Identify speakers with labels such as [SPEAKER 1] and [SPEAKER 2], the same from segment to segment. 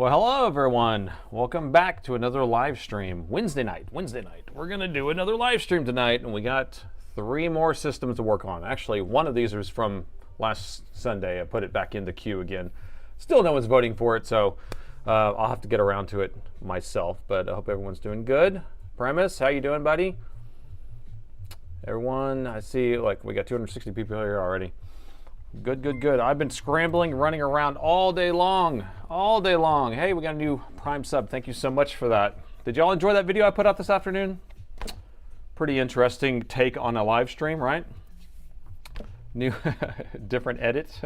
[SPEAKER 1] Well, hello everyone. Welcome back to another live stream. Wednesday night. We're gonna do another live stream tonight, and we got 3 more systems to work on. Actually, one of these was from last Sunday. I put it back in the queue again. Still no one's voting for it, so I'll have to get around to it myself, but I hope everyone's doing good. Premise, how you doing, buddy? Everyone, I see like we got 260 people here already. Good, good, good. I've been scrambling, running around all day long. Hey, we got a new Prime sub. Thank you so much for that. Did y'all enjoy that video I put out this afternoon? Pretty interesting take on a live stream, right? New, different edit.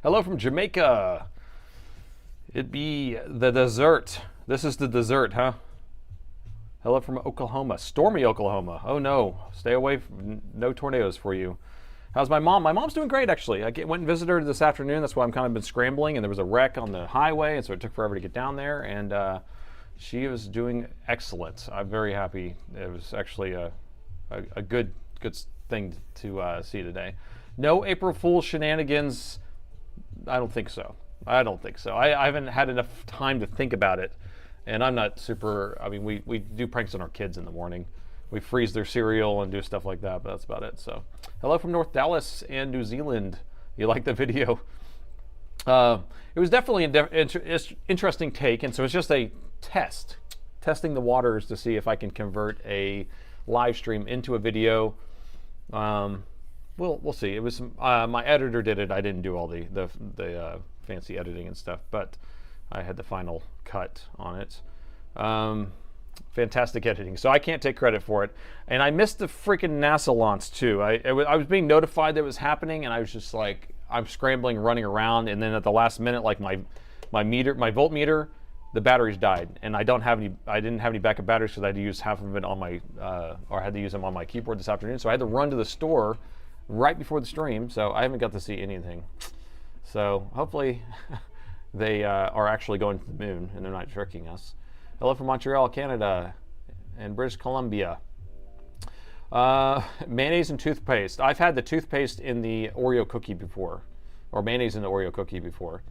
[SPEAKER 1] Hello from Jamaica. It'd be the dessert. This is the dessert, huh? Hello from Oklahoma. Stormy Oklahoma. Oh no, stay away from, no tornadoes for you. How's my mom? My mom's doing great, actually. I went and visited her this afternoon. That's why I'm kind of been scrambling, and there was a wreck on the highway, and so it took forever to get down there, and she was doing excellent. I'm very happy. It was actually a good thing to see today. No April Fool's shenanigans. I don't think so. I haven't had enough time to think about it, and I'm not super, I mean, we do pranks on our kids in the morning. We freeze their cereal and do stuff like that, but that's about it. So, hello from North Dallas and New Zealand. You like the video? It was definitely an interesting take, and so it's just a testing the waters to see if I can convert a live stream into a video. We'll see. It was my editor did it. I didn't do all the fancy editing and stuff, but I had the final cut on it. Fantastic editing, so I can't take credit for it. And I missed the freaking NASA launch too. I was being notified that it was happening, and I was just like, I'm scrambling, running around, and then at the last minute, like my voltmeter, the batteries died, and I didn't have any backup batteries because I had to use half of it on my or I had to use them on my keyboard this afternoon. So I had to run to the store right before the stream, so I haven't got to see anything. So hopefully they are actually going to the moon and they're not tricking us. Hello from Montreal, Canada, and British Columbia. Mayonnaise and toothpaste. I've had the toothpaste in the Oreo cookie before, or mayonnaise in the Oreo cookie before.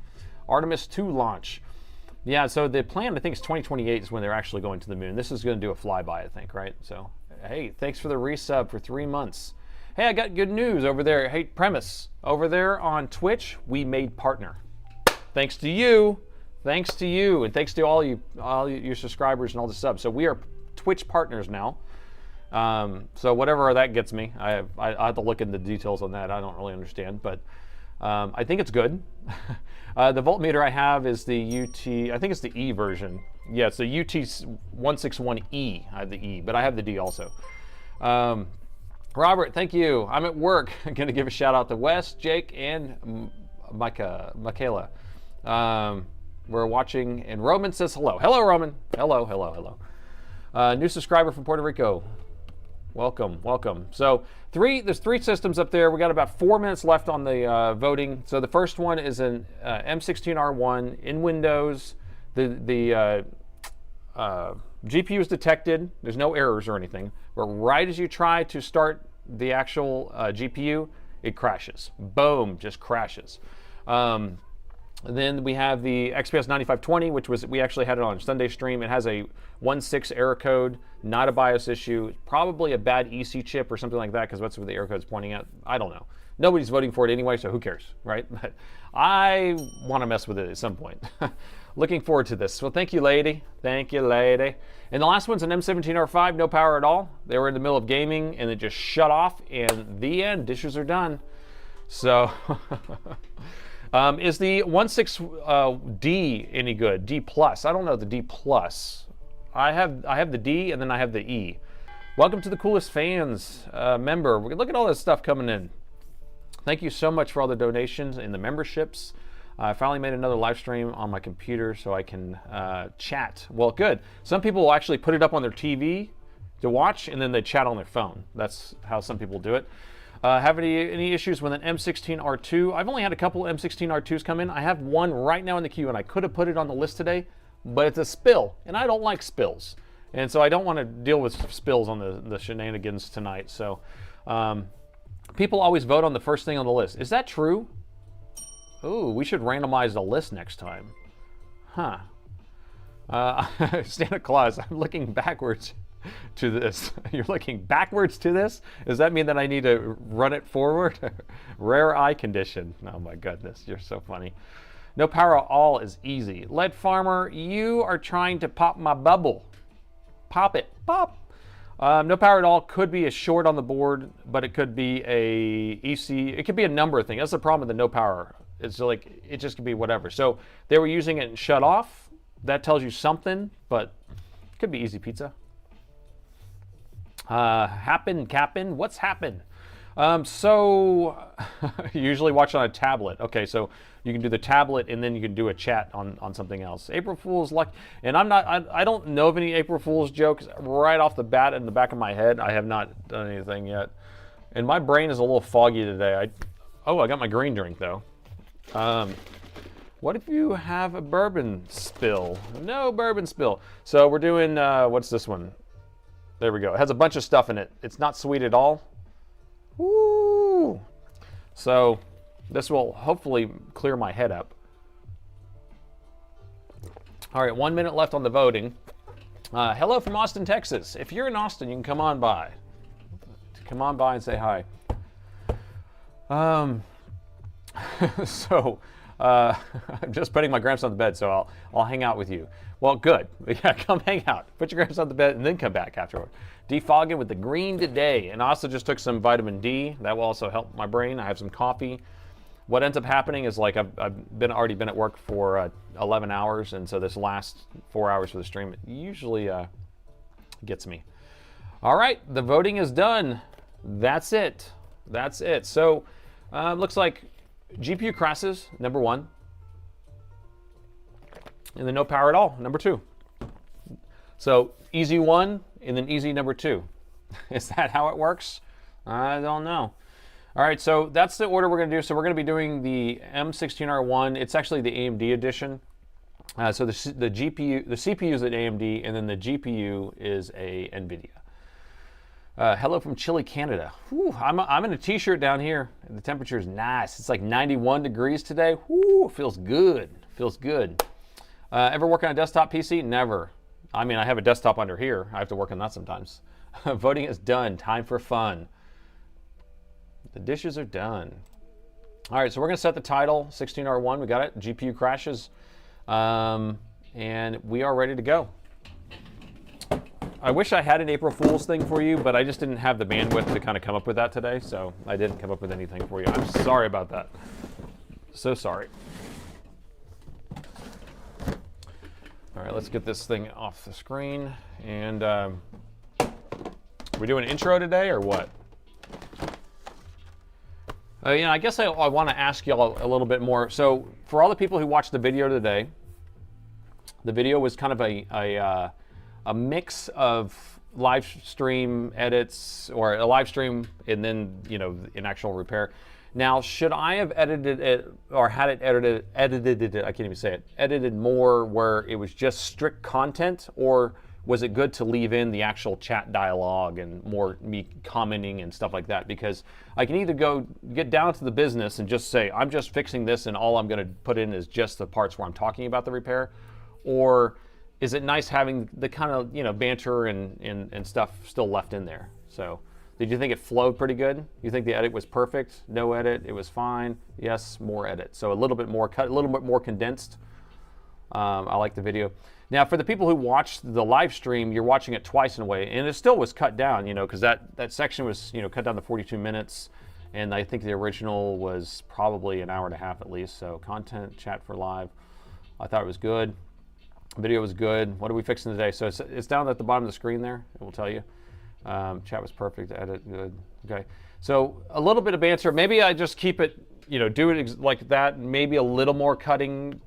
[SPEAKER 1] Artemis 2 launch. Yeah, so the plan, I think, is 2028 is when they're actually going to the moon. This is going to do a flyby, I think, right? So, hey, thanks for the resub for 3 months. Hey, I got good news over there. Hey, Premise, over there on Twitch, we made partner. Thanks to you. Thanks to you, and thanks to all your subscribers and all the subs. So we are Twitch partners now. So whatever that gets me, I have to look into the details on that. I don't really understand, but I think it's good. The voltmeter I have is the UT, I think it's the E version. Yeah, it's the UT161E. I have the E, but I have the D also. Robert, thank you. I'm at work. I'm going to give a shout out to Wes, Jake, and Michaela. We're watching, and Roman says hello. Hello, Roman. Hello. New subscriber from Puerto Rico. Welcome. So there's 3 systems up there. We got about 4 minutes left on the voting. So the first one is an M16R1 in Windows. The GPU is detected. There's no errors or anything. But right as you try to start the actual GPU, it crashes. Boom, just crashes. Then we have the XPS 9520, which we actually had it on Sunday stream. It has a 1.6 error code, not a BIOS issue, probably a bad EC chip or something like that, because that's what the error code's pointing at. I don't know. Nobody's voting for it anyway, so who cares, right? But I want to mess with it at some point. Looking forward to this. Well, thank you, lady. Thank you, lady. And the last one's an M17 R5, no power at all. They were in the middle of gaming, and it just shut off, and the end. Dishes are done. So... is the 1.6 D any good? D plus? I don't know the D plus. I have the D and then I have the E. Welcome to the coolest fans member. Look at all this stuff coming in. Thank you so much for all the donations and the memberships. I finally made another live stream on my computer so I can chat. Well, good. Some people will actually put it up on their TV to watch and then they chat on their phone. That's how some people do it. Have any issues with an M16 R2? I've only had a couple M16 R2s come in. I have one right now in the queue, and I could have put it on the list today, but it's a spill, and I don't like spills. And so I don't want to deal with spills on the shenanigans tonight. So people always vote on the first thing on the list. Is that true? Ooh, we should randomize the list next time. Huh. Santa Claus, I'm looking backwards to this. You're looking backwards to this? Does that mean that I need to run it forward? Rare eye condition. Oh my goodness, you're so funny. No power at all is easy. Lead Farmer, you are trying to pop my bubble. Pop it, pop. No power at all could be a short on the board, but it could be a EC. It could be a number of things. That's the problem with the no power. It's like, it just could be whatever. So they were using it and shut off. That tells you something, but it could be easy pizza. Cap'n, what's happened? So you usually watch on a tablet. Okay, so you can do the tablet and then you can do a chat on something else. April Fool's luck, and I don't know of any April Fool's jokes right off the bat in the back of my head. I have not done anything yet, and my brain is a little foggy today. I got my green drink though. What if you have a bourbon spill? No bourbon spill. So we're doing what's this one? There we go. It has a bunch of stuff in it. It's not sweet at all. Woo! So this will hopefully clear my head up. All right, 1 minute left on the voting. Hello from Austin, Texas. If you're in Austin, you can come on by. Come on by and say hi. I'm just putting my gramps on the bed, so I'll hang out with you. Well, good. Yeah, come hang out. Put your gramps on the bed and then come back afterward. Defogging with the green today. And I also just took some vitamin D. That will also help my brain. I have some coffee. What ends up happening is, like, I've already been at work for 11 hours, and so this last 4 hours for the stream, it usually gets me. All right, the voting is done. That's it. That's it. So looks like GPU crashes, number 1. And then no power at all, number 2. So easy 1 and then easy number 2. Is that how it works? I don't know. All right, so that's the order we're going to do. So we're going to be doing the M16R1. It's actually the AMD edition. So the CPU is at AMD, and then the GPU is a NVIDIA. Hello from chilly Canada. Whew, I'm in a t-shirt down here. The temperature is nice. It's like 91 degrees today. Whew, feels good. Feels good. Ever work on a desktop PC? Never. I mean, I have a desktop under here. I have to work on that sometimes. Voting is done. Time for fun. The dishes are done. All right, so we're going to set the title, 16R1. We got it. GPU crashes. And we are ready to go. I wish I had an April Fool's thing for you, but I just didn't have the bandwidth to kind of come up with that today, so I didn't come up with anything for you. I'm sorry about that. So sorry. All right, let's get this thing off the screen. And we doing an intro today or what? I guess I want to ask y'all a little bit more. So for all the people who watched the video today, the video was kind of a mix of live stream edits, or a live stream and then, an actual repair. Now, should I have edited it or had it edited, I can't even say it, edited more where it was just strict content, or was it good to leave in the actual chat dialogue and more me commenting and stuff like that? Because I can either get down to the business and just say, I'm just fixing this and all I'm going to put in is just the parts where I'm talking about the repair, or is it nice having the kind of, banter and stuff still left in there? So did you think it flowed pretty good? You think the edit was perfect? No edit, it was fine? Yes, more edit. So a little bit more cut, a little bit more condensed. I like the video. Now, for the people who watched the live stream, you're watching it twice in a way, and it still was cut down, because that section was, cut down to 42 minutes, and I think the original was probably an hour and a half at least. So content, chat for live, I thought it was good. Video was good. What are we fixing today? So it's down at the bottom of the screen there. It will tell you. Chat was perfect. Edit good. Okay. So a little bit of banter. Maybe I just keep it, do it like that. Maybe a little more cutting.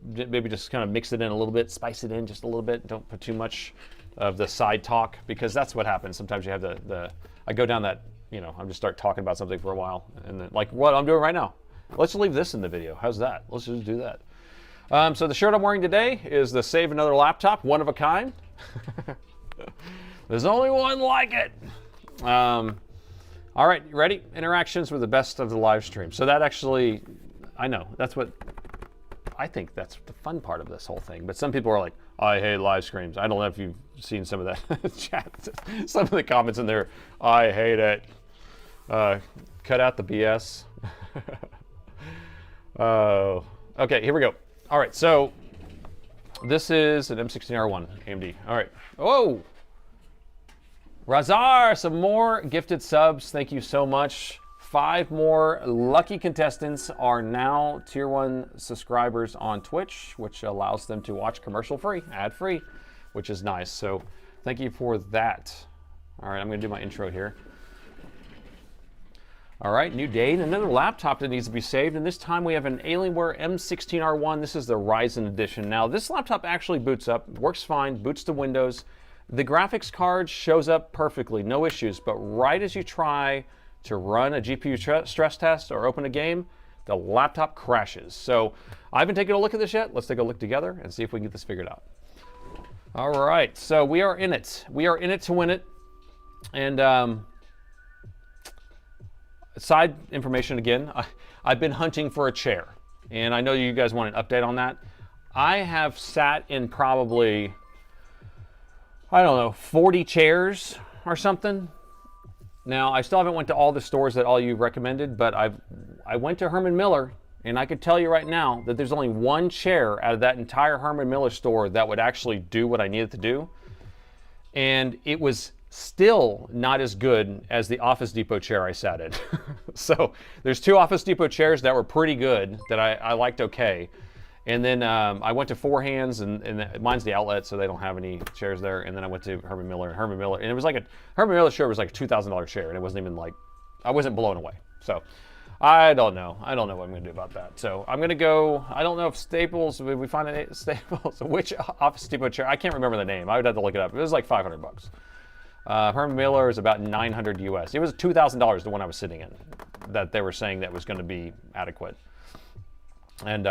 [SPEAKER 1] Maybe just kind of mix it in a little bit, spice it in just a little bit. Don't put too much of the side talk, because that's what happens. Sometimes you have I go down that, I'm just start talking about something for a while, and then like what I'm doing right now. Let's leave this in the video. How's that? Let's just do that. So the shirt I'm wearing today is the Save Another Laptop, one of a kind. There's only one like it. All right, you ready? Interactions were the best of the live stream. So that actually, I know, that's what I think that's the fun part of this whole thing. But some people are like, I hate live streams. I don't know if you've seen some of that chat, some of the comments in there. I hate it. Cut out the BS. Oh, okay, here we go. All right, so this is an M16R1 AMD. All right. Oh, Razar, some more gifted subs. Thank you so much. 5 more lucky contestants are now Tier 1 subscribers on Twitch, which allows them to watch commercial-free, ad-free, which is nice. So thank you for that. All right, I'm going to do my intro here. All right, new day and another laptop that needs to be saved, and this time we have an Alienware M16R1. This is the Ryzen edition. Now, this laptop actually boots up, works fine, boots to Windows. The graphics card shows up perfectly, no issues, but right as you try to run a GPU stress test or open a game, the laptop crashes. So I haven't taken a look at this yet. Let's take a look together and see if we can get this figured out. All right, so we are in it. We are in it to win it. And side information again, I've been hunting for a chair. And I know you guys want an update on that. I have sat in probably, I don't know, 40 chairs or something. Now, I still haven't went to all the stores that all you recommended, but I went to Herman Miller, and I could tell you right now that there's only one chair out of that entire Herman Miller store that would actually do what I needed to do. And it was still not as good as the Office Depot chair I sat in. So there's 2 Office Depot chairs that were pretty good, that I liked okay. And then I went to Four Hands, and mine's the outlet, so they don't have any chairs there. And then I went to Herman Miller, and it was like Herman Miller chair was like a $2,000 chair, and it wasn't even like, I wasn't blown away. So I don't know. I don't know what I'm going to do about that. So I'm going to go, I don't know if Staples, we find a Staples, which Office Depot chair, I can't remember the name. I would have to look it up. It was like 500 bucks. Herman Miller is about 900 US. It was $2,000, the one I was sitting in, that they were saying that was going to be adequate. And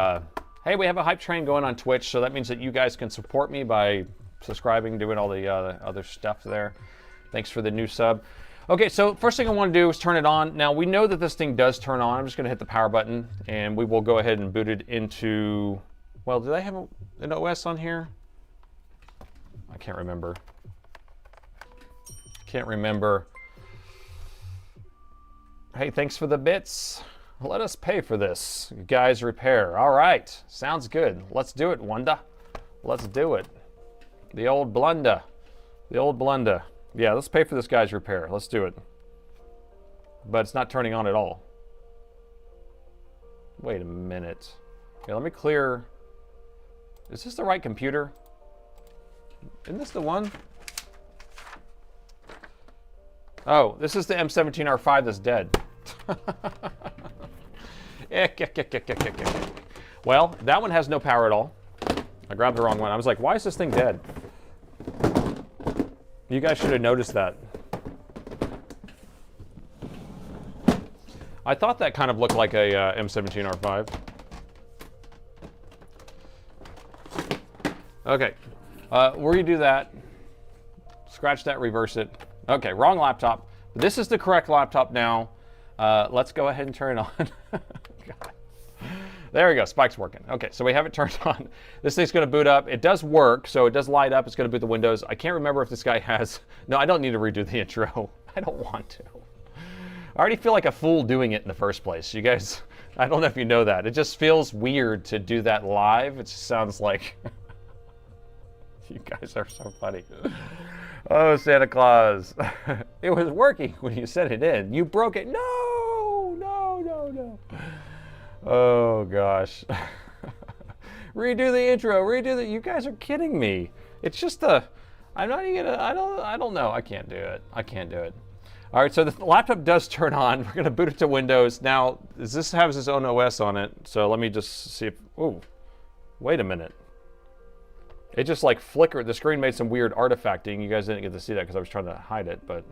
[SPEAKER 1] hey, we have a hype train going on Twitch, so that means that you guys can support me by subscribing, doing all the other stuff there. Thanks for the new sub. Okay, so first thing I want to do is turn it on. Now, we know that this thing does turn on. I'm just going to hit the power button, and we will go ahead and boot it into, well, do they have an OS on here? I can't remember. Can't remember. Hey, thanks for the bits. Let us pay for this. Guys repair. All right. Sounds good. Let's do it, Wanda. Let's do it. The old blunda. The old blunda. Yeah, let's pay for this guy's repair. Let's do it. But it's not turning on at all. Wait a minute. Okay, let me clear. Is this the right computer? Isn't this the one? Oh, this is the M17 R5 that's dead. Well, that one has no power at all. I grabbed the wrong one. I was like, why is this thing dead? You guys should have noticed that. I thought that kind of looked like a M17 R5. Okay, we're gonna do that. Scratch that, reverse it. Okay, wrong laptop. This is the correct laptop now. Let's go ahead and turn it on. God. There we go, Spike's working. Okay, so we have it turned on. This thing's gonna boot up. It does work, so it does light up. It's gonna boot the Windows. I can't remember if this guy has, no, I don't need to redo the intro. I don't want to. I already feel like a fool doing it in the first place. You guys, I don't know if you know that. It just feels weird to do that live. It just sounds like, you guys are so funny. Oh, Santa Claus. It was working when you sent it in. You broke it. No, no, no, no. Oh, gosh. Redo the intro. Redo the, you guys are kidding me. It's just a, I'm not even gonna, I don't know. I can't do it. I can't do it. All right, so the laptop does turn on. We're gonna boot it to Windows. Now, this has its own OS on it. So let me just see if, ooh, wait a minute. It just like flickered. The screen made some weird artifacting. You guys didn't get to see that because I was trying to hide it, but.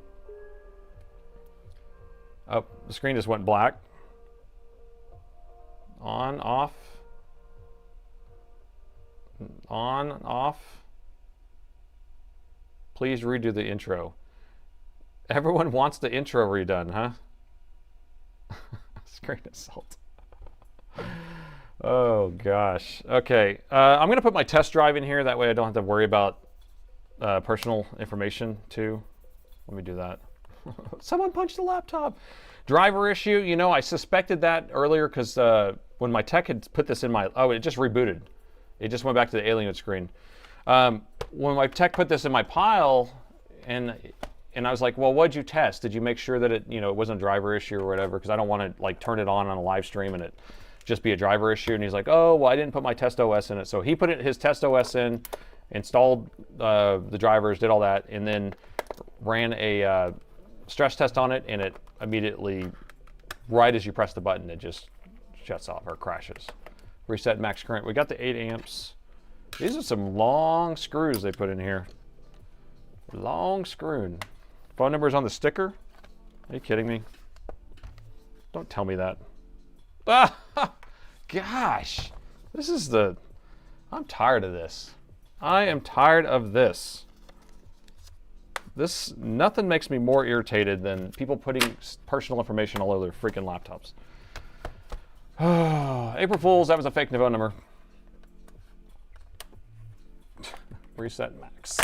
[SPEAKER 1] Oh, the screen just went black. On, off. On, off. Please redo the intro. Everyone wants the intro redone, huh? Screen assault. Oh gosh. Okay, I'm gonna put my test drive in here. That way I don't have to worry about personal information too. Let me do that. Someone punched the laptop. Driver issue. You know, I suspected that earlier because when my tech had put this in my, oh, it just rebooted. It just went back to the Alien screen. When my tech put this in my pile, and I was like, well, what'd you test? Did you make sure that it, you know, it wasn't a driver issue or whatever? Because I don't want to like turn it on a live stream and it just be a driver issue. And he's like, oh, well, I didn't put my test OS in it. So he put his test OS in, installed the drivers, did all that, and then ran a stress test on it, and it immediately, right as you press the button, it just shuts off or crashes. Reset max current. We got the 8 amps. These are some long screws they put in here. Long screwed. Phone number's on the sticker? Are you kidding me? Don't tell me that. Ah, gosh. This is the... I'm tired of this. I am tired of this. Nothing makes me more irritated than people putting personal information all over their freaking laptops. April Fools, that was a fake phone number. Reset max.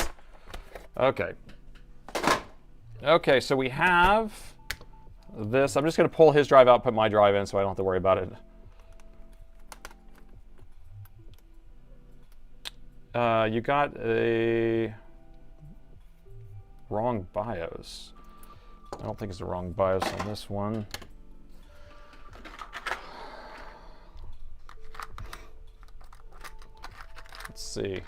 [SPEAKER 1] Okay. Okay, so we have this. I'm just going to pull his drive out, put my drive in so I don't have to worry about it. You got a wrong BIOS. I don't think it's the wrong BIOS on this one. Let's see.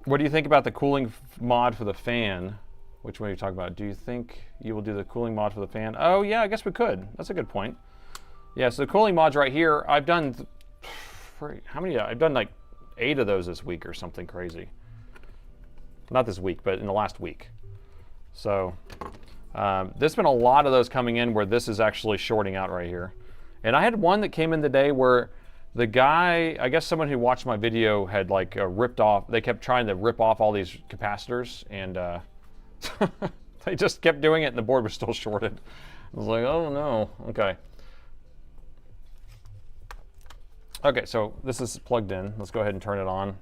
[SPEAKER 1] What do you think about the cooling mod for the fan? Which one are you talking about? Do you think you will do the cooling mod for the fan? Oh yeah, I guess we could. That's a good point. Yeah, so the cooling mods right here, I've done, how many? I've done like 8 of those this week or something crazy. Not this week, but in the last week. So there's been a lot of those coming in where this is actually shorting out right here. And I had one that came in today where the guy, I guess someone who watched my video had like ripped off, they kept trying to rip off all these capacitors, and they just kept doing it and the board was still shorted. I was like, oh no, okay. Okay, so this is plugged in. Let's go ahead and turn it on.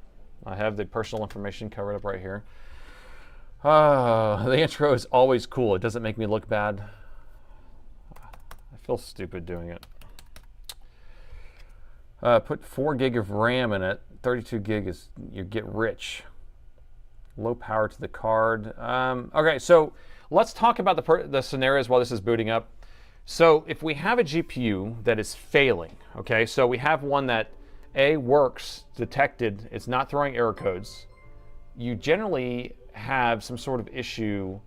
[SPEAKER 1] I have the personal information covered up right here. The intro is always cool. It doesn't make me look bad. I feel stupid doing it. Put 4 gig of RAM in it. 32 gig is, you get rich. Low power to the card. Okay, so let's talk about the scenarios while this is booting up. So if we have a GPU that is failing, okay, so we have one that A, works, detected, it's not throwing error codes, you generally have some sort of issue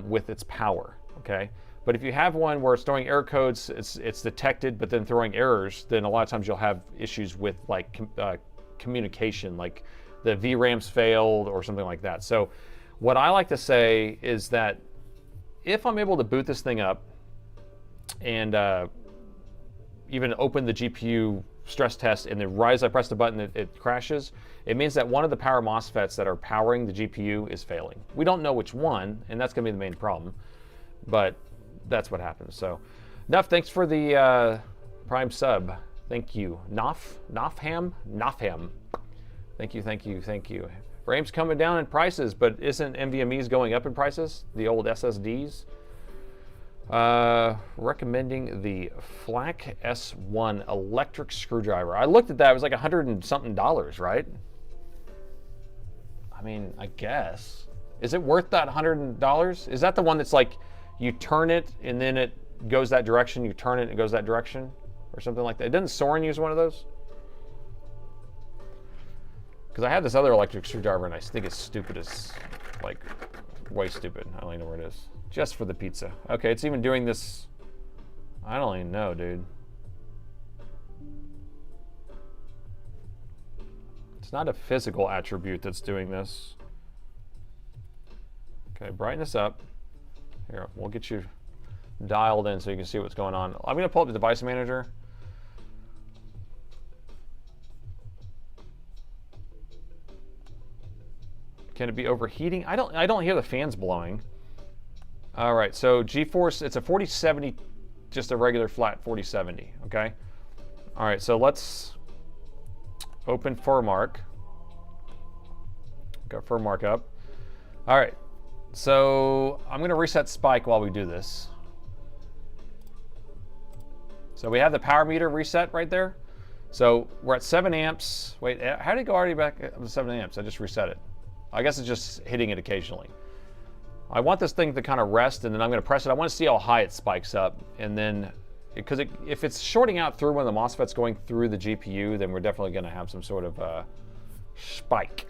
[SPEAKER 1] with its power, okay? But if you have one where it's throwing error codes, it's detected, but then throwing errors, then a lot of times you'll have issues with like communication, like the VRAMs failed or something like that. So what I like to say is that if I'm able to boot this thing up and even open the GPU stress test, and then right as I press the button it crashes, it means that one of the power MOSFETs that are powering the GPU is failing. We don't know which one, and that's going to be the main problem, but that's what happens. So, Nuff, thanks for the Prime sub. Thank you. Nofham. Thank you, thank you, thank you. RAM's coming down in prices, but isn't NVMe's going up in prices? The old SSDs? Recommending the Flak S1 electric screwdriver. I looked at that, it was like $100 and something, right? I mean, I guess. Is it worth that $100? Is that the one that's like, you turn it and then it goes that direction, you turn it and it goes that direction? Or something like that. Doesn't Soren use one of those? Because I have this other electric screwdriver and I think it's stupid as, like, way stupid. I don't even know where it is. Just for the pizza. Okay, it's even doing this. I don't even know, dude. It's not a physical attribute that's doing this. Okay, brightness up. Here, we'll get you dialed in so you can see what's going on. I'm going to pull up the device manager. Can it be overheating? I don't hear the fans blowing. All right, so GeForce, it's a 4070 just a regular flat 4070, okay? All right, so let's open Furmark. Got Furmark up. All right, so I'm gonna reset Spike while we do this. So we have the power meter reset right there. So we're at 7 amps. Wait, how did it go already back up to 7 amps? I just reset it. I guess it's just hitting it occasionally. I want this thing to kind of rest, and then I'm going to press it. I want to see how high it spikes up, and then, because if it's shorting out through one of the MOSFETs going through the GPU, then we're definitely going to have some sort of spike.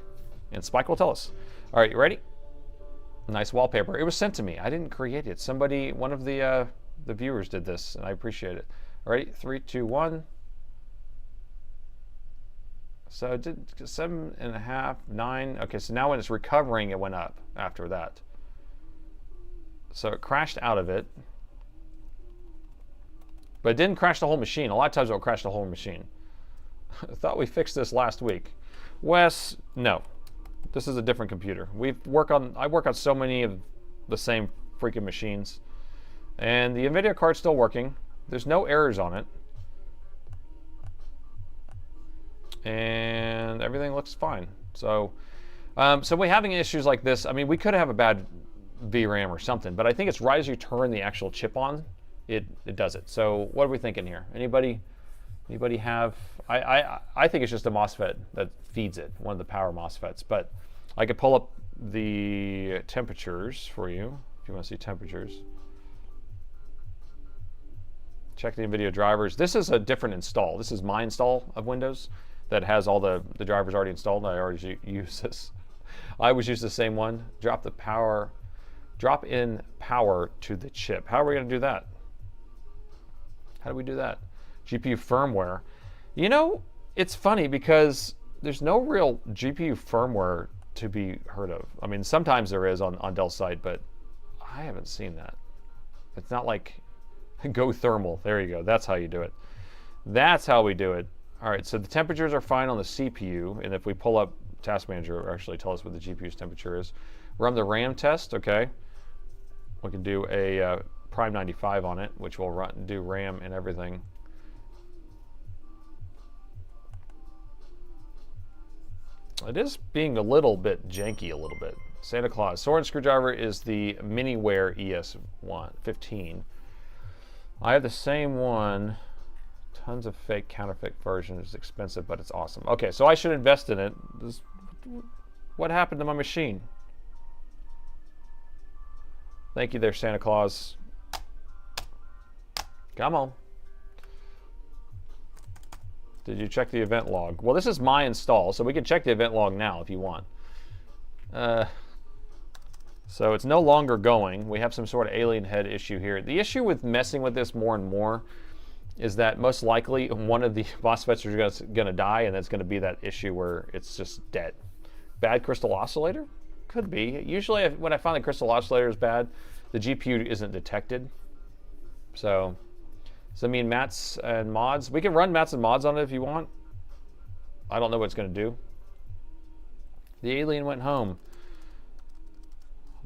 [SPEAKER 1] And Spike will tell us. All right, you ready? Nice wallpaper. It was sent to me. I didn't create it. Somebody, one of the viewers did this, and I appreciate it. All right, 3, 2, 1. So it did 7.5, 9. Okay, so now when it's recovering, it went up after that. So it crashed out of it. But it didn't crash the whole machine. A lot of times it'll crash the whole machine. I thought we fixed this last week. Wes, no. This is a different computer. I work on so many of the same freaking machines. And the NVIDIA card's still working. There's no errors on it. And everything looks fine. So, so we're having issues like this. I mean, we could have a bad VRAM or something, but I think it's right as you turn the actual chip on, it does it. So what are we thinking here? Anybody have? I think it's just a MOSFET that feeds it, one of the power MOSFETs. But I could pull up the temperatures for you if you want to see temperatures. Check the NVIDIA drivers. This is a different install. This is my install of Windows that has all the drivers already installed. I already use this. I always use the same one. Drop in power to the chip. How are we going to do that? How do we do that? GPU firmware. You know, it's funny because there's no real GPU firmware to be heard of. I mean, sometimes there is on Dell's site, but I haven't seen that. It's not like go thermal. There you go. That's how you do it. That's how we do it. All right, so the temperatures are fine on the CPU, and if we pull up Task Manager, it'll actually tell us what the GPU's temperature is. Run the RAM test, okay. We can do a Prime 95 on it, which will do RAM and everything. It is being a little bit janky, a little bit. Santa Claus. Sword and screwdriver is the Miniware ES15. I have the same one. Tons of fake counterfeit versions. It's expensive, but it's awesome. Okay, so I should invest in it. What happened to my machine? Thank you there, Santa Claus. Come on. Did you check the event log? Well, this is my install, so we can check the event log now if you want. So it's no longer going. We have some sort of alien head issue here. The issue with messing with this more and more is that most likely one of the MOSFETs are going to die, and that's going to be that issue where it's just dead. Bad crystal oscillator? Could be. Usually when I find the crystal oscillator is bad, the GPU isn't detected. So I mean, mats and mods. We can run mats and mods on it if you want. I don't know what it's going to do. The alien went home.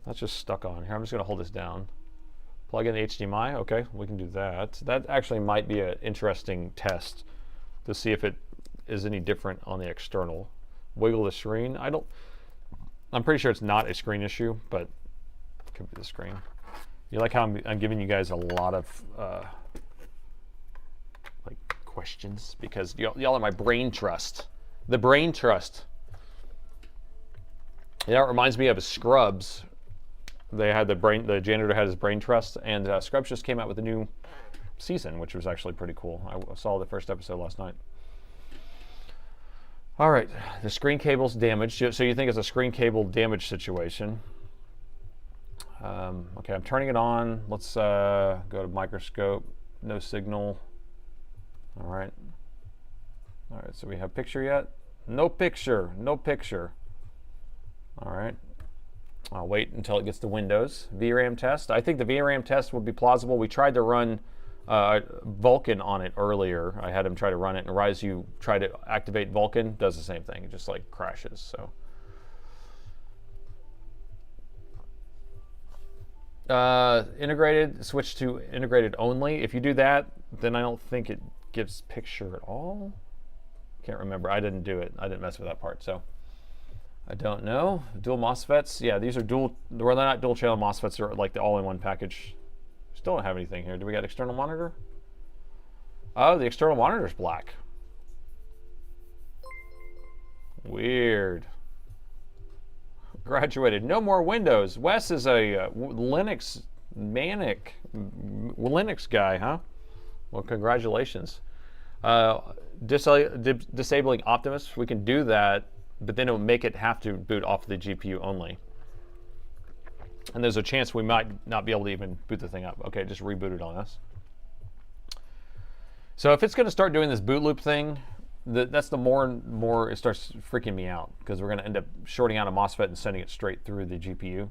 [SPEAKER 1] That's just stuck on here. I'm just going to hold this down. Plug in the HDMI. Okay, we can do that. That actually might be an interesting test to see if it is any different on the external. Wiggle the screen. I'm pretty sure it's not a screen issue, but it could be the screen. You like how I'm giving you guys a lot of like questions because y'all are my brain trust. The brain trust. You know, it reminds me of Scrubs. They had the janitor had his brain trust, and Scrubs just came out with a new season, which was actually pretty cool. I saw the first episode last night. All right, the screen cable's damaged. So you think it's a screen cable damage situation. Okay, I'm turning it on. Let's go to microscope. No signal. All right. All right, so we have picture yet? No picture, no picture. All right. I'll wait until it gets to Windows. VRAM test. I think the VRAM test would be plausible. We tried to run Vulkan on it earlier. I had him try to run it, and right as you try to activate Vulkan, does the same thing. It just like crashes. So Integrated, switch to integrated only. If you do that, then I don't think it gives picture at all. Can't remember. I didn't do it. I didn't mess with that part, so I don't know. Dual MOSFETs. Yeah, these are dual. Well, they're not dual channel MOSFETs. They're like the all-in-one package. Still don't have anything here. Do we got external monitor? Oh, the external monitor is black. Weird. Graduated. No more Windows. Wes is a Linux manic Linux guy, huh? Well, congratulations. Disabling Optimus. We can do that, but then it'll make it have to boot off the GPU only. And there's a chance we might not be able to even boot the thing up. Okay, just reboot it on us. So if it's going to start doing this boot loop thing, that's the more and more it starts freaking me out, because we're going to end up shorting out a MOSFET and sending it straight through the GPU.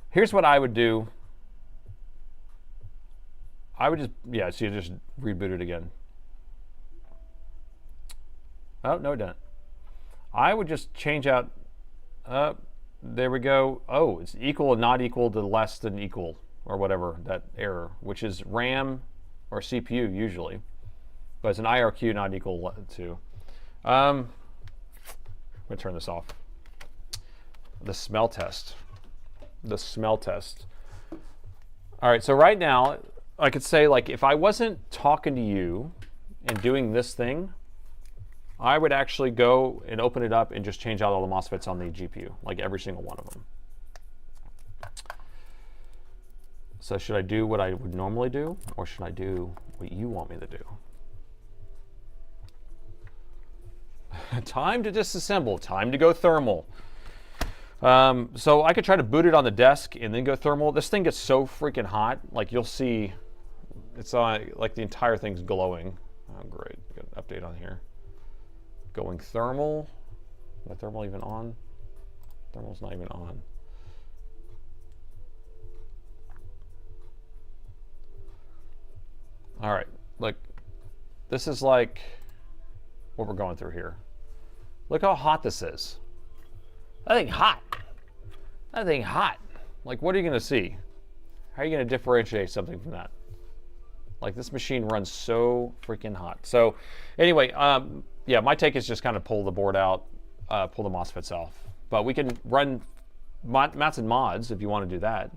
[SPEAKER 1] Here's what I would do. I would just, yeah, so you just reboot it again. Oh, no, it didn't. I would just change out, there we go. Oh, it's equal and not equal to less than equal, or whatever, that error, which is RAM or CPU usually. But it's an IRQ not equal to. I'm going to turn this off. The smell test. The smell test. All right, so right now, I could say, like, if I wasn't talking to you and doing this thing, I would actually go and open it up and just change out all the MOSFETs on the GPU, like every single one of them. So should I do what I would normally do, or should I do what you want me to do? Time to disassemble, time to go thermal. So I could try to boot it on the desk and then go thermal. This thing gets so freaking hot, like you'll see, it's on, like the entire thing's glowing. Oh great, got an update on here. Going thermal. Is my thermal even on? Thermal's not even on. All right, look, this is like what we're going through here. Look how hot this is. That thing hot. That thing hot. Like, what are you gonna see? How are you gonna differentiate something from that? Like, this machine runs so freaking hot. So anyway, yeah, my take is just kind of pull the board out, pull the MOSFETs off. But we can run mats and mods if you want to do that.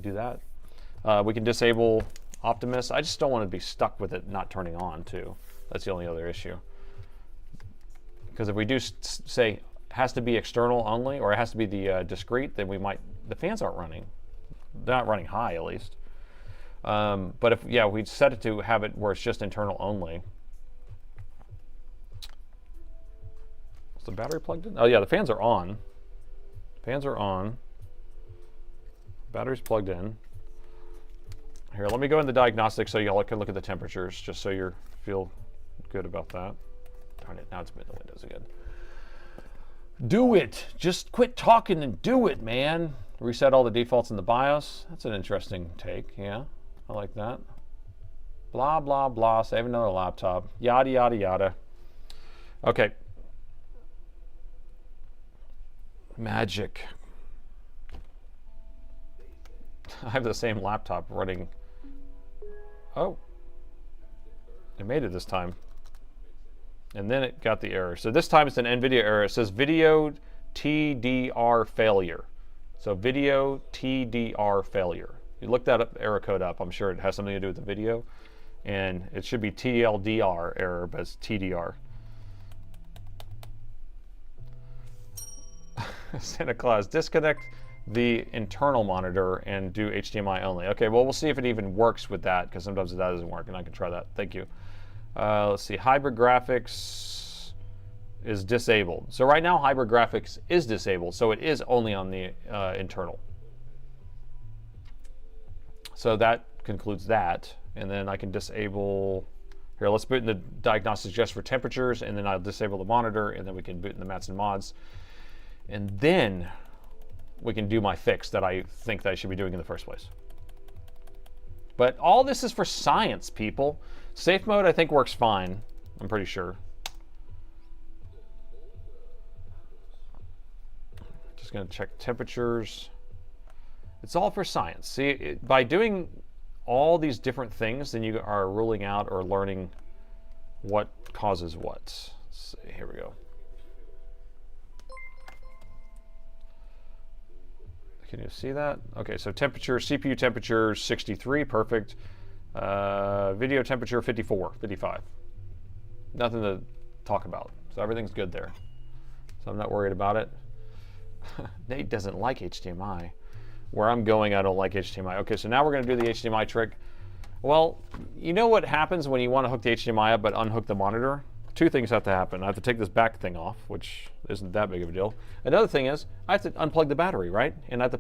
[SPEAKER 1] Do that. We can disable Optimus. I just don't want to be stuck with it not turning on too. That's the only other issue. Because if we do say has to be external only, or it has to be the discrete, then we might, the fans aren't running. They're not running high at least. But if, yeah, we set it to have it where it's just internal only. Is the battery plugged in? Oh yeah, the fans are on. Fans are on. Battery's plugged in. Here, let me go into diagnostics so y'all can look at the temperatures, just so you feel good about that. Darn it, now it's been in the windows again. Do it! Just quit talking and do it, man. Reset all the defaults in the BIOS. That's an interesting take, yeah. I like that. Blah, blah, blah, save another laptop. Yada, yada, yada. Okay. Magic. I have the same laptop running. Oh. It made it this time. And then it got the error. So this time it's an NVIDIA error. It says video TDR failure. So video TDR failure. You look that error code up. I'm sure it has something to do with the video. And it should be TLDR error, but it's TDR. Santa Claus, disconnect the internal monitor and do HDMI only. Okay, well, we'll see if it even works with that, because sometimes that doesn't work, and I can try that. Thank you. Let's see, hybrid graphics is disabled. So right now, hybrid graphics is disabled, so it is only on the internal. So that concludes that, and then I can disable, here, let's boot in the diagnostics just for temperatures, and then I'll disable the monitor, and then we can boot in the mats and mods. And then we can do my fix that I think that I should be doing in the first place. But all this is for science, people. Safe mode, I think, works fine. I'm pretty sure. Just gonna check temperatures. It's all for science. See, by doing all these different things, then you are ruling out or learning what causes what. Let's see, here we go. Can you see that? Okay, so temperature, CPU temperature 63, perfect. Video temperature 54, 55. Nothing to talk about. So everything's good there. So I'm not worried about it. Nate doesn't like HDMI. Where I'm going, I don't like HDMI. Okay, so now we're going to do the HDMI trick. Well, you know what happens when you want to hook the HDMI up but unhook the monitor? Two things have to happen. I have to take this back thing off, which isn't that big of a deal. Another thing is I have to unplug the battery, right? And I have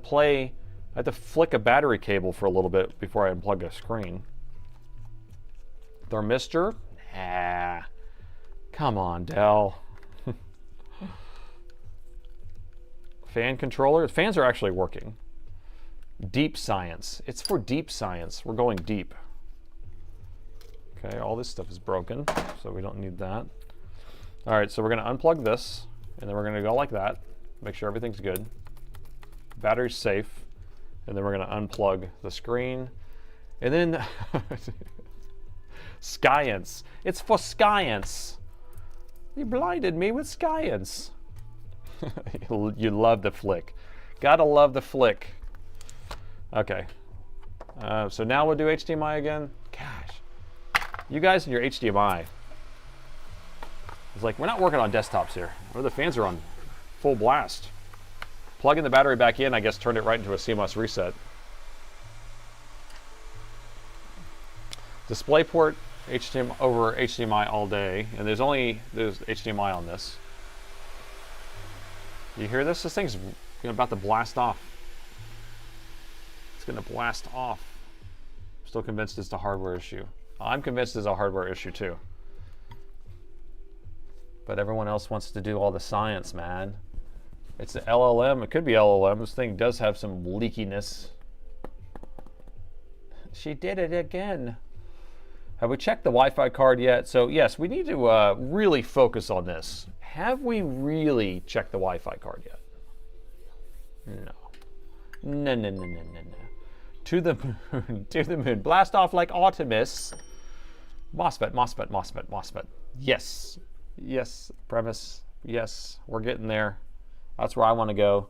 [SPEAKER 1] to flick a battery cable for a little bit before I unplug a screen. Thermistor? Nah. Come on, Dell. Fan controller? The fans are actually working. Deep science. It's for deep science. We're going deep. Okay, all this stuff is broken, so we don't need that. All right, so we're going to unplug this, and then we're going to go like that. Make sure everything's good. Battery's safe. And then we're going to unplug the screen. And then science. It's for science. You blinded me with science. You love the flick. Gotta love the flick. Okay. So now we'll do HDMI again. Gosh. You guys and your HDMI. It's like, we're not working on desktops here. Or the fans are on full blast. Plugging the battery back in, I guess, turned it right into a CMOS reset. DisplayPort HDMI over HDMI all day, and there's HDMI on this. You hear this? This thing's about to blast off. It's going to blast off. I'm still convinced it's a hardware issue. I'm convinced it's a hardware issue too. But everyone else wants to do all the science, man. It's an LLM. It could be LLM. This thing does have some leakiness. She did it again. Have we checked the Wi-Fi card yet? So yes, we need to really focus on this. Have we really checked the Wi-Fi card yet? No. No, no, no, no, no, no. To the moon, to the moon. Blast off like Artemis. MOSFET, MOSFET, MOSFET, MOSFET. Yes. Yes, premise. Yes, we're getting there. That's where I want to go.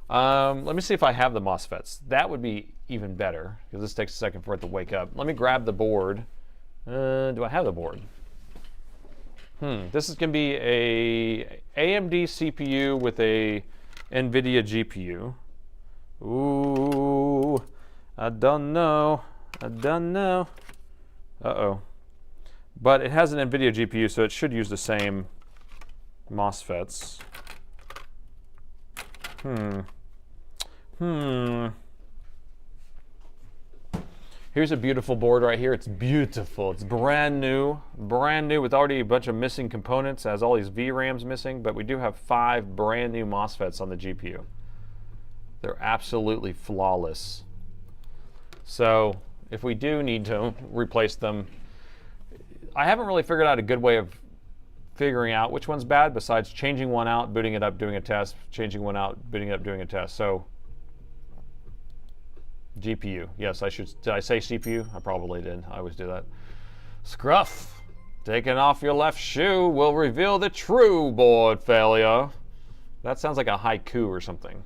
[SPEAKER 1] Let me see if I have the MOSFETs. That would be even better, because this takes a second for it to wake up. Let me grab the board. Do I have the board? This is going to be a AMD CPU with a NVIDIA GPU. Ooh, I don't know. I don't know. Uh-oh. But it has an NVIDIA GPU, so it should use the same MOSFETs. Here's a beautiful board right here. It's beautiful. It's brand new with already a bunch of missing components. It has all these VRAMs missing, but we do have 5 brand new MOSFETs on the GPU. They're absolutely flawless. So if we do need to replace them, I haven't really figured out a good way of figuring out which one's bad besides changing one out, booting it up, doing a test, changing one out, booting it up, doing a test. So GPU. Yes, did I say CPU? I probably did. I always do that. Scruff. Taking off your left shoe will reveal the true board failure. That sounds like a haiku or something.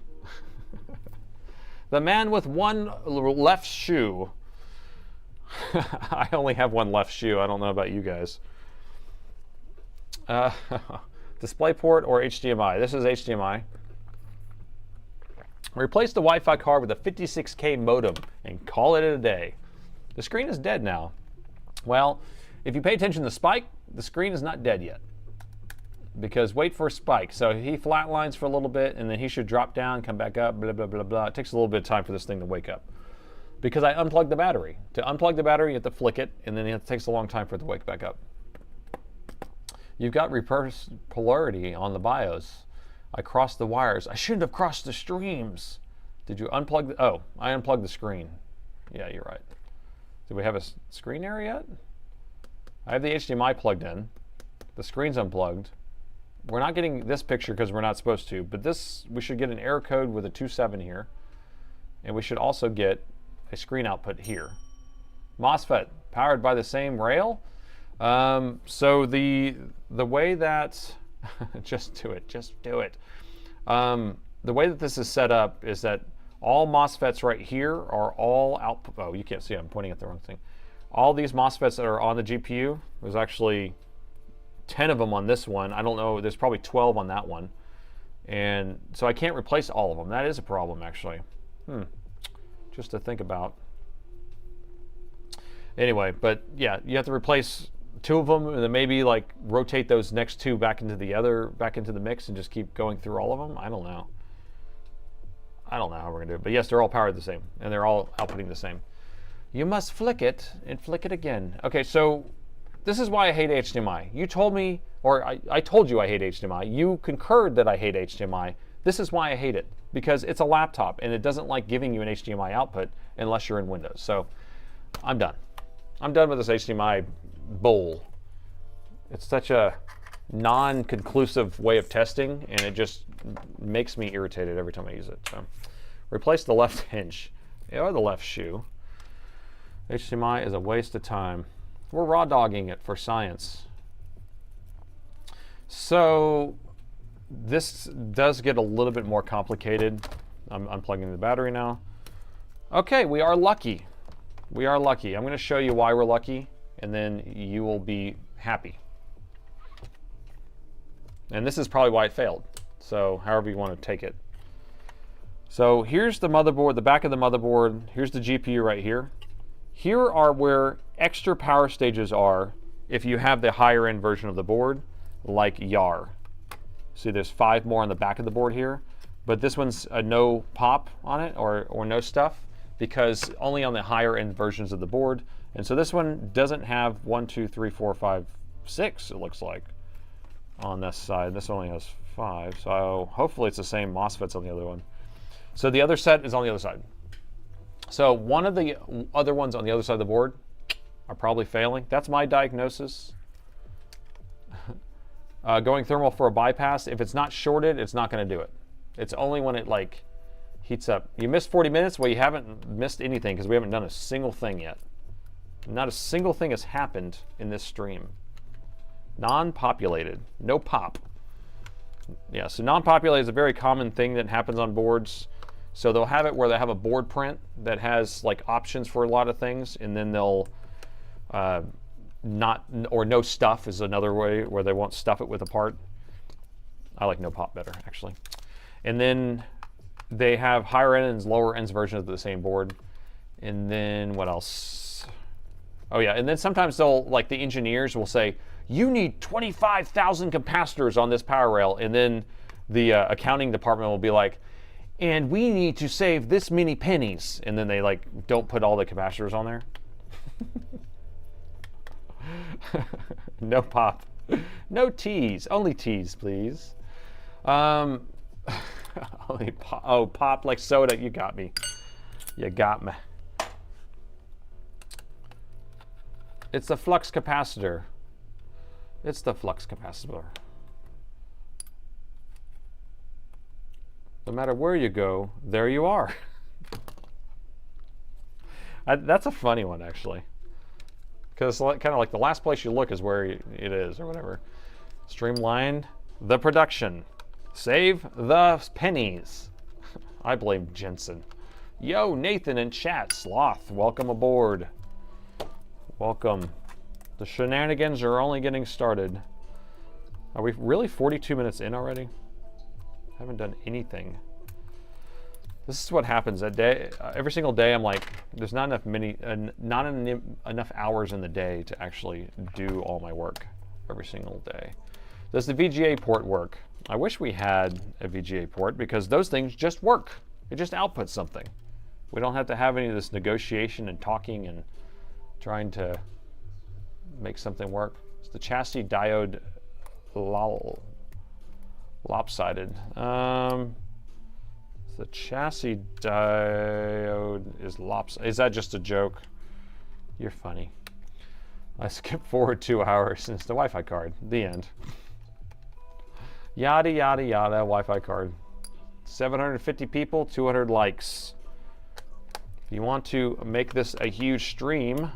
[SPEAKER 1] The man with one left shoe. I only have one left shoe. I don't know about you guys. DisplayPort or HDMI? This is HDMI. Replace the Wi-Fi card with a 56K modem and call it a day. The screen is dead now. Well, if you pay attention to the spike, the screen is not dead yet. Because wait for a spike. So he flatlines for a little bit and then he should drop down, come back up, blah, blah, blah, blah. It takes a little bit of time for this thing to wake up. Because I unplugged the battery. To unplug the battery, you have to flick it, and then it takes a long time for it to wake back up. You've got reverse polarity on the BIOS. I crossed the wires. I shouldn't have crossed the streams. Did you unplug the, oh, I unplugged the screen. Yeah, you're right. Do we have a screen there yet? I have the HDMI plugged in. The screen's unplugged. We're not getting this picture because we're not supposed to, but this, we should get an error code with a 27 here. and we should also get a screen output here. MOSFET powered by the same rail. So the way that just do it. The way that this is set up is that all MOSFETs right here are all output. Oh, you can't see, I'm pointing at the wrong thing. All these MOSFETs that are on the GPU, there's actually 10 of them on this one. I don't know, there's probably 12 on that one. And so I can't replace all of them. That is a problem, actually. Just to think about. Anyway, but yeah, you have to replace 2 of them, and then maybe like rotate those next 2 back into the mix, and just keep going through all of them. I don't know how we're gonna do it. But yes, they're all powered the same, and they're all outputting the same. You must flick it and flick it again. Okay, so this is why I hate HDMI. You told me, or I told you I hate HDMI. You concurred that I hate HDMI. This is why I hate it, because it's a laptop and it doesn't like giving you an HDMI output unless you're in Windows. So I'm done. I'm done with this HDMI bull. It's such a non-conclusive way of testing, and it just makes me irritated every time I use it. So replace the left hinge or the left shoe. HDMI is a waste of time. We're raw dogging it for science. So this does get a little bit more complicated. I'm unplugging the battery now. Okay, we are lucky. We are lucky. I'm going to show you why we're lucky, and then you will be happy. And this is probably why it failed. So however you want to take it. So here's the motherboard, the back of the motherboard. Here's the GPU right here. Here are where extra power stages are if you have the higher end version of the board, like YAR. See, there's 5 more on the back of the board here, but this one's a no pop on it, or no stuff, because only on the higher end versions of the board. And so this one doesn't have 1, 2, 3, 4, 5, 6, it looks like, on this side. This only has 5, so hopefully it's the same MOSFETs on the other one. So the other set is on the other side. So one of the other ones on the other side of the board are probably failing. That's my diagnosis. Going thermal for a bypass, if it's not shorted, it's not going to do it. It's only when it like heats up. You missed 40 minutes? Well, you haven't missed anything, because we haven't done a single thing yet. Not a single thing has happened in this stream. Non-populated, no pop. Yeah, so non-populated is a very common thing that happens on boards. So they'll have it where they have a board print that has like options for a lot of things, and then they'll not, or no stuff is another way where they won't stuff it with a part. I like no pop better, actually. And then they have higher ends, lower ends versions of the same board. And then what else? Oh yeah, and then sometimes they'll, like the engineers will say, you need 25,000 capacitors on this power rail, and then the accounting department will be like, and we need to save this many pennies, and then they like don't put all the capacitors on there. No pop, no teas, only teas, please. Only pop. Oh, pop like soda. You got me. You got me. It's the flux capacitor. It's the flux capacitor. No matter where you go, there you are. That's a funny one, actually. Because kind of like the last place you look is where it is, or whatever. Streamline the production. Save the pennies. I blame Jensen. Yo, Nathan in chat. Sloth, welcome aboard. Welcome. The shenanigans are only getting started. Are we really 42 minutes in already? Haven't done anything. This is what happens that day. Every single day, I'm like, there's not enough hours in the day to actually do all my work every single day. Does the VGA port work? I wish we had a VGA port, because those things just work. It just outputs something. We don't have to have any of this negotiation and talking and trying to make something work. It's the chassis diode lopsided. The chassis diode is lopsided. Is that just a joke? You're funny. I skipped forward 2 hours since the Wi-Fi card. The end. Yada, yada, yada, Wi-Fi card. 750 people, 200 likes. If you want to make this a huge stream,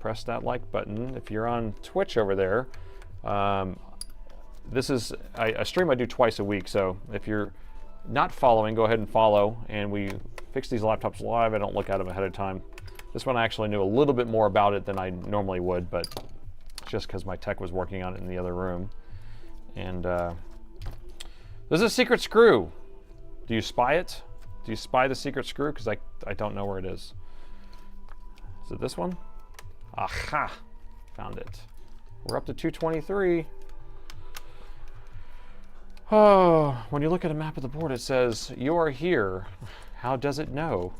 [SPEAKER 1] press that like button. If you're on Twitch over there, this is a stream I do twice a week, so if you're not following, go ahead and follow. And we fix these laptops live. I don't look at them ahead of time. This one I actually knew a little bit more about it than I normally would, but it's just because my tech was working on it in the other room. And there's a secret screw. Do you spy it? Do you spy the secret screw? Because I don't know where it is. Is it this one? Aha! Found it. We're up to 223. Oh, when you look at a map of the board, it says, "You are here. How does it know?"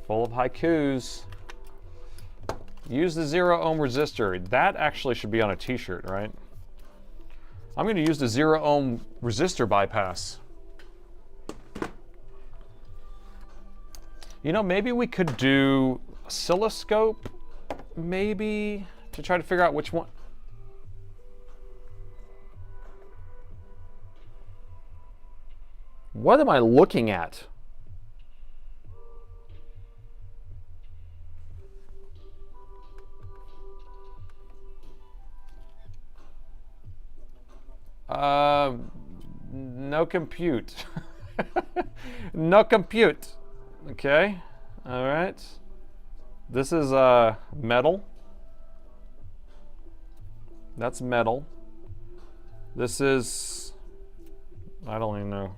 [SPEAKER 1] Full of haikus. Use the 0 ohm resistor. That actually should be on a t-shirt, right? I'm going to use the 0 ohm resistor bypass. You know, maybe we could do oscilloscope, maybe, to try to figure out which one. What am I looking at? No compute. No compute. Okay. All right. This is metal. That's metal. This is, I don't even know.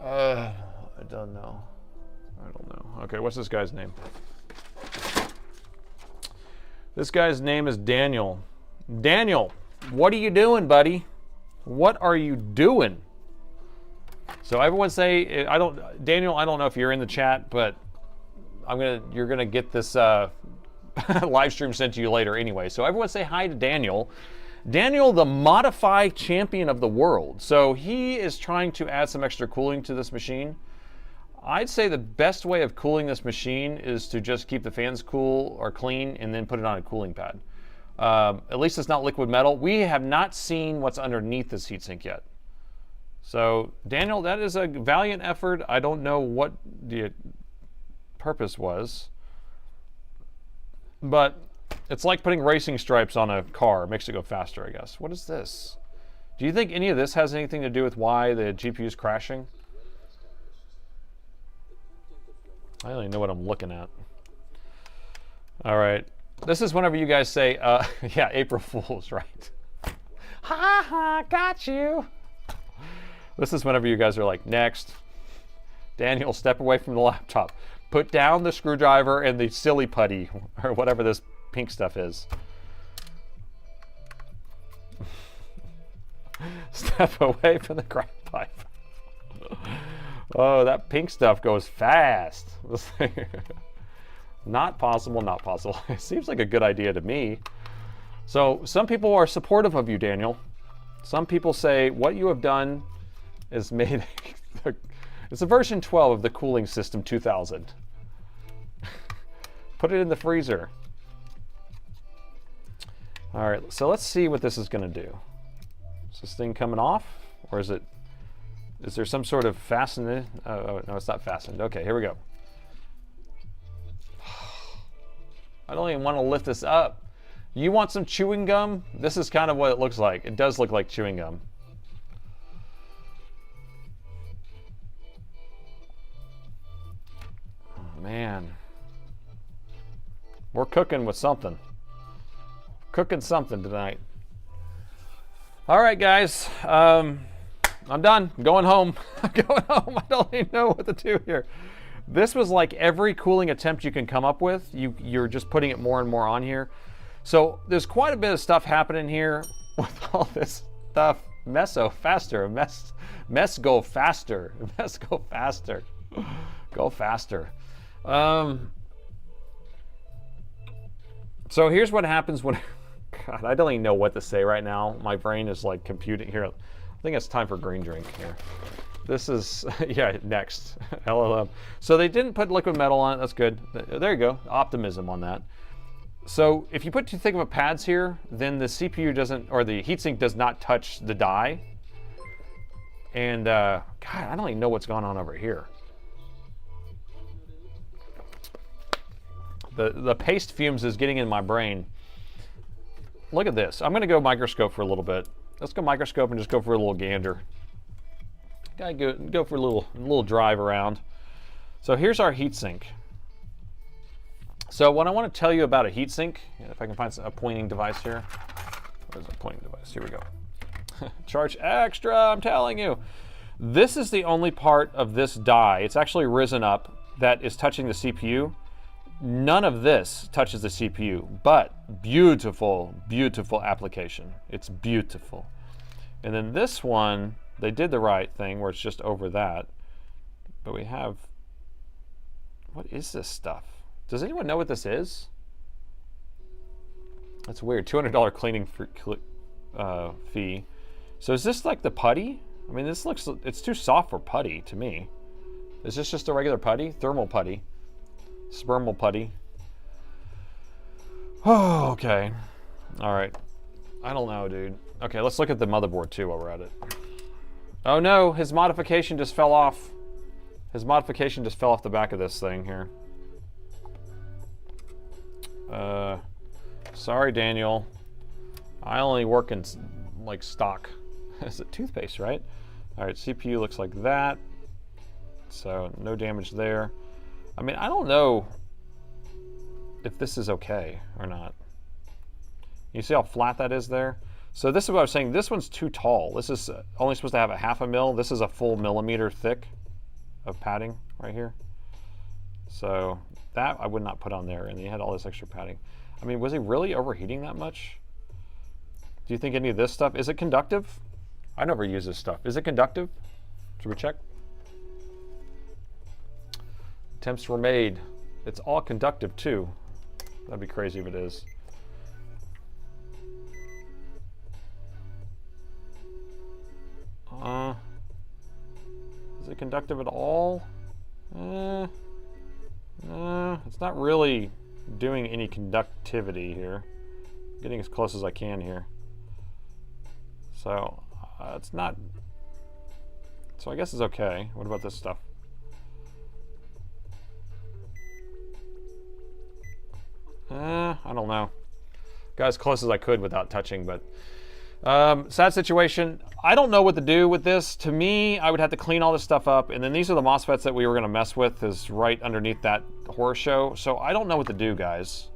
[SPEAKER 1] I don't know. I don't know. Okay, what's this guy's name? This guy's name is Daniel. Daniel, what are you doing, buddy? What are you doing? So everyone say, Daniel, I don't know if you're in the chat, but you're gonna get this live stream sent to you later anyway. So everyone say hi to Daniel. Daniel, the modify champion of the world. So he is trying to add some extra cooling to this machine. I'd say the best way of cooling this machine is to just keep the fans cool or clean and then put it on a cooling pad. At least it's not liquid metal. We have not seen what's underneath this heatsink yet. So Daniel, that is a valiant effort. I don't know what the purpose was, but it's like putting racing stripes on a car. It makes it go faster, I guess. What is this? Do you think any of this has anything to do with why the GPU is crashing? I don't even know what I'm looking at. All right. This is whenever you guys say, yeah, April Fool's, right? Ha ha, got you. This is whenever you guys are like, next. Daniel, step away from the laptop. Put down the screwdriver and the silly putty, or whatever this pink stuff is. Step away from the crack pipe. Oh, that pink stuff goes fast. Not possible, not possible. It seems like a good idea to me. So some people are supportive of you, Daniel. Some people say what you have done is made, it's a version 12 of the cooling system 2000. Put it in the freezer. All right, so let's see what this is gonna do. Is this thing coming off, or is there some sort of fastened? Oh, no, it's not fastened. Okay, here we go. I don't even want to lift this up. You want some chewing gum? This is kind of what it looks like. It does look like chewing gum. Oh, man. We're cooking with something. Cooking something tonight. All right, guys. I'm done. I'm going home. I'm going home. I don't even know what to do here. This was like every cooling attempt you can come up with. You're just putting it more and more on here. So there's quite a bit of stuff happening here with all this stuff. Mess go faster. Mess go faster. Mess go faster. Go faster. So here's what happens when, God, I don't even know what to say right now. My brain is like computing here. I think it's time for green drink here. This is, yeah, next, LLM. So they didn't put liquid metal on it, that's good. There you go, optimism on that. So if you put too thick of a pads here, then the CPU doesn't, or the heatsink does not touch the die. And God, I don't even know what's going on over here. The paste fumes is getting in my brain. Look at this. I'm going to go microscope for a little bit. Let's go microscope and just go for a little gander. Gotta go for a little drive around. So here's our heatsink. So what I want to tell you about a heatsink, if I can find a pointing device here. Where's the pointing device? Here we go. Charge extra, I'm telling you. This is the only part of this die, it's actually risen up, that is touching the CPU. None of this touches the CPU, but beautiful, beautiful application. It's beautiful. And then this one, they did the right thing where it's just over that. But we have, what is this stuff? Does anyone know what this is? That's weird, $200 cleaning fee. So is this like the putty? I mean, this looks, it's too soft for putty to me. Is this just a regular putty? Thermal putty. Spermal putty. Oh, okay. All right. I don't know, dude. Okay, let's look at the motherboard too while we're at it. Oh no, his modification just fell off. His modification just fell off the back of this thing here. Sorry, Daniel. I only work in like stock. Is it toothpaste, right? All right, CPU looks like that. So no damage there. I mean, I don't know if this is okay or not. You see how flat that is there? So this is what I was saying, this one's too tall. This is only supposed to have a 1/2 mil. This is a full millimeter thick of padding right here. So that I would not put on there, and you had all this extra padding. I mean, was he really overheating that much? Do you think any of this stuff, is it conductive? I never use this stuff. Is it conductive? Should we check? Attempts were made. It's all conductive too. That'd be crazy if it is. Is it conductive at all? It's not really doing any conductivity here. Getting as close as I can here. So it's not. So I guess it's okay. What about this stuff? I don't know. Got as close as I could without touching, but sad situation. I don't know what to do with this. To me, I would have to clean all this stuff up, and then these are the MOSFETs that we were going to mess with, is right underneath that horror show. So I don't know what to do, guys.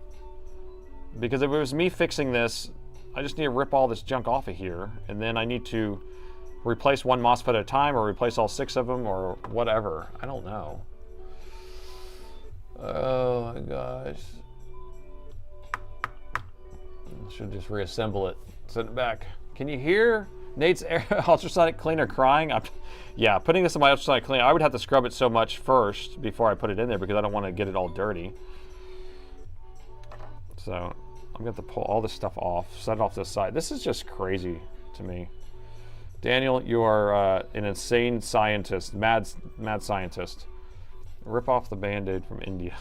[SPEAKER 1] Because if it was me fixing this, I just need to rip all this junk off of here, and then I need to replace one MOSFET at a time, or replace all 6 of them, or whatever. I don't know. Oh my gosh. Should just reassemble it, send it back. Can you hear Nate's ultrasonic cleaner crying? Yeah, putting this in my ultrasonic cleaner, I would have to scrub it so much first before I put it in there because I don't want to get it all dirty. So I'm going to have to pull all this stuff off, set it off to the side. This is just crazy to me. Daniel, you are an insane scientist, mad scientist. Rip off the Band-Aid from India.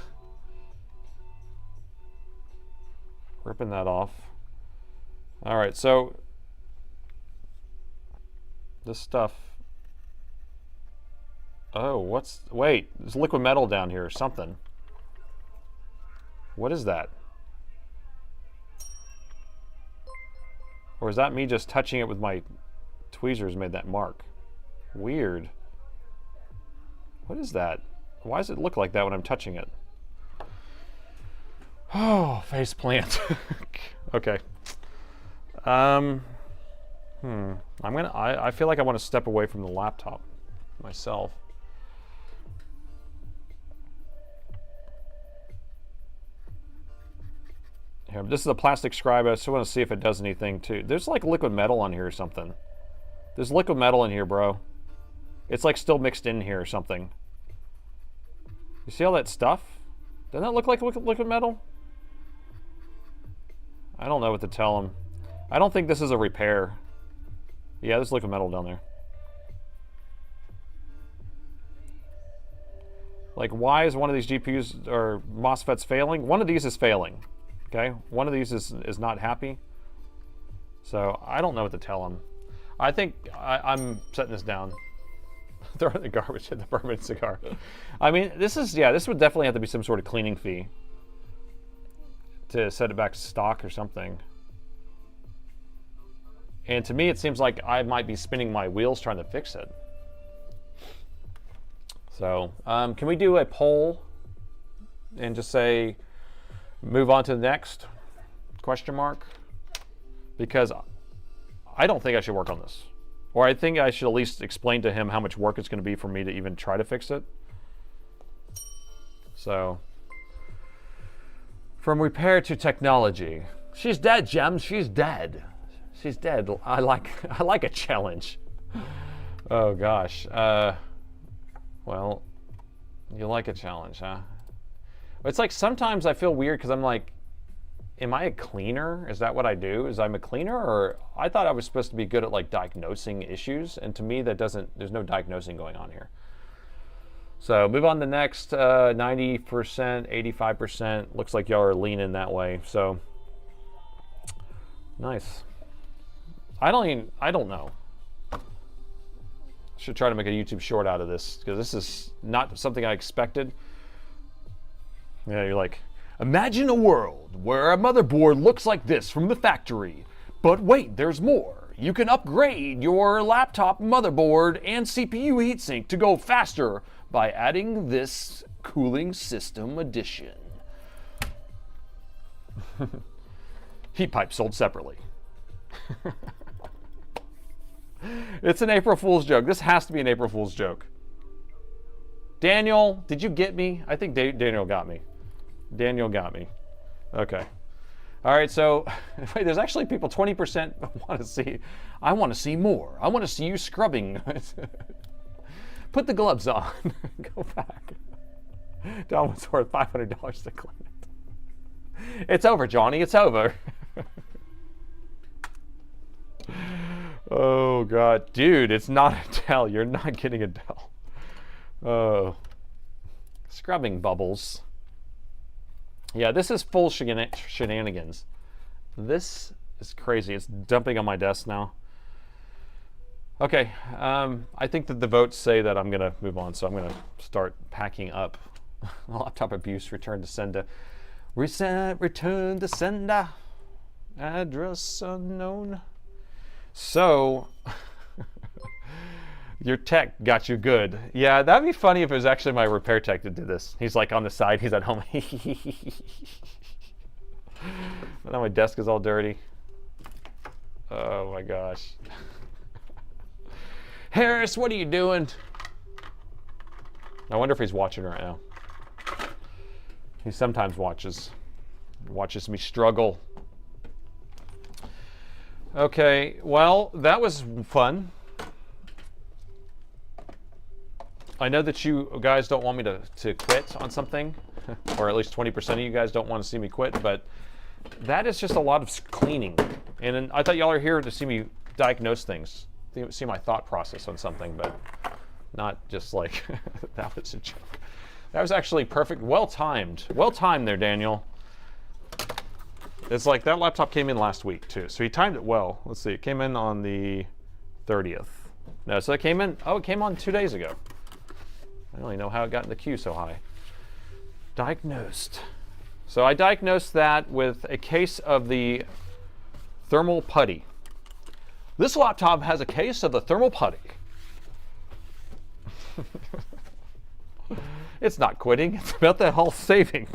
[SPEAKER 1] Ripping that off. All right, so this stuff. Oh, wait, there's liquid metal down here or something. What is that? Or is that me just touching it with my tweezers made that mark? Weird. What is that? Why does it look like that when I'm touching it? Oh, face plant. Okay. I feel like I want to step away from the laptop myself. Here, this is a plastic scribe. I still want to see if it does anything too. There's like liquid metal on here or something. There's liquid metal in here, bro. It's like still mixed in here or something. You see all that stuff? Doesn't that look like liquid metal? I don't know what to tell him. I don't think this is a repair. Yeah, there's liquid metal down there. Like, why is one of these GPUs or MOSFETs failing? One of these is failing. Okay, one of these is not happy. So I don't know what to tell him. I think I'm setting this down. Throw in the garbage in the bourbon cigar. I mean, this is, yeah, this would definitely have to be some sort of cleaning fee to set it back to stock or something. And to me, it seems like I might be spinning my wheels trying to fix it. So, can we do a poll and just say, move on to the next? Question mark? Because I don't think I should work on this. Or I think I should at least explain to him how much work it's going to be for me to even try to fix it. So, from repair to technology. She's dead, Gems. She's dead. She's dead. I like a challenge. Oh gosh. Well, you like a challenge, huh? It's like sometimes I feel weird because I'm like, am I a cleaner? Is that what I do? Is I'm a cleaner? Or I thought I was supposed to be good at like diagnosing issues, and to me that doesn't, there's no diagnosing going on here. So move on to the next, 90%, 85%. Looks like y'all are leaning that way. So nice. I don't know. Should try to make a YouTube short out of this because this is not something I expected. Yeah, you're like, imagine a world where a motherboard looks like this from the factory. But wait, there's more. You can upgrade your laptop motherboard and CPU heatsink to go faster by adding this cooling system addition. Heat pipe sold separately. It's an April Fool's joke. This has to be an April Fool's joke. Daniel, did you get me? I think Daniel got me. Daniel got me. Okay. All right, so wait, there's actually people, 20% want to see. I want to see more. I want to see you scrubbing. Put the gloves on. Go back. Don was worth $500 to clean it. It's over, Johnny. It's over. Oh, God. Dude, it's not a Dell. You're not getting a Dell. Oh. Scrubbing bubbles. Yeah, this is full shenanigans. This is crazy. It's dumping on my desk now. Okay, I think that the votes say that I'm going to move on, so I'm going to start packing up. Laptop abuse, return to sender. Reset, return to sender. Address unknown. So, your tech got you good. Yeah, that'd be funny if it was actually my repair tech that did this. He's like on the side, he's at home. Now my desk is all dirty. Oh my gosh. Harris, what are you doing? I wonder if he's watching right now. He sometimes watches me struggle. Okay, well, that was fun. I know that you guys don't want me to quit on something, or at least 20% of you guys don't want to see me quit, but that is just a lot of cleaning. And I thought y'all are here to see me diagnose things, see my thought process on something, but not just like, that was a joke. That was actually perfect, well-timed. Well-timed there, Daniel. It's like that laptop came in last week too, so he timed it well. Let's see, it came in on the 30th. No, so it came in, oh, it came on 2 days ago. I don't even know how it got in the queue so high. Diagnosed. So I diagnosed that with a case of the thermal putty. This laptop has a case of the thermal putty. It's not quitting, it's about the health saving.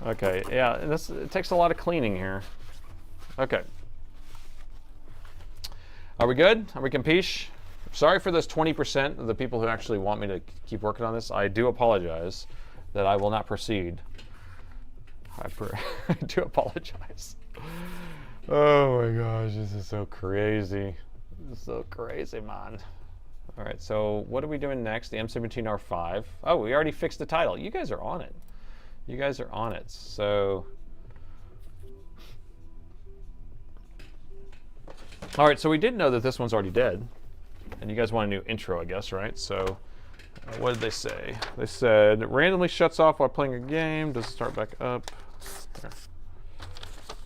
[SPEAKER 1] Okay, yeah, and it takes a lot of cleaning here. Okay. Are we good? Are we capiche? Sorry for those 20% of the people who actually want me to keep working on this. I do apologize that I will not proceed. I do apologize. Oh my gosh, this is so crazy. This is so crazy, man. All right, so what are we doing next? The M17 R5. Oh, we already fixed the title. You guys are on it. You guys are on it. So, all right, so we did know that this one's already dead. And you guys want a new intro, I guess, right? So, what did they say? They said, it randomly shuts off while playing a game. Does it start back up? There.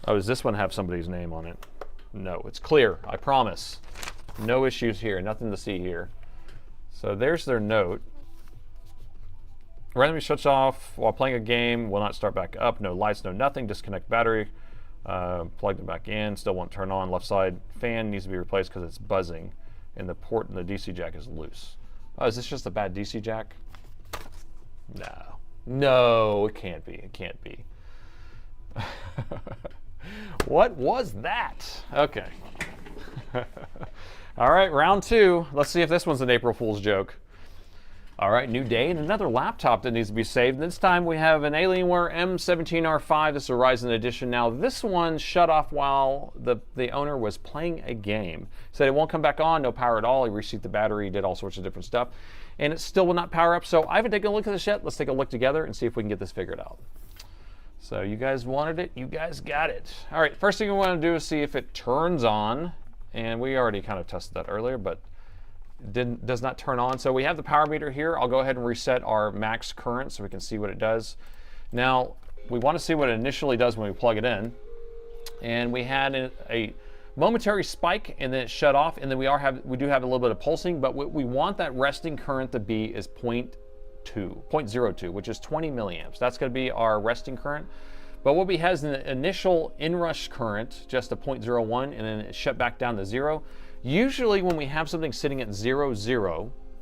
[SPEAKER 1] Oh, does this one have somebody's name on it? No, it's clear, I promise. No issues here, nothing to see here. So there's their note. Randomly shuts off while playing a game, will not start back up, no lights, no nothing, disconnect battery, plug them back in, still won't turn on. Left side fan needs to be replaced because it's buzzing, and the port in the DC jack is loose. Oh, is this just a bad DC jack? No. No, it can't be, it can't be. What was that? Okay. All right, round two. Let's see if this one's an April Fool's joke. All right, new day and another laptop that needs to be saved. This time we have an Alienware M17 R5. This is a Ryzen edition. Now this one shut off while the owner was playing a game. Said it won't come back on, no power at all. He reset the battery, did all sorts of different stuff, and it still will not power up. So I haven't taken a look at this yet. Let's take a look together and see if we can get this figured out. So you guys wanted it, you guys got it. All right, first thing we want to do is see if it turns on, and we already kind of tested that earlier, but does not turn on. So we have the power meter here. I'll go ahead and reset our max current so we can see what it does. Now, we want to see what it initially does when we plug it in. And we had a momentary spike, and then it shut off, and then we do have a little bit of pulsing, but what we want that resting current to be is 0.02, which is 20 milliamps. That's going to be our resting current. But what we have is an initial inrush current, just a 0.01, and then it shut back down to 0. Usually when we have something sitting at 0,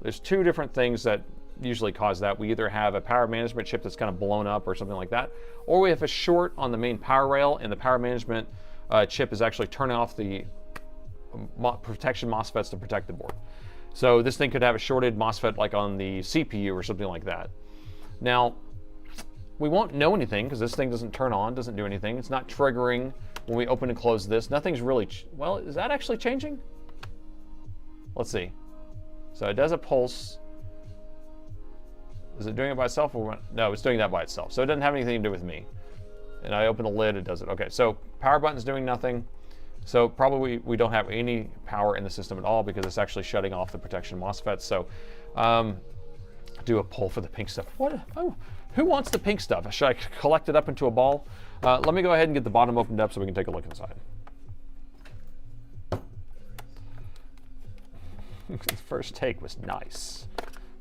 [SPEAKER 1] there's two different things that usually cause that. We either have a power management chip that's kind of blown up or something like that, or we have a short on the main power rail, and the power management chip is actually turning off the protection MOSFETs to protect the board. So this thing could have a shorted MOSFET like on the CPU or something like that. Now, we won't know anything because this thing doesn't turn on, doesn't do anything. It's not triggering when we open and close this. Nothing's really, well, is that actually changing? Let's see. So it does a pulse. Is it doing it by itself? Or no, it's doing that by itself. So it doesn't have anything to do with me. And I open the lid, it does it. Okay, so power button's doing nothing. So probably we don't have any power in the system at all because it's actually shutting off the protection MOSFETs. So do a pull for the pink stuff. What? Oh, who wants the pink stuff? Should I collect it up into a ball? Let me go ahead and get the bottom opened up so we can take a look inside. The first take was nice.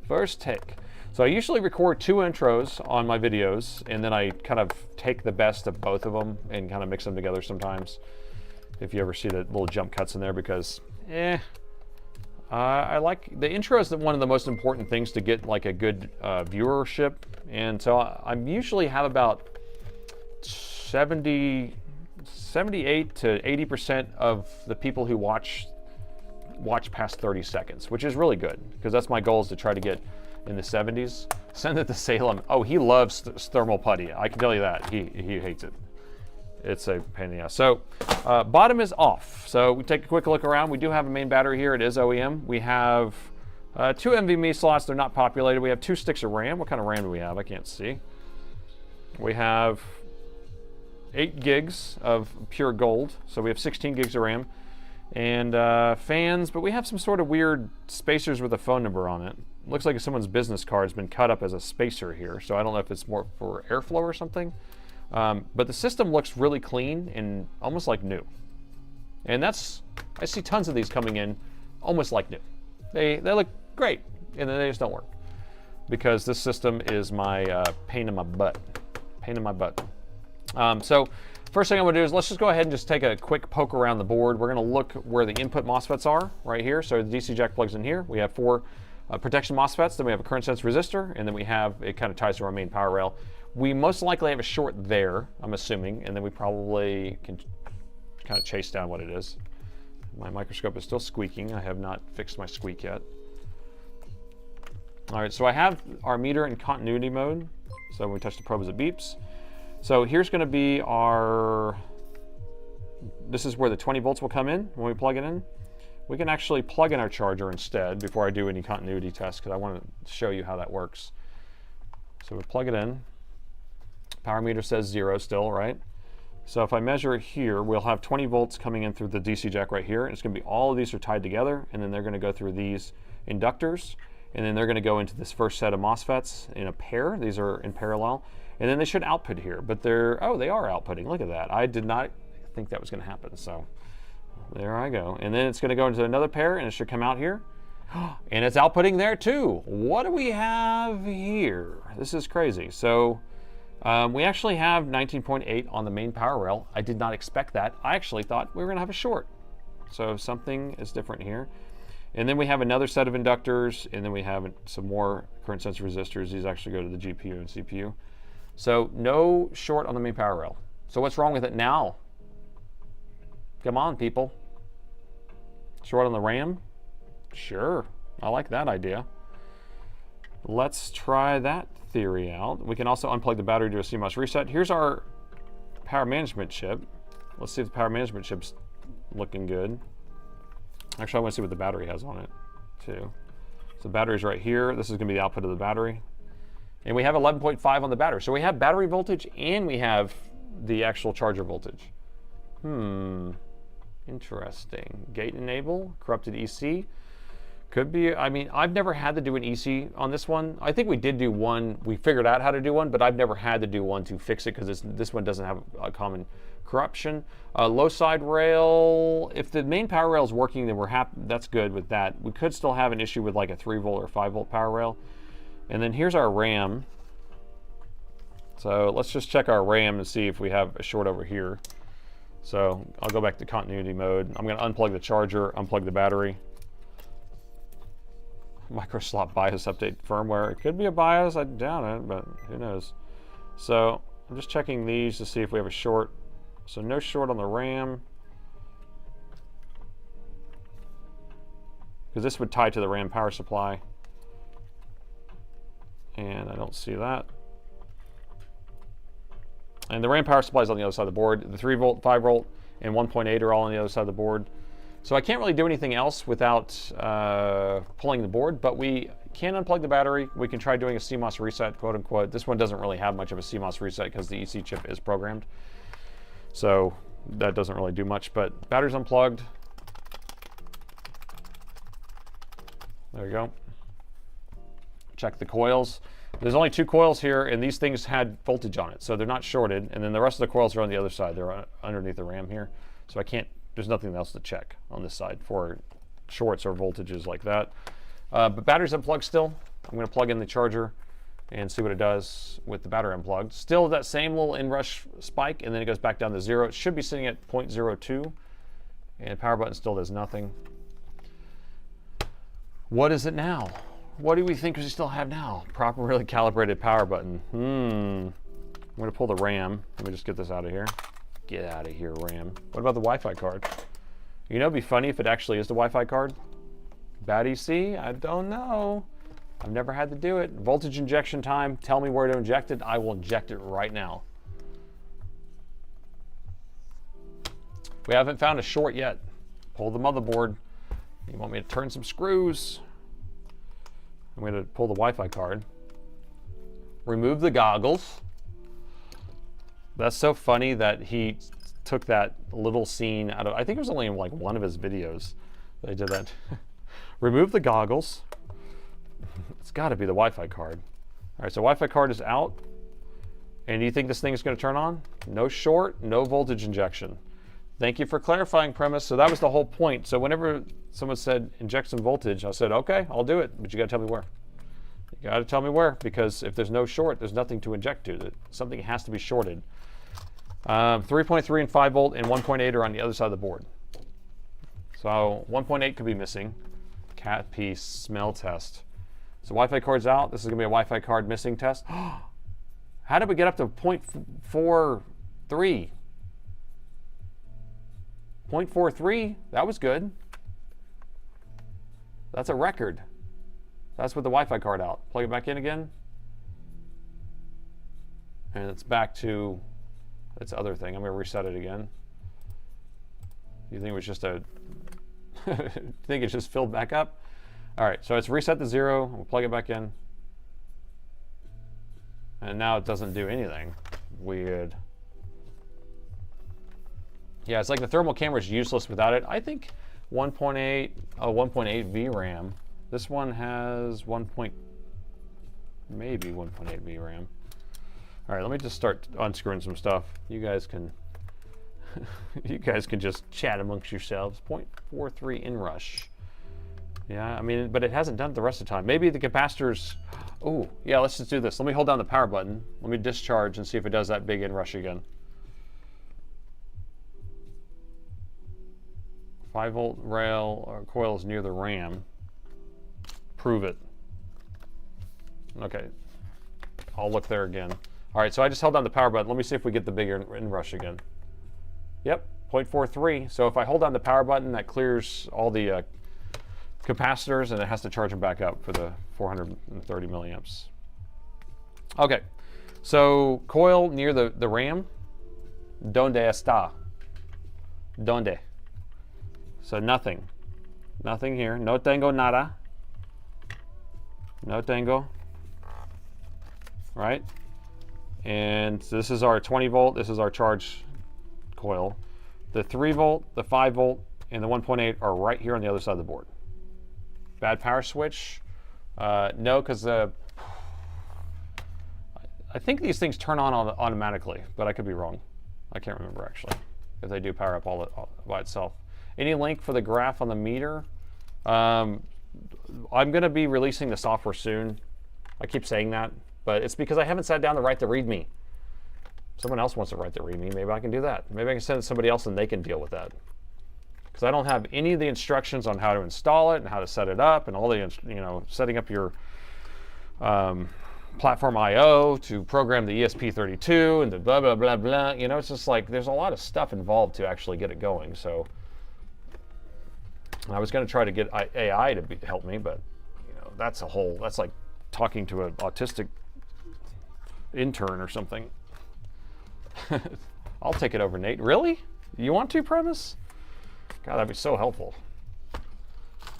[SPEAKER 1] First take. So I usually record 2 intros on my videos, and then I kind of take the best of both of them and kind of mix them together sometimes. If you ever see the little jump cuts in there, because I like the intro is one of the most important things to get like a good viewership, and so I usually have about 78 to 80% of the people who watch past 30 seconds, which is really good because that's my goal, is to try to get in the 70s. Send it to Salem. Oh, he loves thermal putty. I can tell you that. He hates it. It's a pain in the ass. So bottom is off. So we take a quick look around. We do have a main battery here. It is OEM. We have 2 NVMe slots. They're not populated. We have 2 sticks of RAM. What kind of RAM do we have? I can't see. We have 8 gigs of pure gold. So we have 16 gigs of RAM. And fans, but we have some sort of weird spacers with a phone number on it. Looks like someone's business card's been cut up as a spacer here, so I don't know if it's more for airflow or something. But the system looks really clean and almost like new. And I see tons of these coming in almost like new. They look great, and then they just don't work. Because this system is my pain in my butt. Pain in my butt. So first thing I'm gonna do is let's just go ahead and just take a quick poke around the board. We're gonna look where the input MOSFETs are right here. So the DC jack plugs in here. We have 4 protection MOSFETs, then we have a current sense resistor, and then we have, it kind of ties to our main power rail. We most likely have a short there, I'm assuming, and then we probably can kind of chase down what it is. My microscope is still squeaking. I have not fixed my squeak yet. All right, so I have our meter in continuity mode. So when we touch the probe, it beeps. So here's gonna be this is where the 20 volts will come in when we plug it in. We can actually plug in our charger instead before I do any continuity tests, because I want to show you how that works. So we plug it in. Power meter says 0 still, right? So if I measure it here, we'll have 20 volts coming in through the DC jack right here. It's going to be, all of these are tied together, and then they're going to go through these inductors, and then they're going to go into this first set of MOSFETs in a pair. These are in parallel, and then they should output here, but they are outputting. Look at that. I did not think that was going to happen, so There I go. And then it's going to go into another pair, and it should come out here. And it's outputting there too. What do we have here? This is crazy. So we actually have 19.8 on the main power rail. I did not expect that. I actually thought we were going to have a short. So something is different here. And then we have another set of inductors, and then we have some more current sensor resistors. These actually go to the GPU and CPU. So no short on the main power rail. So what's wrong with it now? Come on, people. Short on the RAM? Sure, I like that idea. Let's try that theory out. We can also unplug the battery, do a CMOS reset. Here's our power management chip. Let's see if the power management chip's looking good. Actually, I want to see what the battery has on it, too. So the battery's right here. This is going to be the output of the battery. And we have 11.5 on the battery. So we have battery voltage and we have the actual charger voltage. Interesting. Gate enable, corrupted EC. Could be, I mean, I've never had to do an EC on this one. I think we did do one. We figured out how to do one, but I've never had to do one to fix it because this one doesn't have a common corruption. Low side rail, if the main power rail is working, then we're happy. That's good with that. We could still have an issue with like a 3 volt or 5 volt power rail. And then here's our RAM. So let's just check our RAM and see if we have a short over here. So I'll go back to continuity mode. I'm going to unplug the charger, unplug the battery. Microslop BIOS update firmware. It could be a BIOS, I doubt it, but who knows. So I'm just checking these to see if we have a short. So no short on the RAM. Because this would tie to the RAM power supply. And I don't see that. And the RAM power supply is on the other side of the board. The 3 volt, 5 volt, and 1.8 are all on the other side of the board. So I can't really do anything else without pulling the board, but we can unplug the battery. We can try doing a CMOS reset, quote unquote. This one doesn't really have much of a CMOS reset because the EC chip is programmed. So that doesn't really do much, but battery's unplugged. There you go. Check the coils. There's only 2 coils here, and these things had voltage on it, so they're not shorted. And then the rest of the coils are on the other side. They're underneath the RAM here. So I can't, there's nothing else to check on this side for shorts or voltages like that. But battery's unplugged still. I'm going to plug in the charger and see what it does with the battery unplugged. Still that same little inrush spike, and then it goes back down to 0. It should be sitting at 0.02, and power button still does nothing. What is it now? What do we think we still have now? Properly calibrated power button. I'm going to pull the RAM. Let me just get this out of here. Get out of here, RAM. What about the Wi-Fi card? You know, it'd be funny if it actually is the Wi-Fi card. Bad EC? I don't know. I've never had to do it. Voltage injection time. Tell me where to inject it. I will inject it right now. We haven't found a short yet. Pull the motherboard. You want me to turn some screws? I'm going to pull the Wi-Fi card. Remove the goggles. That's so funny that he took that little scene out of, I think it was only in like one of his videos that he did that. Remove the goggles. It's got to be the Wi-Fi card. All right, so Wi-Fi card is out. And do you think this thing is going to turn on? No short, no voltage injection. Thank you for clarifying, premise. So that was the whole point. So whenever someone said inject some voltage, I said, okay, I'll do it, but you got to tell me where. You got to tell me where, because if there's no short, there's nothing to inject to. Something has to be shorted. 3.3 and 5 volt and 1.8 are on the other side of the board. So 1.8 could be missing. Cat piece smell test. So Wi-Fi card's out. This is going to be a Wi-Fi card missing test. How did we get up to 0.43? 0.43, that was good. That's a record. That's with the Wi-Fi card out. Plug it back in again. And it's back to its other thing. I'm going to reset it again. You think it was just a... think it just filled back up? All right, so it's reset to 0. We'll plug it back in. And now it doesn't do anything. Weird. Yeah, it's like the thermal camera is useless without it. I think 1.8 VRAM. This one has maybe 1.8 VRAM. All right, let me just start unscrewing some stuff. You guys can You guys can just chat amongst yourselves. 0.43 inrush. Yeah, I mean, but it hasn't done it the rest of the time. Maybe the capacitors. Oh, yeah, let's just do this. Let me hold down the power button. Let me discharge and see if it does that big inrush again. 5-volt rail or coil is near the RAM. Prove it. Okay, I'll look there again. All right, so I just held down the power button. Let me see if we get the bigger inrush again. Yep, 0.43. So if I hold down the power button, that clears all the capacitors, and it has to charge them back up for the 430 milliamps. Okay, so coil near the RAM. Donde está? Donde? So nothing. Nothing here. No tengo nada. No tengo. Right? And this is our 20 volt. This is our charge coil. The 3 volt, the 5 volt, and the 1.8 are right here on the other side of the board. Bad power switch? No, because I think these things turn on automatically, but I could be wrong. I can't remember actually, if they do power up all by itself. Any link for the graph on the meter? I'm going to be releasing the software soon. I keep saying that, but it's because I haven't sat down to write the README. Someone else wants to write the README. Maybe I can do that. Maybe I can send it to somebody else and they can deal with that. Because I don't have any of the instructions on how to install it and how to set it up and all the, you know, setting up your platform I/O to program the ESP32 and the blah, blah, blah, blah. You know, it's just like there's a lot of stuff involved to actually get it going. So I was going to try to get AI to help me, but you know, that's like talking to an autistic intern or something. I'll take it over, Nate. Really? You want to, Premise? God, that'd be so helpful.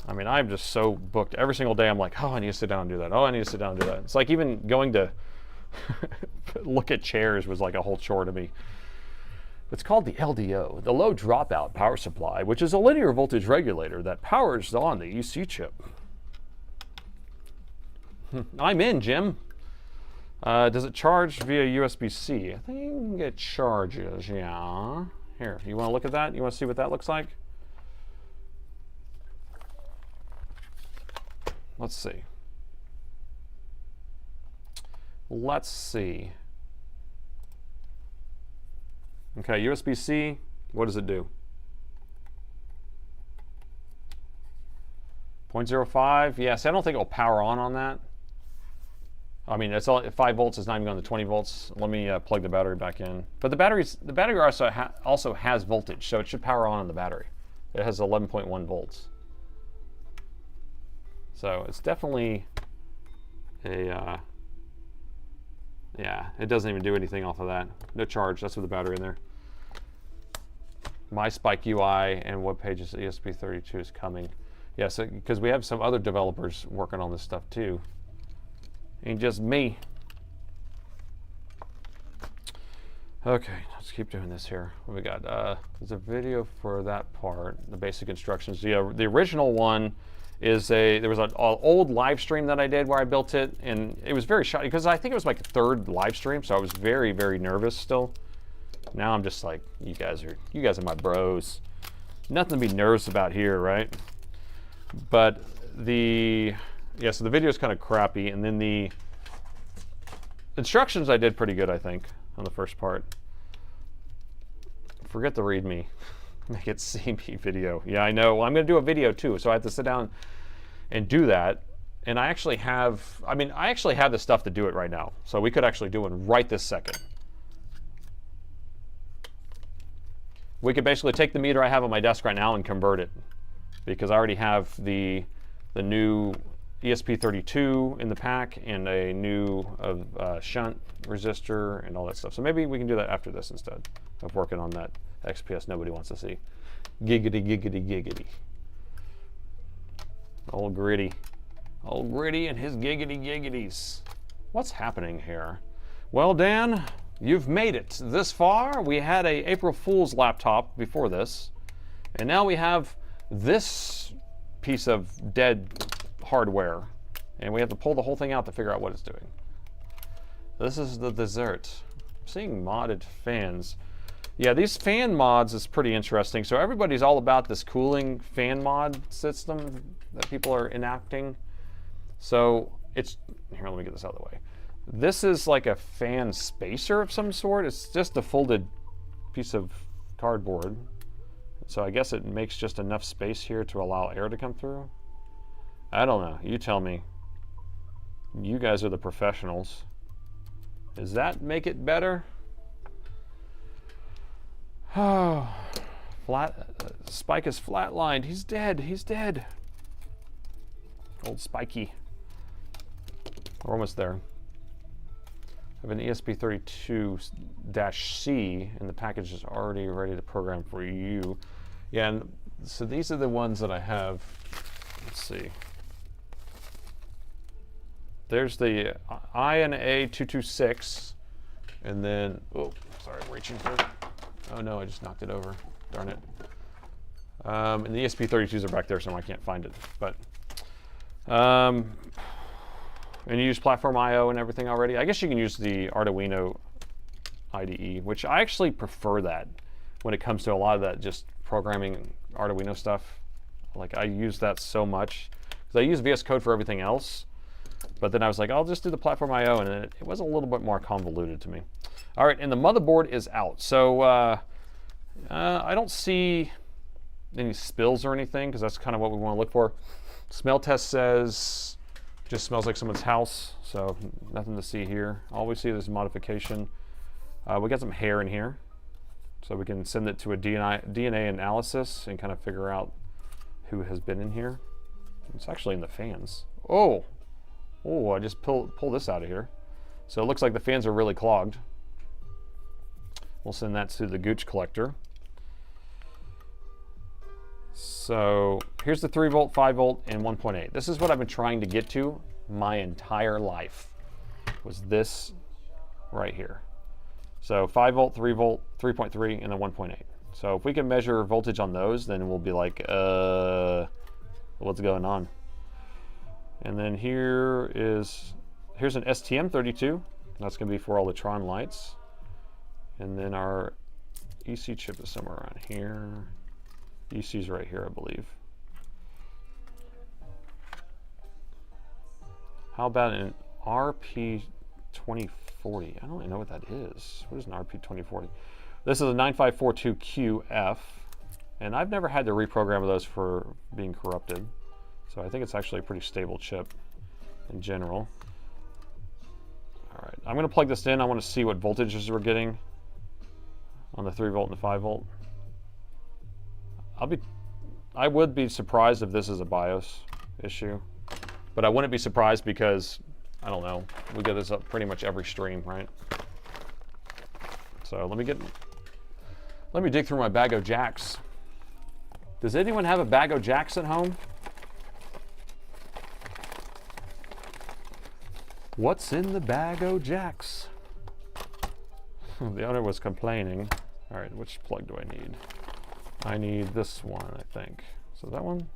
[SPEAKER 1] I mean, I'm just so booked. Every single day I'm like, oh, I need to sit down and do that. Oh, I need to sit down and do that. It's like even going to look at chairs was like a whole chore to me. It's called the LDO, the low dropout power supply, which is a linear voltage regulator that powers on the EC chip. I'm in, Jim. Does it charge via USB-C? I think it charges, yeah. Here, you want to look at that? You want to see what that looks like? Let's see. Let's see. Okay, USB-C, what does it do? 0.05, yes, I don't think it'll power on that. I mean, it's all 5 volts is not even going to 20 volts. Let me plug the battery back in. But the battery also has voltage, so it should power on the battery. It has 11.1 volts. So it's definitely a, yeah, it doesn't even do anything off of that. No charge, that's with the battery in there. My Spike UI and web pages ESP32 is coming. Yeah, so because we have some other developers working on this stuff too. Ain't just me. Okay, let's keep doing this here. What we got? There's a video for that part, the basic instructions. The original one is there was an old live stream that I did where I built it, and it was very shocking because I think it was like the 3rd live stream, so I was very, very nervous still. Now I'm just like, you guys are my bros. Nothing to be nervous about here, right? But so the video is kind of crappy, and then the instructions I did pretty good, I think, on the first part. Forget the README. Make it CB video. Yeah, I know. Well, I'm going to do a video too, so I have to sit down and do that. And I actually have the stuff to do it right now. So we could actually do it right this second. We could basically take the meter I have on my desk right now and convert it, because I already have the new ESP32 in the pack and a new shunt resistor and all that stuff. So maybe we can do that after this instead of working on that XPS nobody wants to see. Giggity, giggity, giggity. Old Gritty. Old Gritty and his giggity giggities. What's happening here? Well, Dan, you've made it this far. We had a April Fool's laptop before this, and now we have this piece of dead hardware, and we have to pull the whole thing out to figure out what it's doing. This is the dessert. I'm seeing modded fans. Yeah, these fan mods is pretty interesting. So everybody's all about this cooling fan mod system that people are enacting. So it's, here, let me get this out of the way. This is like a fan spacer of some sort. It's just a folded piece of cardboard. So I guess it makes just enough space here to allow air to come through. I don't know, you tell me. You guys are the professionals. Does that make it better? Oh, Spike is flatlined. He's dead. He's dead. Old Spiky. We're almost there. I have an ESP32-C, and the package is already ready to program for you. Yeah, and so these are the ones that I have. Let's see. There's the INA226, and then, oh, sorry, I'm reaching for it. Oh no, I just knocked it over. Darn it. And the ESP32s are back there, so I can't find it. But, and you use Platform I/O and everything already. I guess you can use the Arduino IDE, which I actually prefer that when it comes to a lot of that just programming Arduino stuff. Like, I use that so much because I use VS Code for everything else. But then I was like, I'll just do the Platform I/O, and it was a little bit more convoluted to me. All right, and the motherboard is out. So I don't see any spills or anything, because that's kind of what we want to look for. Smell test says just smells like someone's house, so nothing to see here. All we see is modification. We got some hair in here, so we can send it to a DNA analysis and kind of figure out who has been in here. It's actually in the fans. Oh, I just pull this out of here. So it looks like the fans are really clogged. We'll send that to the Gooch collector. So here's the 3 volt, 5 volt, and 1.8. This is what I've been trying to get to my entire life, was this right here. So 5 volt, 3 volt, 3.3, and then 1.8. So if we can measure voltage on those, then we'll be like, what's going on? And then here's an STM32. That's going to be for all the Tron lights. And then our EC chip is somewhere around here. EC's right here, I believe. How about an RP2040? I don't even know what that is. What is an RP2040? This is a 9542QF, and I've never had to reprogram those for being corrupted. So I think it's actually a pretty stable chip in general. All right, I'm going to plug this in. I want to see what voltages we're getting on the 3 volt and the 5 volt. I would be surprised if this is a BIOS issue, but I wouldn't be surprised because, I don't know, we get this up pretty much every stream, right? So let me dig through my bag of jacks. Does anyone have a bag of jacks at home? What's in the bag of jacks? The owner was complaining. All right, which plug do I need? I need this one, I think. So that one?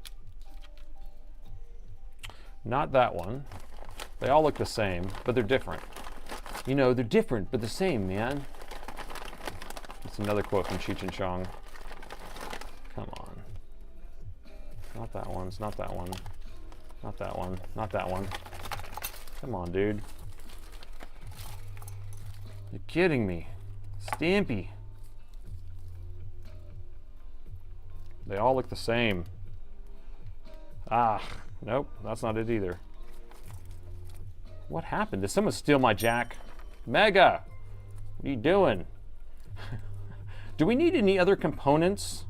[SPEAKER 1] Not that one. They all look the same, but they're different. You know, they're different, but the same, man. It's another quote from Cheech and Chong. Come on. Not that one, it's not that one. Not that one, not that one. Come on, dude. You're kidding me. Stampy. They all look the same. Ah, nope, that's not it either. What happened? Did someone steal my jack? Mega, what are you doing? Do we need any other components?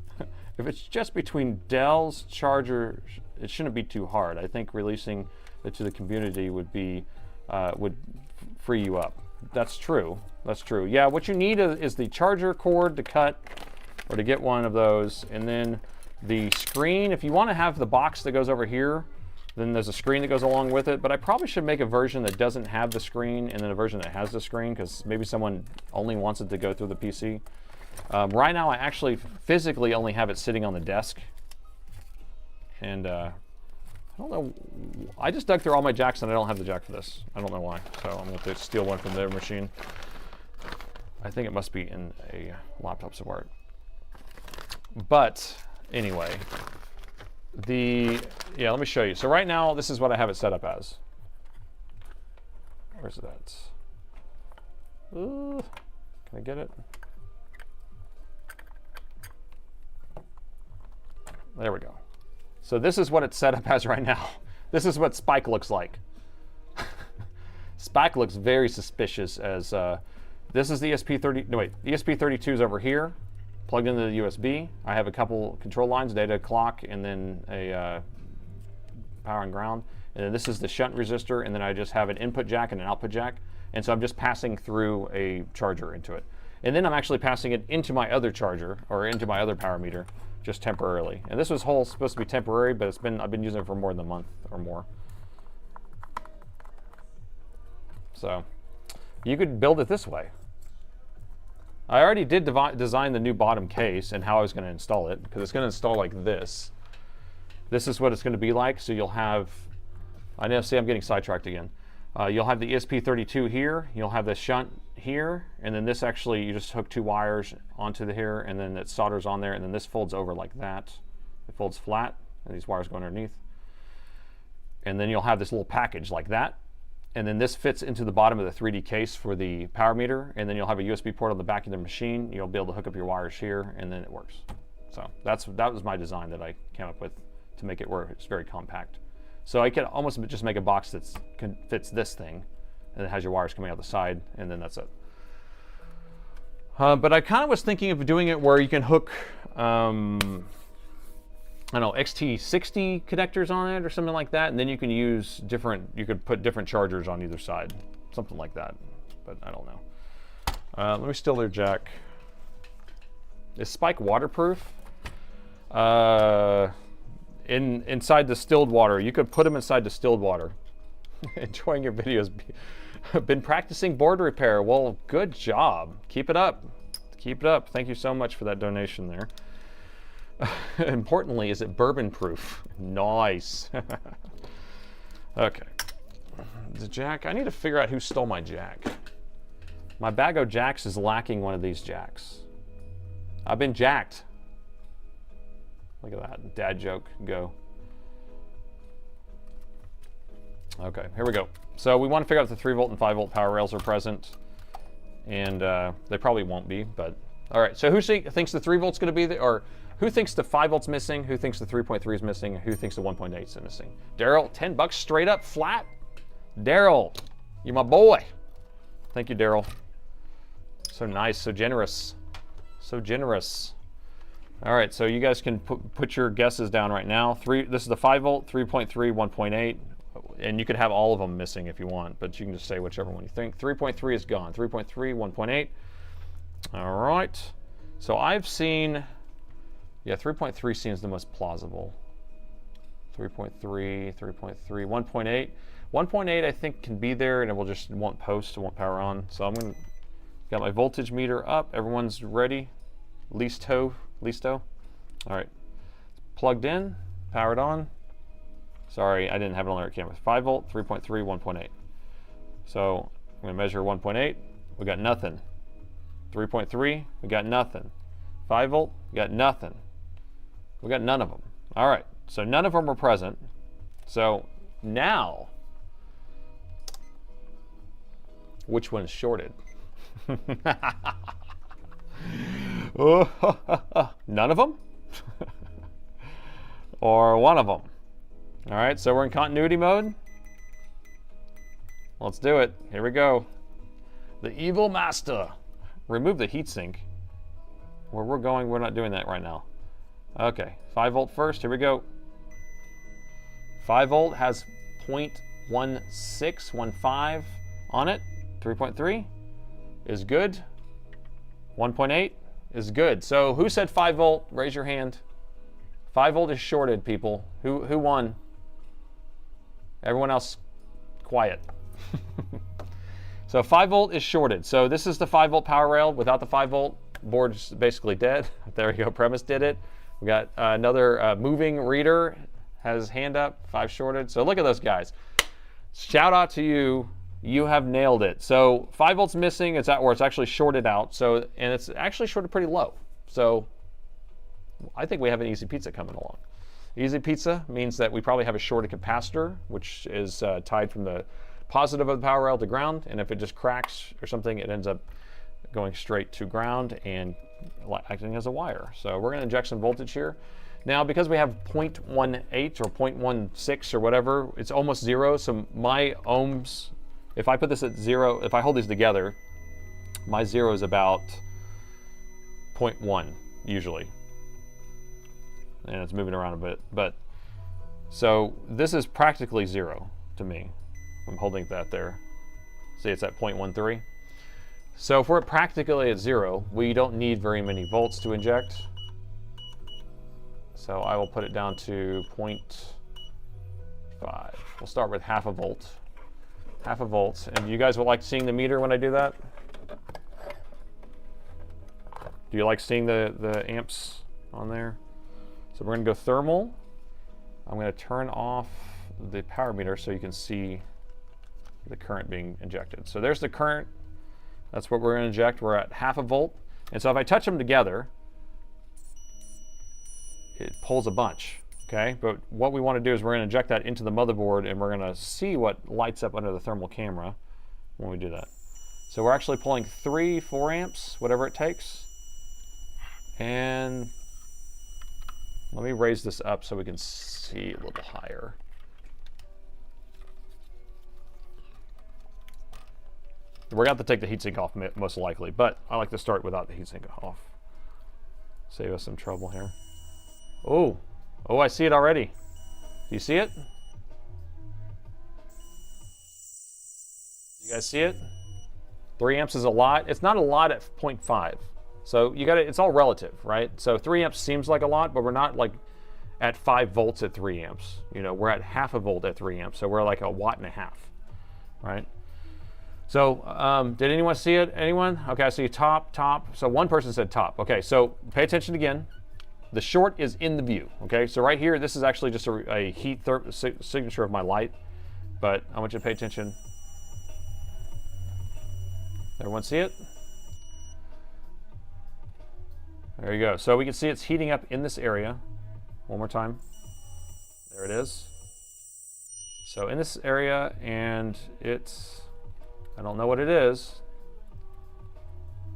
[SPEAKER 1] If it's just between Dell's chargers, it shouldn't be too hard. I think releasing it to the community would be would free you up. That's true. That's true. Yeah, what you need is the charger cord to cut, or to get one of those, and then the screen. If you want to have the box that goes over here, then there's a screen that goes along with it. But I probably should make a version that doesn't have the screen, and then a version that has the screen, because maybe someone only wants it to go through the PC. Right now, I actually physically only have it sitting on the desk, and I don't know. I just dug through all my jacks, and I don't have the jack for this. I don't know why. So I'm going to steal one from their machine. I think it must be in a laptop somewhere. But anyway, let me show you. So right now, this is what I have it set up as. Where's it at? Ooh, can I get it? There we go. So this is what it's set up as right now. This is what Spike looks like. Spike looks very suspicious as this is the ESP30. No wait, the ESP32 is over here, plugged into the USB. I have a couple control lines, data clock, and then a power and ground. And then this is the shunt resistor, and then I just have an input jack and an output jack. And so I'm just passing through a charger into it. And then I'm actually passing it into my other charger, or into my other power meter, just temporarily. And this was supposed to be temporary, but I've been using it for more than a month or more. So you could build it this way. I already did design the new bottom case and how I was going to install it, because it's going to install like this. This is what it's going to be like. So you'll have, I know, see, I'm getting sidetracked again. You'll have the ESP32 here, you'll have the shunt here, and then this actually, you just hook 2 wires onto the here, and then it solders on there, and then this folds over like that. It folds flat, and these wires go underneath. And then you'll have this little package like that, and then this fits into the bottom of the 3D case for the power meter, and then you'll have a USB port on the back of the machine. You'll be able to hook up your wires here, and then it works. So that was my design that I came up with to make it work. It's very compact. So I could almost just make a box that fits this thing, and it has your wires coming out the side, and then that's it. But I kind of was thinking of doing it where you can hook, I don't know, XT60 connectors on it or something like that, and then you can use you could put different chargers on either side, something like that, but I don't know. Let me still their jack. Is Spike waterproof? Inside distilled water. You could put them inside distilled water. Enjoying your videos. Been practicing board repair. Well, good job. Keep it up. Keep it up. Thank you so much for that donation there. Importantly, is it bourbon proof? Nice. Okay. The jack. I need to figure out who stole my jack. My bag of jacks is lacking one of these jacks. I've been jacked. Look at that. Dad joke. Go. Okay, here we go. So we want to figure out if the 3 volt and 5 volt power rails are present. And they probably won't be, but all right. So who thinks the 3 volt's going to be there? Or who thinks the 5 volt's missing? Who thinks the 3.3 is missing? Who thinks the 1.8 is missing? Daryl, $10 straight up flat. Daryl, you're my boy. Thank you, Daryl. So nice, so generous. So generous. All right, so you guys can put your guesses down right now. This is the 5 volt, 3.3, 1.8, and you could have all of them missing if you want, but you can just say whichever one you think. 3.3 is gone. 3.3, 1.8. All right. So I've seen, yeah, 3.3 seems the most plausible. 3.3, 3.3, 1.8. 1.8 I think can be there, and it won't post, it won't power on. So I'm gonna got my voltage meter up. Everyone's ready. Listo. All right, plugged in, powered on. Sorry, I didn't have it on the right camera. 5 volt, 3.3, 1.8. So I'm gonna measure 1.8. We got nothing. 3.3, we got nothing. 5 volt, we got nothing. We got none of them. All right, so none of them were present. So now, which one is shorted? None of them? Or one of them? All right, so we're in continuity mode. Let's do it. Here we go. The evil master. Remove the heatsink. Where we're going, we're not doing that right now. Okay, 5 volt first. Here we go. 5 volt has 0.1615 on it. 3.3 is good. 1.8 is good. So who said 5 volt? Raise your hand. 5 volt is shorted, people. Who won? Everyone else, quiet. So 5 volt is shorted. So this is the 5 volt power rail. Without the 5 volt, board's basically dead. There you go. Premise did it. We got another moving reader has hand up. 5 shorted. So look at those guys. Shout out to you You have nailed it. So 5 volts missing, it's at where it's actually shorted out. So, and it's actually shorted pretty low. So I think we have an easy pizza coming along. Easy pizza means that we probably have a shorted capacitor, which is tied from the positive of the power rail to ground. And if it just cracks or something, it ends up going straight to ground and acting as a wire. So we're going to inject some voltage here. Now, because we have 0.18 or 0.16 or whatever, it's almost 0. So my ohms, if I put this at 0, if I hold these together, my 0 is about 0.1 usually. And it's moving around a bit. But so this is practically 0 to me. I'm holding that there. See, it's at 0.13. So if we're practically at 0, we don't need very many volts to inject. So I will put it down to 0.5. We'll start with half a volt. Half a volt. And you guys will like seeing the meter when I do that? Do you like seeing the amps on there? So we're going to go thermal. I'm going to turn off the power meter so you can see the current being injected. So there's the current. That's what we're going to inject. We're at half a volt. And so if I touch them together, it pulls a bunch, okay? But what we want to do is we're going to inject that into the motherboard, and we're going to see what lights up under the thermal camera when we do that. So we're actually pulling 3, 4 amps, whatever it takes. And let me raise this up so we can see a little higher. We're going to have to take the heatsink off most likely, but I like to start without the heatsink off. Save us some trouble here. Oh, I see it already. Do you see it? You guys see it? 3 amps is a lot. It's not a lot at 0.5. So you got to, it's all relative, right? So 3 amps seems like a lot, but we're not like at 5 volts at 3 amps. You know, we're at half a volt at 3 amps. So we're like 1.5 watts, right? So did anyone see it? Anyone? Okay, I see top. So one person said top. Okay, so pay attention again. The short is in the view, okay? So right here, this is actually just a heat signature of my light, but I want you to pay attention. Everyone see it? There you go. So we can see it's heating up in this area. One more time. There it is. So in this area, and it's, I don't know what it is.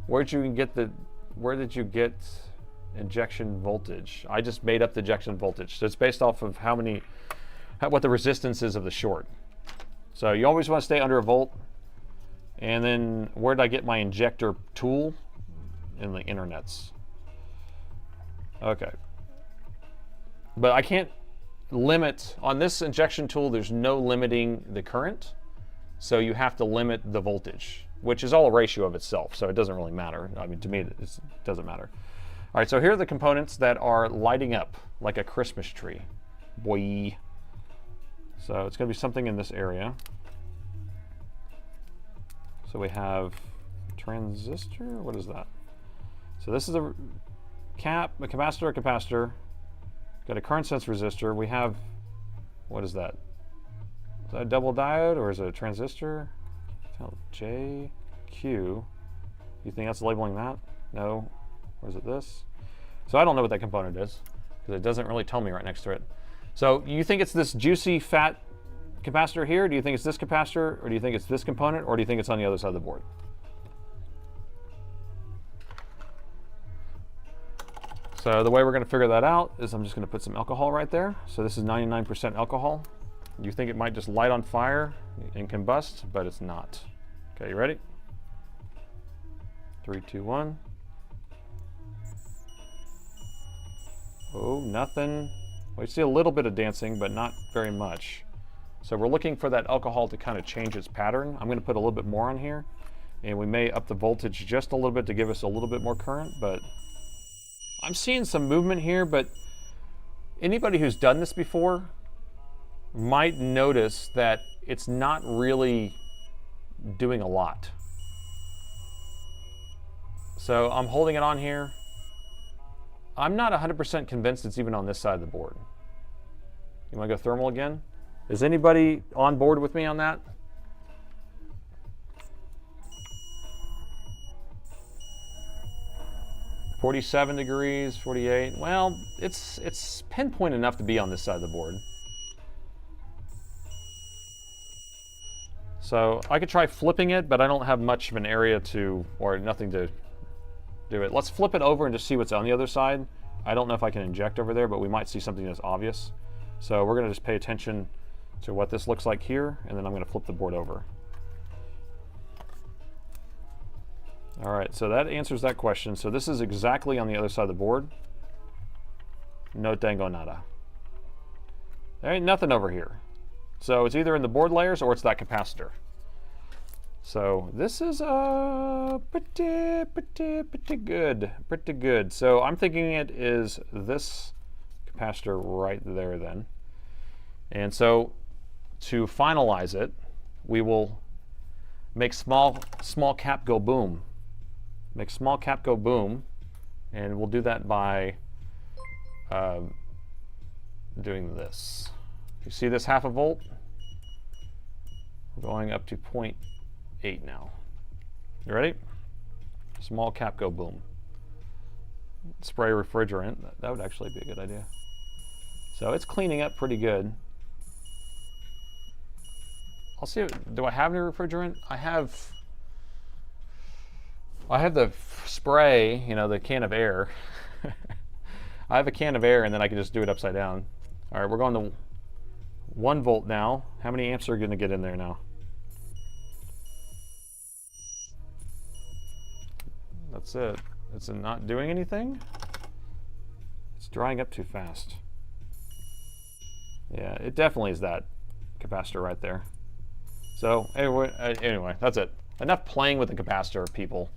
[SPEAKER 1] Where did you get injection voltage? I just made up the injection voltage. So it's based off of what the resistance is of the short. So you always want to stay under a volt. And then where did I get my injector tool? In the internets. Okay. But I can't limit, on this injection tool, there's no limiting the current. So you have to limit the voltage, which is all a ratio of itself. So it doesn't really matter. I mean, to me, it doesn't matter. All right, so here are the components that are lighting up like a Christmas tree. Boy. So it's going to be something in this area. So we have transistor. What is that? So this is a capacitor. Got a current sense resistor. We have, what is that? Is that a double diode or is it a transistor? J, Q. You think that's labeling that? No. Or is it this? So I don't know what that component is because it doesn't really tell me right next to it. So you think it's this juicy fat capacitor here? Do you think it's this capacitor, or do you think it's this component, or do you think it's on the other side of the board? So the way we're going to figure that out is I'm just going to put some alcohol right there. So this is 99% alcohol. You think it might just light on fire and combust, but it's not. Okay, you ready? 3, 2, 1. Oh, nothing. We see a little bit of dancing, but not very much. So we're looking for that alcohol to kind of change its pattern. I'm going to put a little bit more on here, and we may up the voltage just a little bit to give us a little bit more current, but I'm seeing some movement here, but anybody who's done this before might notice that it's not really doing a lot. So I'm holding it on here. I'm not 100% convinced it's even on this side of the board. You want to go thermal again? Is anybody on board with me on that? 47 degrees, 48. Well, it's pinpoint enough to be on this side of the board. So I could try flipping it, but I don't have much of an area to, or nothing to do it. Let's flip it over and just see what's on the other side. I don't know if I can inject over there, but we might see something that's obvious. So we're gonna just pay attention to what this looks like here, and then I'm gonna flip the board over. All right, so that answers that question. So this is exactly on the other side of the board. No tango nada. There ain't nothing over here. So it's either in the board layers or it's that capacitor. So this is pretty good. So I'm thinking it is this capacitor right there then. And so to finalize it, we will make small cap go boom. Make small cap go boom, and we'll do that by doing this. You see this 1/2 volt? We're going up to 0.8 now. You ready? Small cap go boom. Spray refrigerant. That would actually be a good idea. So it's cleaning up pretty good. I'll see. Do I have any refrigerant? I have the spray, you know, the can of air. I have a can of air, and then I can just do it upside down. All right, we're going to 1 volt now. How many amps are going to get in there now? That's it. It's not doing anything. It's drying up too fast. Yeah, it definitely is that capacitor right there. So anyway, that's it. Enough playing with the capacitor, people.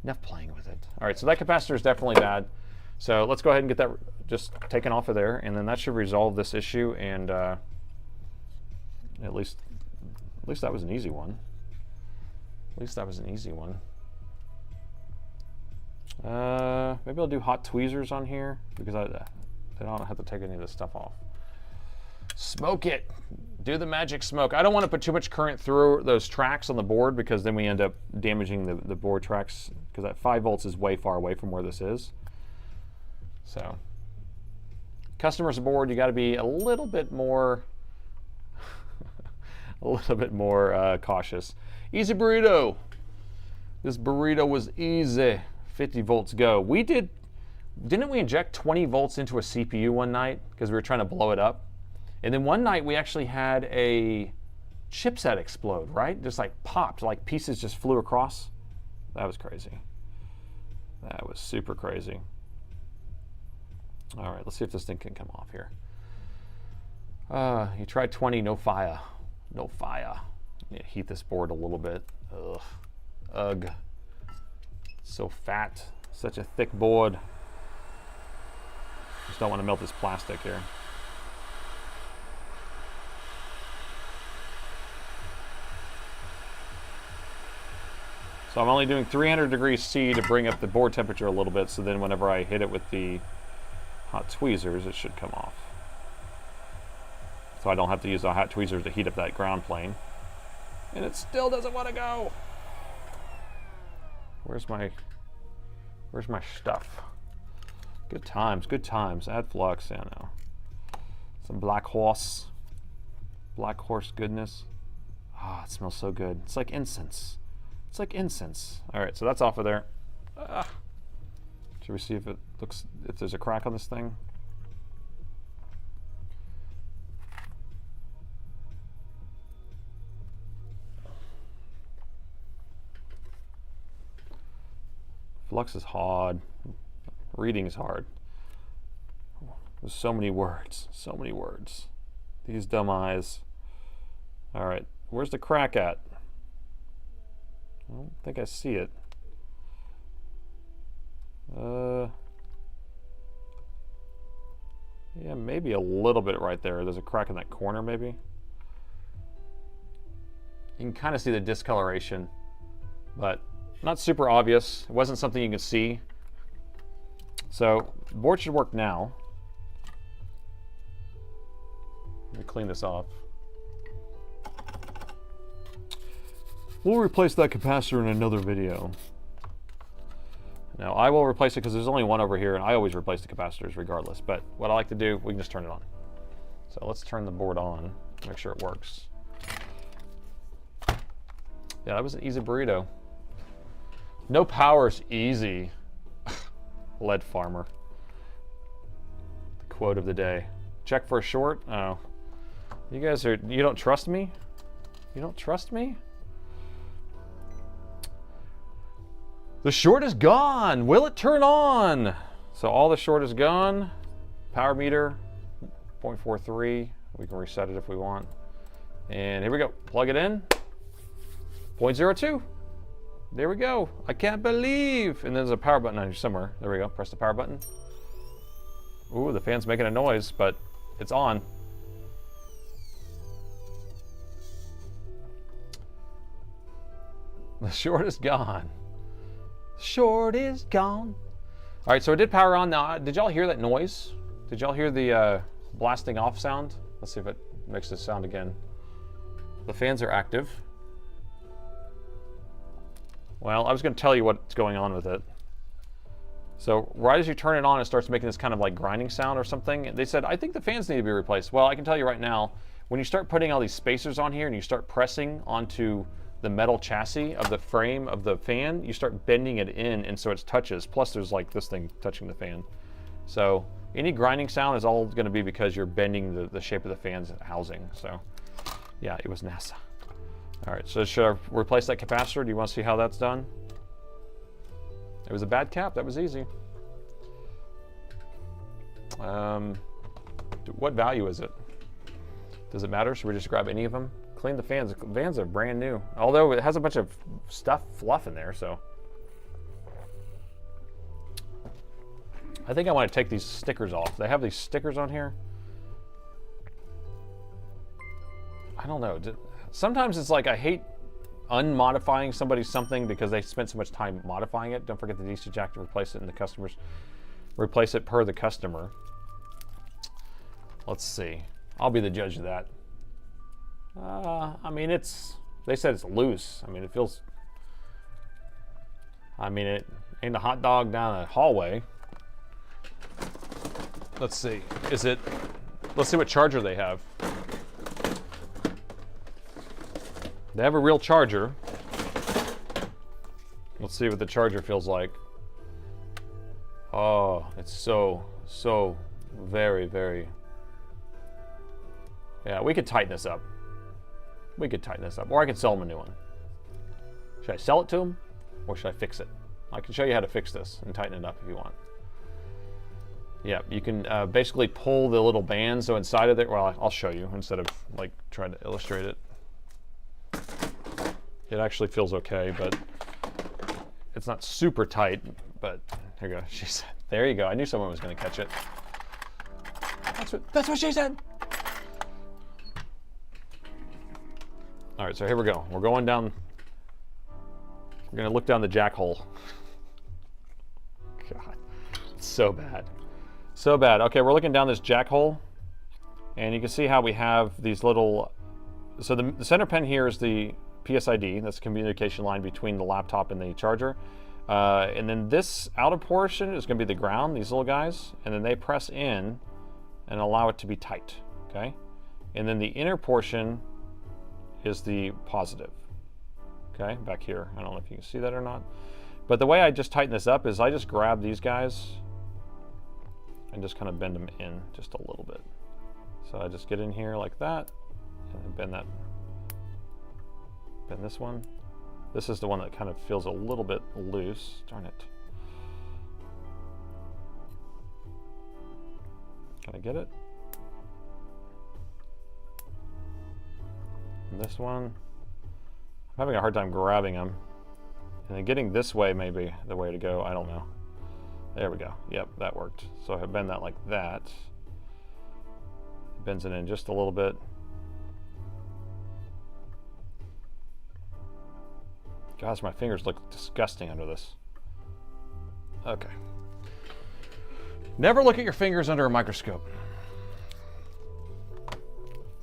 [SPEAKER 1] Enough playing with it. All right, so that capacitor is definitely bad. So let's go ahead and get that just taken off of there, and then that should resolve this issue. And at least that was an easy one. At least that was an easy one. Maybe I'll do hot tweezers on here because I don't have to take any of this stuff off. Smoke it. Do the magic smoke. I don't want to put too much current through those tracks on the board because then we end up damaging the board tracks, because that 5 volts is way far away from where this is. So, customer's board, you got to be a little bit more, cautious. Easy burrito. This burrito was easy. 50 volts go. Didn't we inject 20 volts into a CPU one night because we were trying to blow it up? And then one night we actually had a chipset explode, right? Just like popped, like pieces just flew across. That was crazy. That was super crazy. All right, let's see if this thing can come off here. You tried 20, no fire. No fire. Yeah, heat this board a little bit. Ugh. Ugh. So fat. Such a thick board. Just don't want to melt this plastic here. So I'm only doing 300 degrees C to bring up the board temperature a little bit, so then whenever I hit it with the hot tweezers, it should come off. So I don't have to use the hot tweezers to heat up that ground plane. And it still doesn't want to go. Where's my stuff? Good times, good times. Add flux, yeah, no. Some black horse goodness. Ah, it smells so good. It's like incense. It's like incense. All right, so that's off of there. Should we see if there's a crack on this thing? Flux is hard. Reading is hard. There's so many words. So many words. These dumb eyes. All right, where's the crack at? I don't think I see it. Yeah, maybe a little bit right there. There's a crack in that corner, maybe. You can kind of see the discoloration, but not super obvious. It wasn't something you could see. So the board should work now. Let me clean this off. We'll replace that capacitor in another video. Now I will replace it because there's only one over here, and I always replace the capacitors regardless. But what I like to do, we can just turn it on. So let's turn the board on, make sure it works. Yeah, that was an easy burrito. No power's easy. Lead farmer. The quote of the day. Check for a short. Oh, you guys are, you don't trust me? You don't trust me? The short is gone. Will it turn on? So all the short is gone. Power meter, 0.43. We can reset it if we want. And here we go. Plug it in. 0.02. There we go. I can't believe. And there's a power button on here somewhere. There we go. Press the power button. Ooh, the fan's making a noise, but it's on. The short is gone. Short is gone. All right, so it did power on. Now, did y'all hear that noise? Did y'all hear the blasting off sound? Let's see if it makes this sound again. The fans are active. Well, I was going to tell you what's going on with it. So right as you turn it on, it starts making this kind of like grinding sound or something. They said, I think the fans need to be replaced. Well, I can tell you right now, when you start putting all these spacers on here and you start pressing onto the metal chassis of the frame of the fan, you start bending it in, and so it touches. Plus there's like this thing touching the fan. So any grinding sound is all going to be because you're bending the shape of the fan's housing. So yeah, it was NASA. All right, so should I replace that capacitor? Do you want to see how that's done? It was a bad cap. That was easy. What value is it? Does it matter? Should we just grab any of them? Clean the fans. The fans are brand new. Although it has a bunch of fluff in there, so. I think I want to take these stickers off. They have these stickers on here. I don't know. Sometimes it's like I hate unmodifying somebody's something because they spent so much time modifying it. Don't forget the DC jack to replace it, and the customers replace it per the customer. Let's see. I'll be the judge of that. I mean, they said it's loose. I mean, it feels, it ain't a hot dog down a hallway. Let's see. Let's see what charger they have. They have a real charger. Let's see what the charger feels like. Oh, it's so very, very. Yeah, we could tighten this up. We could tighten this up, or I could sell them a new one. Should I sell it to them, or should I fix it? I can show you how to fix this and tighten it up if you want. Yeah, you can basically pull the little bands so inside of it. Well, I'll show you instead of like trying to illustrate it. It actually feels okay, but it's not super tight. But here you go. She said, "There you go." I knew someone was going to catch it. That's what she said. All right, so here we go. We're going down. We're going to look down the jack hole. God, it's so bad. So bad. Okay, we're looking down this jack hole, and you can see how we have these little. So the center pin here is the PSID. That's the communication line between the laptop and the charger. And then this outer portion is going to be the ground, these little guys, and then they press in and allow it to be tight. Okay, and then the inner portion is the positive. Okay, back here. I don't know if you can see that or not. But the way I just tighten this up is I just grab these guys and just kind of bend them in just a little bit. So I just get in here like that and then bend this one. This is the one that kind of feels a little bit loose. Darn it. Can I get it? And this one, I'm having a hard time grabbing them. And then getting this way may be the way to go. I don't know. There we go. Yep, that worked. So I bend that like that. It bends it in just a little bit. Gosh, my fingers look disgusting under this. Okay. Never look at your fingers under a microscope.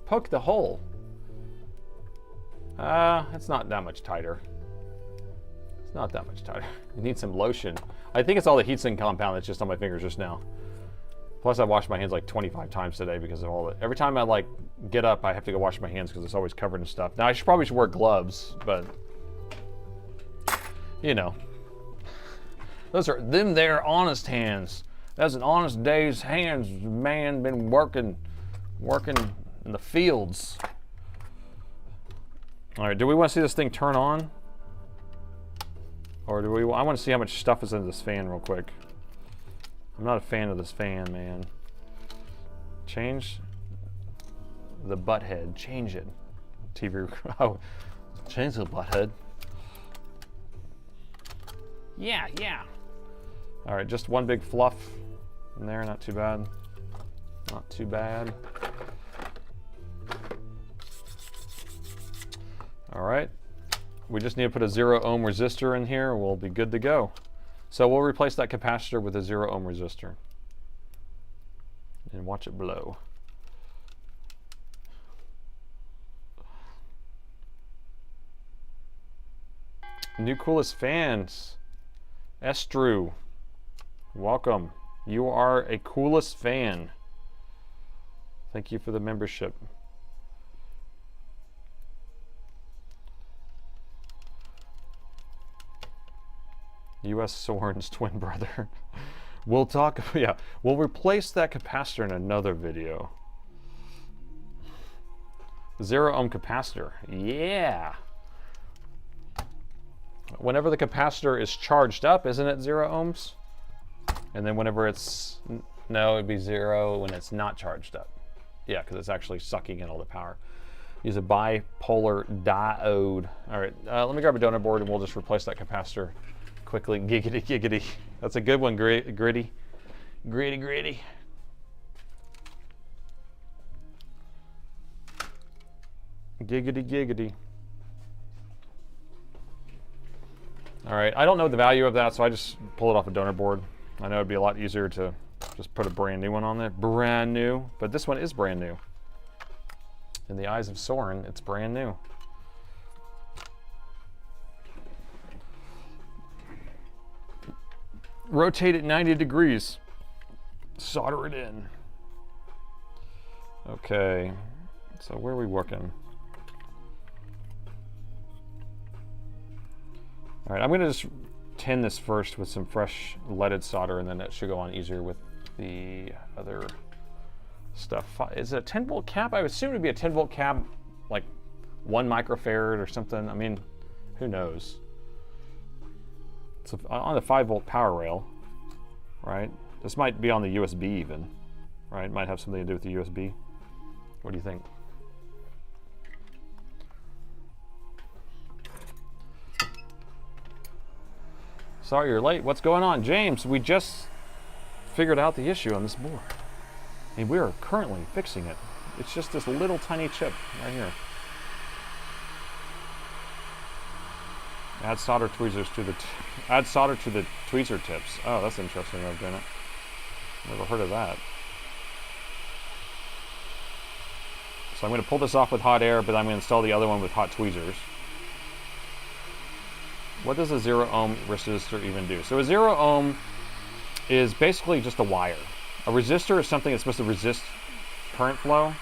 [SPEAKER 1] Poke the hole. It's not that much tighter. It's not that much tighter. You need some lotion. I think it's all the heatsink compound that's just on my fingers just now. Plus I washed my hands like 25 times today because of all it. Every time I like get up, I have to go wash my hands because it's always covered in stuff. Now I probably should wear gloves, but you know. Those are them there honest hands. That's an honest day's hands, man, been working in the fields. All right, do we want to see this thing turn on? Or do we, I want to see how much stuff is in this fan real quick. I'm not a fan of this fan, man. Change the butt head, change it. TV, oh, change the butt head. Yeah, yeah. All right, just one big fluff in there, not too bad. Not too bad. All right, we just need to put a 0 ohm resistor in here, we'll be good to go. So we'll replace that capacitor with a 0 ohm resistor. And watch it blow. New coolest fans. Estru, welcome. You are a coolest fan. Thank you for the membership. U.S. Soren's twin brother. We'll talk, yeah, we'll replace that capacitor in another video. 0 ohm capacitor, yeah. Whenever the capacitor is charged up, isn't it 0 ohms? And then whenever it's, no, it'd be 0 when it's not charged up. Yeah, because it's actually sucking in all the power. Use a bipolar diode. All right, let me grab a donut board and we'll just replace that capacitor quickly. Giggity, giggity. That's a good one, gritty. Gritty, gritty. Giggity, giggity. All right, I don't know the value of that, so I just pull it off a donor board. I know it'd be a lot easier to just put a brand new one on there. Brand new, but this one is brand new. In the eyes of Soren, it's brand new. Rotate it 90 degrees. Solder it in. Okay, so where are we working? All right, I'm gonna just tin this first with some fresh leaded solder, and then that should go on easier with the other stuff. Is it a 10 volt cap? I would assume it'd be a 10 volt cap, like 1 microfarad or something. I mean, who knows? It's on the 5 volt power rail, right? This might be on the USB even, right? Might have something to do with the USB. What do you think? Sorry you're late. What's going on? James, we just figured out the issue on this board. And we are currently fixing it. It's just this little tiny chip right here. Add solder tweezers to the tweezer tips. Oh, that's interesting way of doing it. Never heard of that. So I'm going to pull this off with hot air, but I'm going to install the other one with hot tweezers. What does a 0 ohm resistor even do? So a 0 ohm is basically just a wire. A resistor is something that's supposed to resist current flow,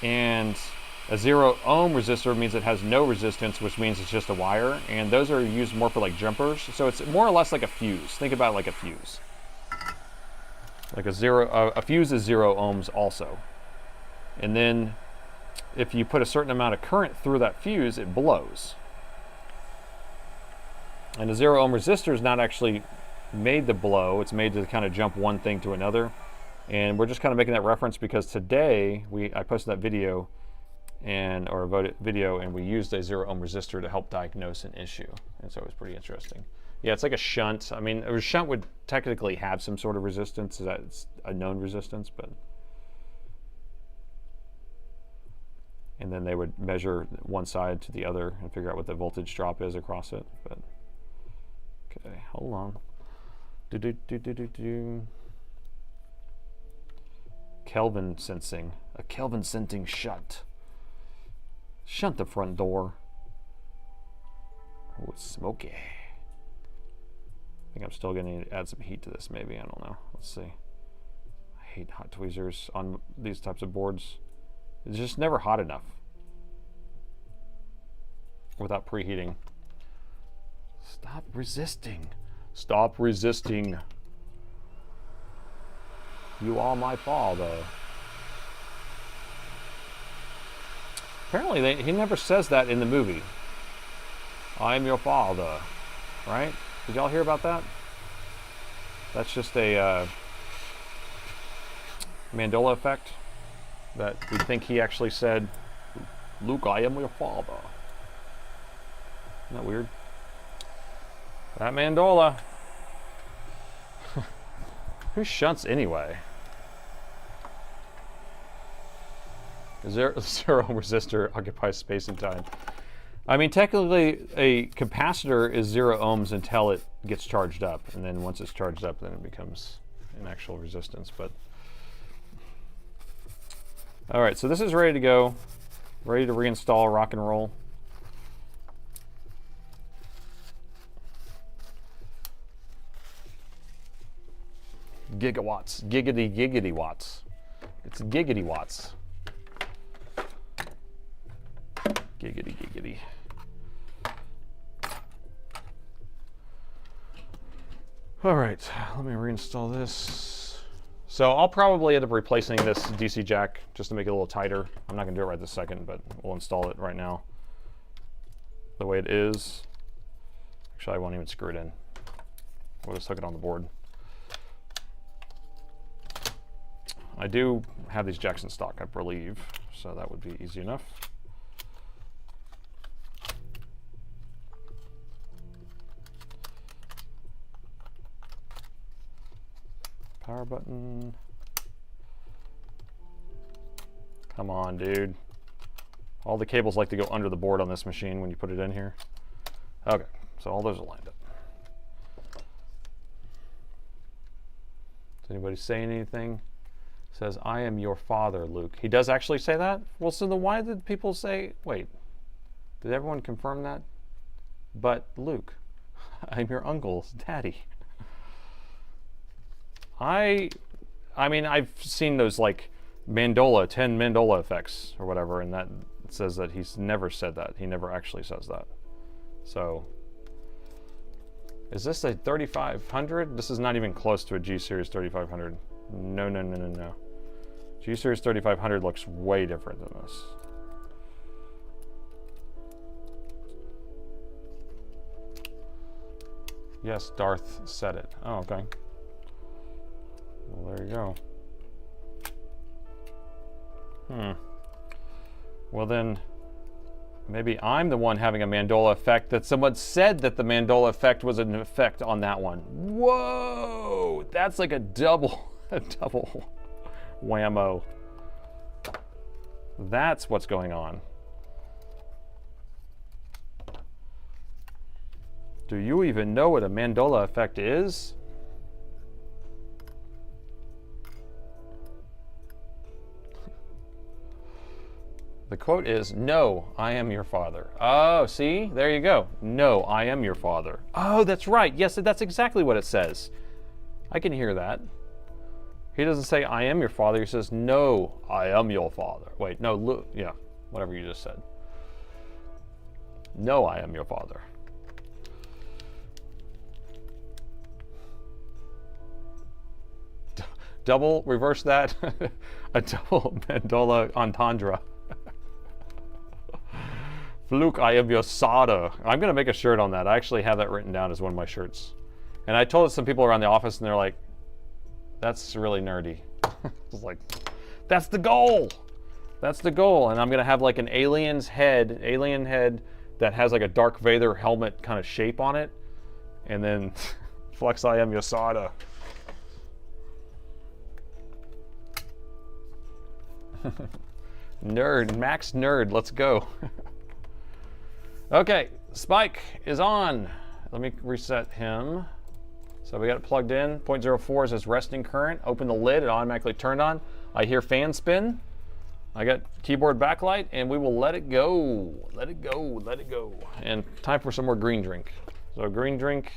[SPEAKER 1] and a 0 ohm resistor means it has no resistance, which means it's just a wire, and those are used more for like jumpers. So it's more or less like a fuse. Think about it like a fuse. Like a fuse is 0 ohms also. And then if you put a certain amount of current through that fuse, it blows. And a 0 ohm resistor is not actually made to blow, it's made to kind of jump one thing to another. And we're just kind of making that reference because today I posted that video and we used a 0 ohm resistor to help diagnose an issue. And so it was pretty interesting. Yeah, it's like a shunt. I mean, a shunt would technically have some sort of resistance, that's a known resistance, but and then they would measure one side to the other and figure out what the voltage drop is across it. But okay, hold on. Kelvin sensing. A Kelvin sensing shunt. Shunt the front door. Oh, it's smoky. I think I'm still going to add some heat to this, maybe. I don't know. Let's see. I hate hot tweezers on these types of boards. It's just never hot enough without preheating. Stop resisting. Stop resisting. You are my father. Apparently, he never says that in the movie. I am your father. Right? Did y'all hear about that? That's just a Mandela effect. That we think he actually said, Luke, I am your father. Isn't that weird? That Mandola. Who shunts anyway? Zero resistor occupies space and time. I mean, technically, a capacitor is 0 ohms until it gets charged up, and then once it's charged up, then it becomes an actual resistance. But all right, so this is ready to go, ready to reinstall, rock and roll. Gigawatts, giggity watts. It's giggity watts. Giggity. All right, let me reinstall this. So I'll probably end up replacing this DC jack just to make it a little tighter. I'm not gonna do it right this second, but we'll install it right now the way it is. Actually, I won't even screw it in. We'll just hook it on the board. I do have these jacks in stock, I believe, so that would be easy enough. Power button. Come on, dude. All the cables like to go under the board on this machine when you put it in here. Okay, so all those are lined up. Does anybody say anything? Says, I am your father, Luke. He does actually say that? Well, so then why did people say, wait, did everyone confirm that? But Luke, I'm your uncle's daddy. I mean, I've seen those like Mandola, 10 Mandola effects or whatever, and that says that he's never said that. He never actually says that. So, is this a 3500? This is not even close to a G Series 3500. No. G Series 3500 looks way different than this. Yes, Darth said it. Oh, okay. Well, there you go. Well then, maybe I'm the one having a Mandola effect, that someone said that the Mandola effect was an effect on that one. Whoa! That's like a double whammo. That's what's going on. Do you even know what a Mandola effect is? The quote is, no, I am your father. Oh, see? There you go. No, I am your father. Oh, that's right. Yes, that's exactly what it says. I can hear that. He doesn't say, I am your father. He says, no, I am your father. Wait, no, Luke. Yeah, whatever you just said. No, I am your father. Double, reverse that. A double Mandola entendre. Luke, I am your solder. I'm going to make a shirt on that. I actually have that written down as one of my shirts. And I told some people around the office, and they're like, that's really nerdy. I was like, that's the goal. That's the goal. And I'm going to have like an alien head that has like a Darth Vader helmet kind of shape on it. And then flex, I am your solder. Nerd, max nerd, let's go. Okay, Spike is on. Let me reset him. So we got it plugged in. 0.04 says resting current. Open the lid, it automatically turned on. I hear fan spin. I got keyboard backlight, and we will let it go. Let it go, let it go. And time for some more green drink. So green drink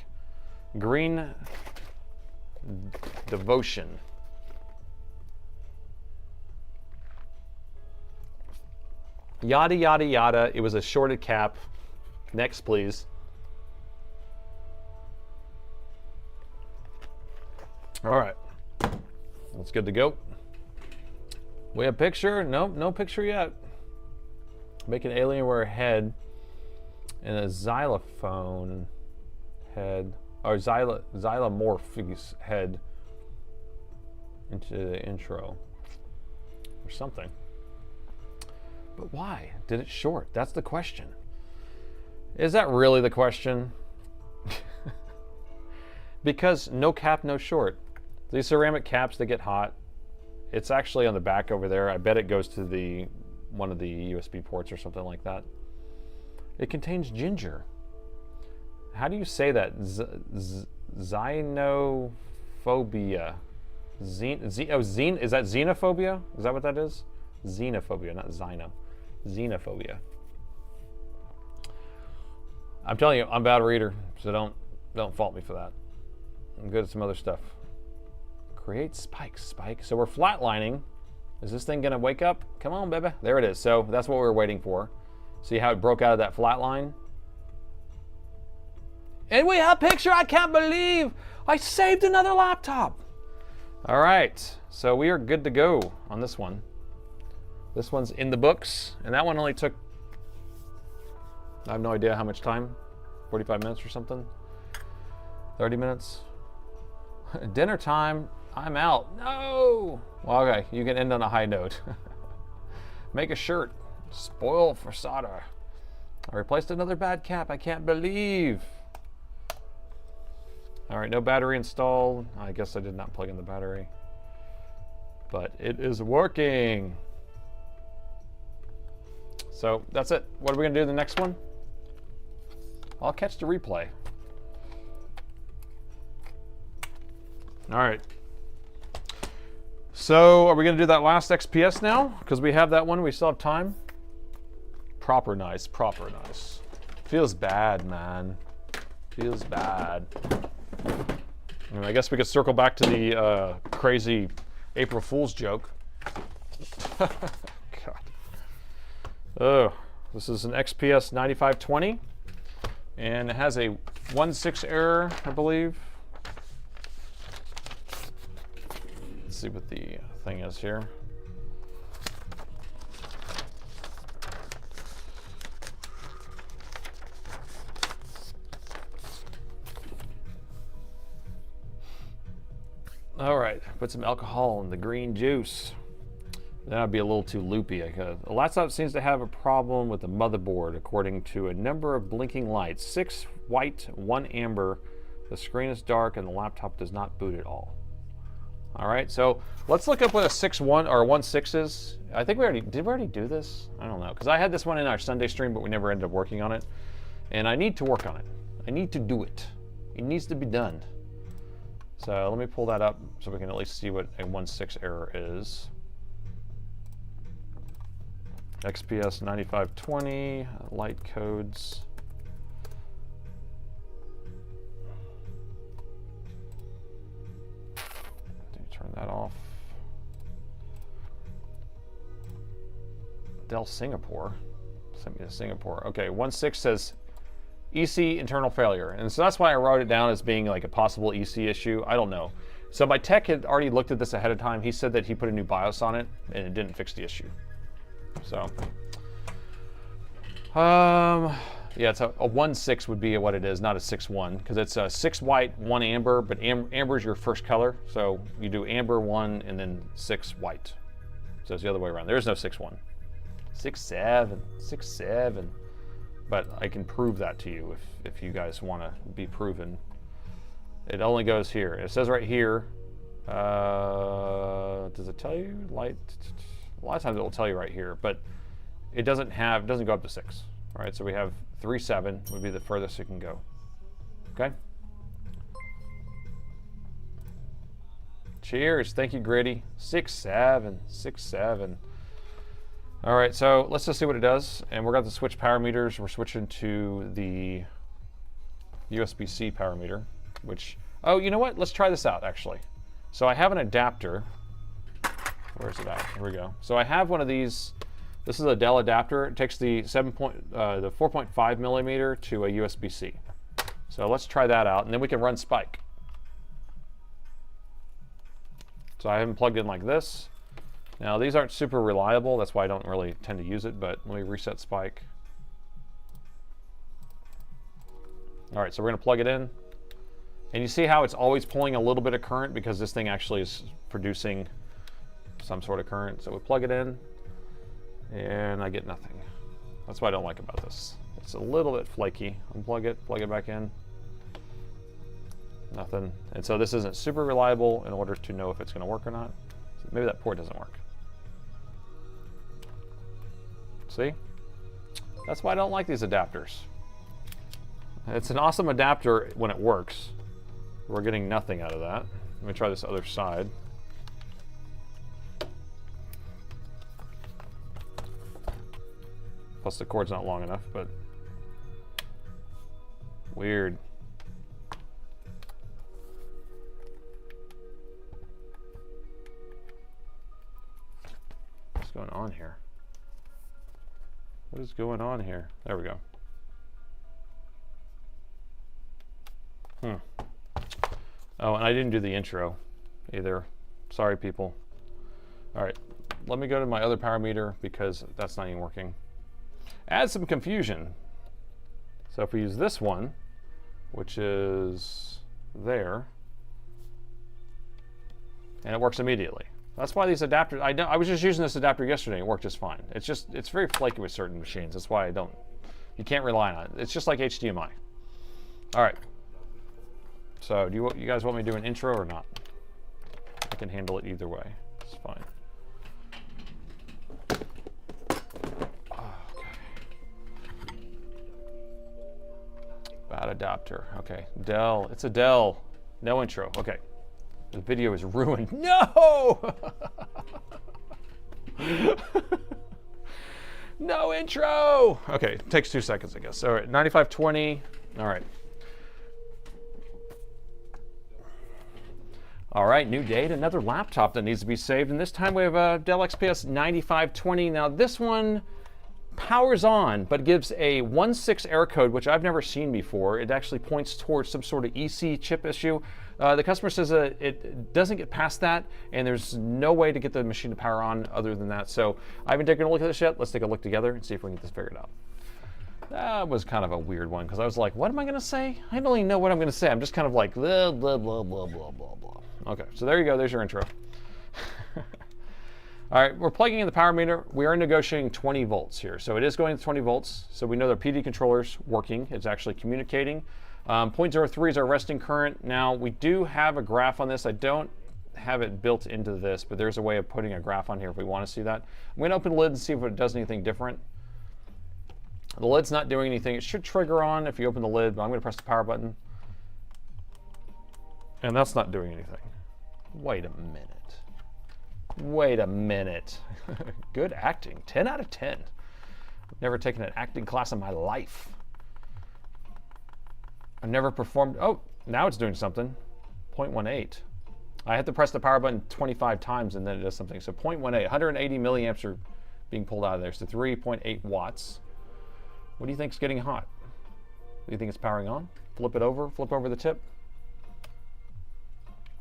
[SPEAKER 1] Green Devotion. Yada, yada, yada. It was a shorted cap. Next, please. All right. That's good to go. We have a picture? Nope, no picture yet. Make an Alienware head and a xylophone head, or xylomorph head into the intro or something. But why did it short? That's the question. Is that really the question? Because no cap, no short. These ceramic caps, they get hot. It's actually on the back over there. I bet it goes to the one of the USB ports or something like that. It contains ginger. How do you say that? Xenophobia. Is that xenophobia? Is that what that is? Xenophobia, not xeno. Xenophobia. I'm telling you, I'm a bad reader, so don't fault me for that. I'm good at some other stuff. Create spike. So we're flatlining. Is this thing gonna wake up? Come on, baby. There it is. So that's what we were waiting for. See how it broke out of that flat line? And we have a picture. I can't believe I saved another laptop. All right, so we are good to go on this one. This one's in the books, and that one only took, I have no idea how much time, 45 minutes or something, 30 minutes. Dinner time, I'm out. No! Well, okay, you can end on a high note. Make a shirt, spoil for solder. I replaced another bad cap, I can't believe. All right, no battery installed. I guess I did not plug in the battery, but it is working. So that's it. What are we gonna do in the next one? I'll catch the replay. All right. So are we gonna do that last XPS now? Because we have that one, we still have time. Proper nice. Feels bad, man. Feels bad. I guess we could circle back to the crazy April Fool's joke. God. Oh, this is an XPS 9520, and it has a 1.6 error, I believe. Let's see what the thing is here. All right, put some alcohol in the green juice. That'd be a little too loopy. The laptop seems to have a problem with the motherboard, according to a number of blinking lights. 6 white, 1 amber. The screen is dark and the laptop does not boot at all. All right, so let's look up what a 6.1 or 1.6 is. I think did we already do this? I don't know, because I had this one in our Sunday stream, but we never ended up working on it. And I need to work on it. I need to do it. It needs to be done. So let me pull that up so we can at least see what a 1.6 error is. XPS 9520, light codes. Turn that off. Dell Singapore. Sent me to Singapore. Okay, 1.6 says EC internal failure. And so that's why I wrote it down as being like a possible EC issue. I don't know. So my tech had already looked at this ahead of time. He said that he put a new BIOS on it and it didn't fix the issue. So, yeah, it's a 1.6 would be what it is, not a 6.1, because it's a 6 white, 1 amber, but amber is your first color. So you do amber 1 and then 6 white. So it's the other way around. There's no 6.1. 6.7, 6.7. But I can prove that to you if you guys want to be proven. It only goes here. It says right here, does it tell you? Light, a lot of times it will tell you right here, but it doesn't go up to 6. All right, so we have 3.7 would be the furthest it can go. Okay. Cheers, thank you, Gritty. 6.7, 6.7. All right, so let's just see what it does. And we're going to switch power meters. We're switching to the USB-C power meter. which, oh, you know what? Let's try this out, actually. So I have an adapter. Where's it at? Here we go. So I have one of these. This is a Dell adapter. It takes the 4.5 millimeter to a USB-C. So let's try that out, and then we can run Spike. So I have them plugged in like this. Now these aren't super reliable, that's why I don't really tend to use it, but let me reset Spike. All right, so we're gonna plug it in. And you see how it's always pulling a little bit of current because this thing actually is producing some sort of current. So we plug it in and I get nothing. That's what I don't like about this. It's a little bit flaky. Unplug it, plug it back in. Nothing. And so this isn't super reliable in order to know if it's going to work or not. So maybe that port doesn't work. See? That's why I don't like these adapters. It's an awesome adapter when it works. We're getting nothing out of that. Let me try this other side. Plus the cord's not long enough, but weird. What's going on here? What is going on here? There we go. Oh, and I didn't do the intro either. Sorry, people. All right, let me go to my other power meter because that's not even working. Add some confusion. So if we use this one, which is there, and it works immediately. That's why these adapters, I was just using this adapter yesterday and it worked just fine. It's very flaky with certain machines. That's why you can't rely on it. It's just like HDMI. All right. So do you guys want me to do an intro or not? I can handle it either way. It's fine. Okay. Bad adapter. Okay. Dell. It's a Dell. No intro. Okay. The video is ruined. No! No intro! Okay, it takes 2 seconds, I guess. All right, 9520. All right. All right, new date, another laptop that needs to be saved, and this time we have a Dell XPS 9520. Now this one powers on, but gives a 1.6 error code, which I've never seen before. It actually points towards some sort of EC chip issue. The customer says it doesn't get past that, and there's no way to get the machine to power on other than that. So I haven't taken a look at this yet. Let's take a look together and see if we can get this figured out. That was kind of a weird one, because I was like, what am I going to say? I don't even know what I'm going to say. I'm just kind of like, blah, blah, blah, blah, blah, blah, blah. Okay, so there you go. There's your intro. All right, we're plugging in the power meter. We are negotiating 20 volts here. So it is going to 20 volts. So we know the PD controller's working. It's actually communicating. 0.03 is our resting current. Now, we do have a graph on this. I don't have it built into this, but there's a way of putting a graph on here if we want to see that. I'm going to open the lid and see if it does anything different. The lid's not doing anything. It should trigger on if you open the lid, but I'm going to press the power button. And that's not doing anything. Wait a minute. Wait a minute. Good acting. 10 out of 10. I've never taken an acting class in my life. I've never performed. Oh, now it's doing something. 0.18. I have to press the power button 25 times and then it does something. So 0.18, 180 milliamps are being pulled out of there. So 3.8 watts. What do you think is getting hot? Do you think it's powering on? Flip over the tip.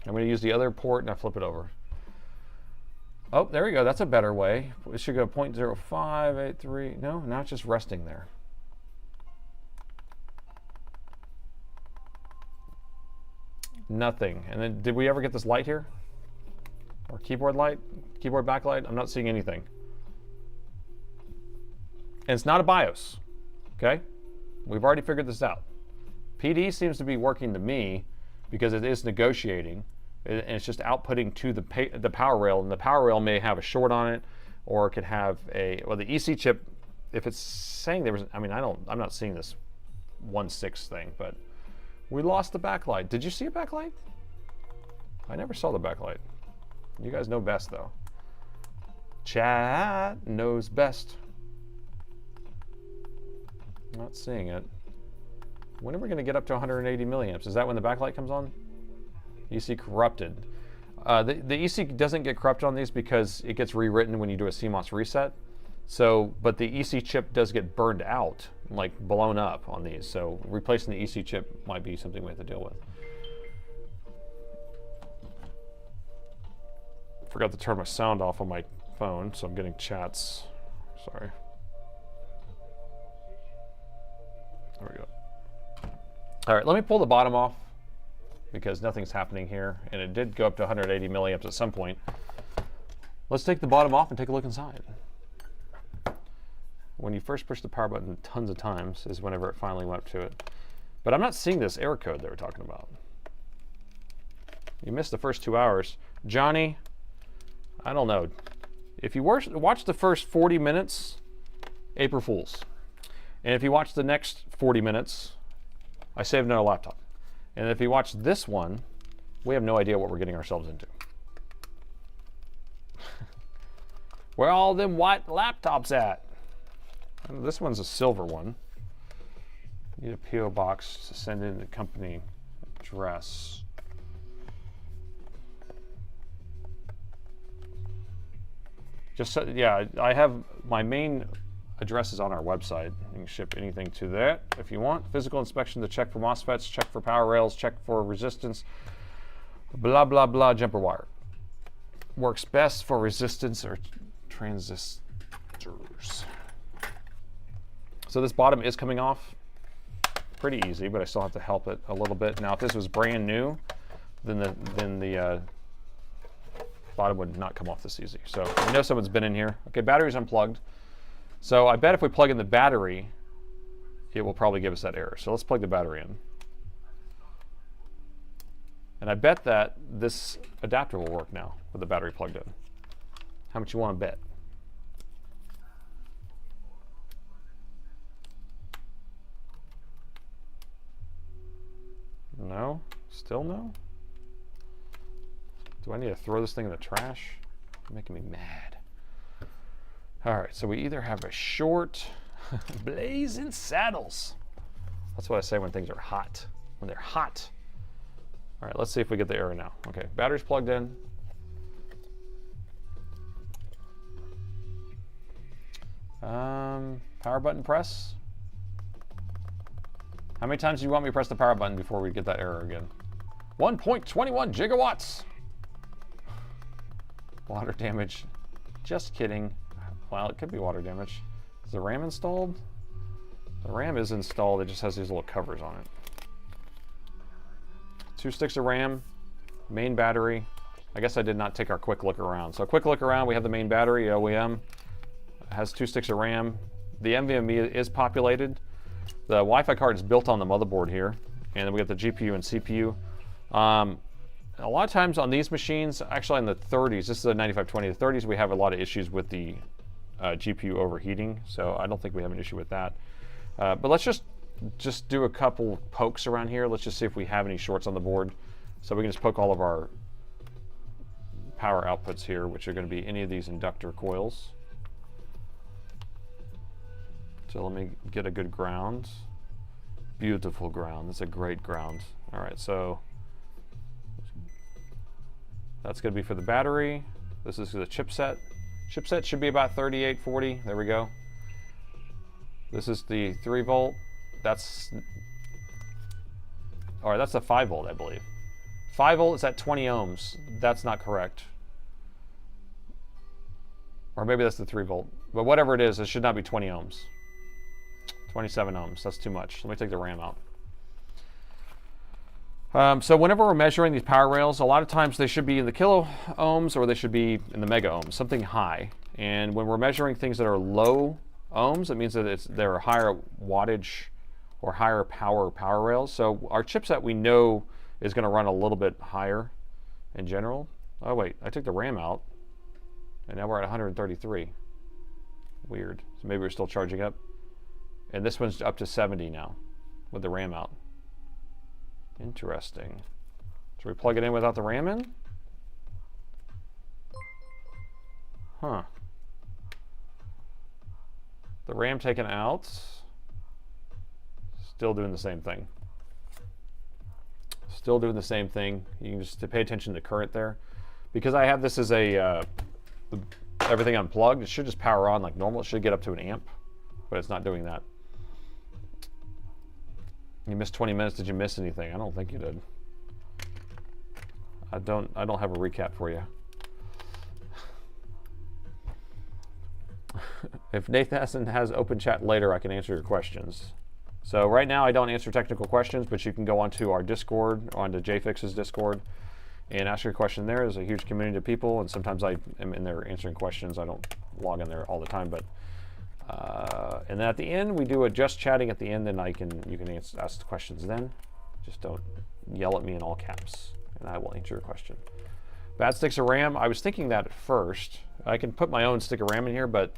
[SPEAKER 1] I'm going to use the other port and I flip it over. Oh, there we go. That's a better way. It should go 0.0583. No, now it's just resting there. Nothing. And then did we ever get this light here? Or keyboard light? Keyboard backlight? I'm not seeing anything. And it's not a BIOS. Okay? We've already figured this out. PD seems to be working to me because it is negotiating. And it's just outputting to the power rail, and the power rail may have a short on it, or it could have well, the EC chip, if it's saying there was, I mean, I'm not seeing this 1.6 thing, but we lost the backlight. Did you see a backlight? I never saw the backlight. You guys know best, though. Chat knows best. Not seeing it. When are we going to get up to 180 milliamps? Is that when the backlight comes on? EC corrupted. The EC doesn't get corrupted on these because it gets rewritten when you do a CMOS reset. So, but the EC chip does get burned out, like blown up on these. So replacing the EC chip might be something we have to deal with. Forgot to turn my sound off on my phone, so I'm getting chats. Sorry. There we go. All right, let me pull the bottom off because nothing's happening here, and it did go up to 180 milliamps at some point. Let's take the bottom off and take a look inside. When you first push the power button tons of times is whenever it finally went up to it. But I'm not seeing this error code they were talking about. You missed the first 2 hours. Johnny, I don't know. If you watch the first 40 minutes, April Fools. And if you watch the next 40 minutes, I saved another laptop. And if you watch this one, we have no idea what we're getting ourselves into. Where are all them white laptops at? And this one's a silver one. You need a PO box to send in the company address. Just so, yeah, I have my main address is on our website. You can ship anything to that if you want. Physical inspection to check for MOSFETs, check for power rails, check for resistance, blah, blah, blah, jumper wire. Works best for resistance or transistors. So this bottom is coming off pretty easy, but I still have to help it a little bit. Now, if this was brand new, then the bottom would not come off this easy. So I know someone's been in here. Okay, battery's unplugged. So I bet if we plug in the battery, it will probably give us that error. So let's plug the battery in. And I bet that this adapter will work now with the battery plugged in. How much you want to bet? No? Still no? Do I need to throw this thing in the trash? You're making me mad. All right, so we either have a short, blazing saddles. That's what I say when things are hot, when they're hot. All right, let's see if we get the error now. Okay, battery's plugged in. Power button press. How many times do you want me to press the power button before we get that error again? 1.21 gigawatts. Water damage. Just kidding. Well, it could be water damage. Is the RAM installed? The RAM is installed. It just has these little covers on it. 2 sticks of RAM, main battery. I guess I did not take our quick look around. So quick look around, we have the main battery, OEM. It has 2 sticks of RAM. The NVMe is populated. The Wi-Fi card is built on the motherboard here. And then we got the GPU and CPU. A lot of times on these machines, actually in the 30s, this is a 9520, the 30s we have a lot of issues with the GPU overheating, so I don't think we have an issue with that. But let's just do a couple pokes around here. Let's just see if we have any shorts on the board. So we can just poke all of our power outputs here, which are going to be any of these inductor coils. So let me get a good ground. Beautiful ground. That's a great ground. All right, so that's going to be for the battery. This is the chipset. Chipset should be about 3840. There we go. This is the 3 volt. That's the 5 volt, I believe. 5 volt is at 20 ohms. That's not correct. Or maybe that's the 3 volt. But whatever it is, it should not be 20 ohms. 27 ohms. That's too much. Let me take the RAM out. So whenever we're measuring these power rails, a lot of times they should be in the kilo ohms or they should be in the mega ohms, something high. And when we're measuring things that are low ohms, it means that they're higher wattage or higher power rails. So our chipset we know is going to run a little bit higher in general. Oh wait, I took the RAM out and now we're at 133. Weird. So maybe we're still charging up. And this one's up to 70 now with the RAM out. Interesting. So we plug it in without the RAM in? Huh. The RAM taken out. Still doing the same thing. Still doing the same thing. You can just pay attention to the current there. Because I have this as a everything unplugged, it should just power on like normal. It should get up to an amp, but it's not doing that. You missed 20 minutes. Did you miss anything? I don't think you did. I don't have a recap for you. If Nathan has open chat later, I can answer your questions. So right now I don't answer technical questions, but you can go onto our Discord, onto JFix's Discord, and ask your question there. There's a huge community of people, and sometimes I am in there answering questions. I don't log in there all the time, but and then at the end we do a just chatting at the end, and you can ask the questions then. Just don't yell at me in all caps, and I will answer your question. Bad sticks of RAM. I was thinking that at first. I can put my own stick of RAM in here, but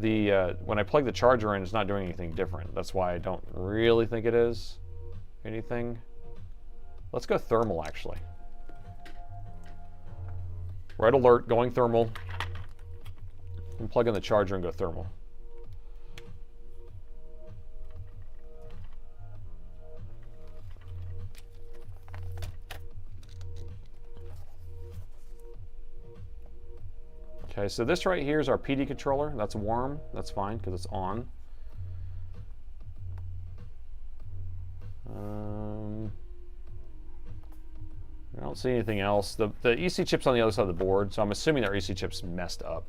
[SPEAKER 1] when I plug the charger in, it's not doing anything different. That's why I don't really think it is anything. Let's go thermal, actually. Red alert, going thermal. And plug in the charger and go thermal. Okay, so this right here is our PD controller. That's warm. That's fine because it's on. I don't see anything else. The EC chip's on the other side of the board, so I'm assuming our EC chip's messed up.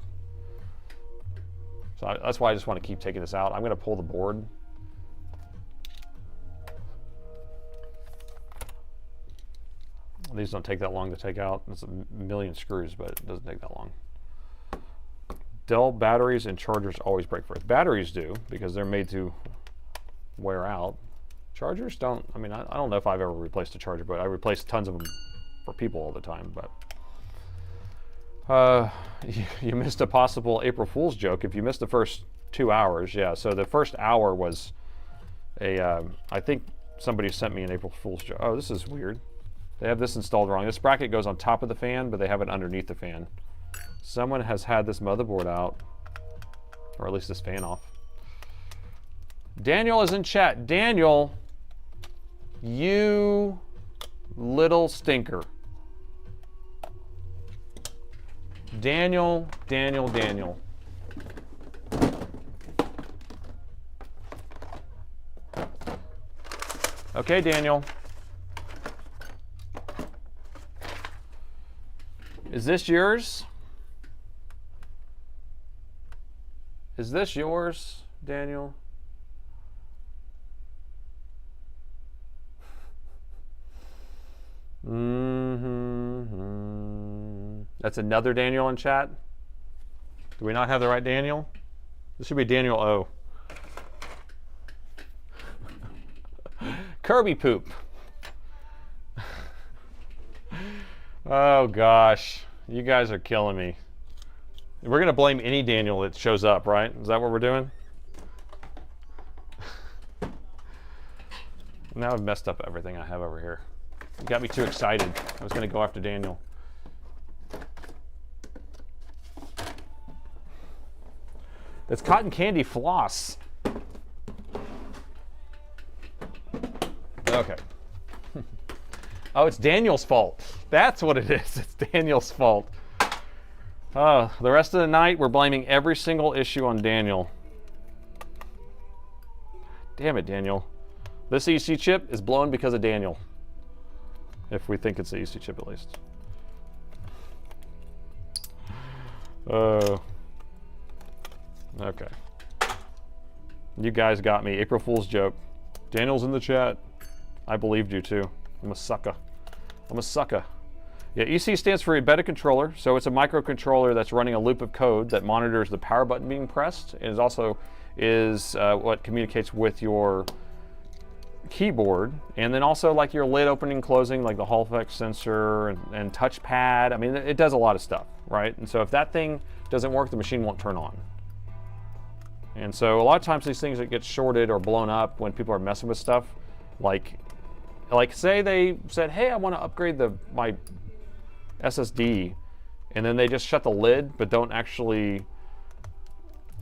[SPEAKER 1] So that's why I just want to keep taking this out. I'm going to pull the board. These don't take that long to take out. It's a million screws, but it doesn't take that long. Dell batteries and chargers always break first. Batteries do, because they're made to wear out. Chargers don't. I mean, I don't know if I've ever replaced a charger, but I replace tons of them for people all the time. But you missed a possible April Fool's joke. If you missed the first 2 hours, yeah. So the first hour was I think somebody sent me an April Fool's joke. Oh, this is weird. They have this installed wrong. This bracket goes on top of the fan, but they have it underneath the fan. Someone has had this motherboard out, or at least this fan off. Daniel is in chat. Daniel, you little stinker. Daniel. Okay, Daniel. Is this yours? Is this yours, Daniel? That's another Daniel in chat. Do we not have the right Daniel? This should be Daniel O. Kirby poop. Oh gosh, you guys are killing me. We're gonna blame any Daniel that shows up, right? Is that what we're doing? Now I've messed up everything I have over here. You got me too excited. I was gonna go after Daniel. It's cotton candy floss. Okay. Oh, it's Daniel's fault. That's what it is. It's Daniel's fault. Oh, the rest of the night, we're blaming every single issue on Daniel. Damn it, Daniel. This EC chip is blown because of Daniel. If we think it's the EC chip, at least. Okay. You guys got me. April Fool's joke. Daniel's in the chat. I believed you too. I'm a sucker. I'm a sucker. Yeah, EC stands for embedded controller. So it's a microcontroller that's running a loop of code that monitors the power button being pressed. It is also what communicates with your keyboard, and then also like your lid opening, closing, like the Hall effect sensor and touchpad. I mean, it does a lot of stuff, right? And so if that thing doesn't work, the machine won't turn on. And so a lot of times these things that get shorted or blown up when people are messing with stuff, like say they said, hey, I want to upgrade my SSD, and then they just shut the lid but don't actually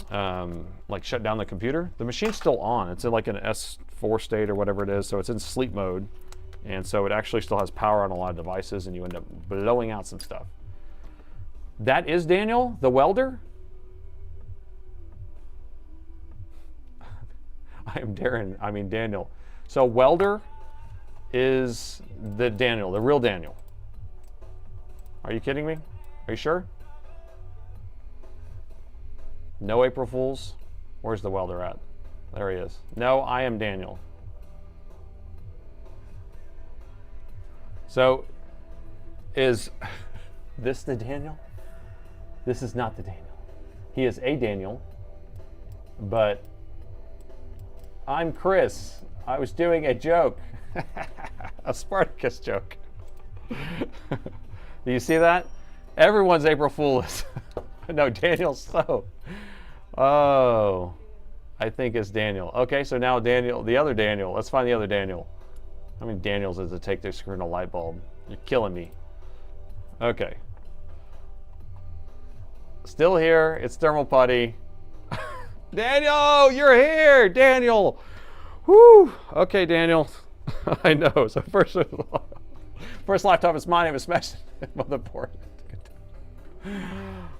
[SPEAKER 1] like shut down the computer. The machine's still on. It's like an 4-state or whatever it is, so it's in sleep mode. And so it actually still has power on a lot of devices, and you end up blowing out some stuff. That is Daniel, the welder? I am Darren, I mean Daniel. So welder is the Daniel, the real Daniel. Are you kidding me? Are you sure? No April Fools? Where's the welder at? There he is. No, I am Daniel. So, is this the Daniel? This is not the Daniel. He is a Daniel, but I'm Chris. I was doing a joke. A Spartacus joke. Do you see that? Everyone's April Fool's. No, Daniel's so. Oh, I think it's Daniel. Okay, so now Daniel, the other Daniel. Let's find the other Daniel. How many Daniels does it take to screw in a light bulb? You're killing me. Okay. Still here. It's Thermal Putty. Daniel, you're here, Daniel. Whoo. Okay, Daniel. I know. So first laptop is mine. It was smashed motherboard.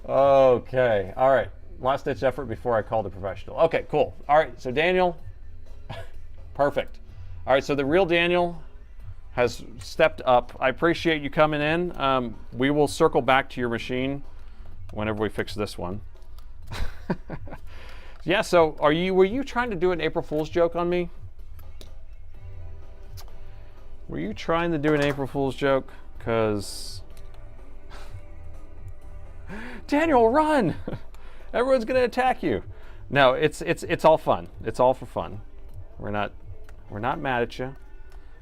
[SPEAKER 1] Okay. All right. Last ditch effort before I call the professional. Okay, cool. All right. So Daniel. Perfect. All right. So the real Daniel has stepped up. I appreciate you coming in. We will circle back to your machine whenever we fix this one. Yeah. So were you trying to do an April Fool's joke on me? Were you trying to do an April Fool's joke? Because Daniel, run! Everyone's gonna attack you. No, it's all fun. It's all for fun. We're not mad at you.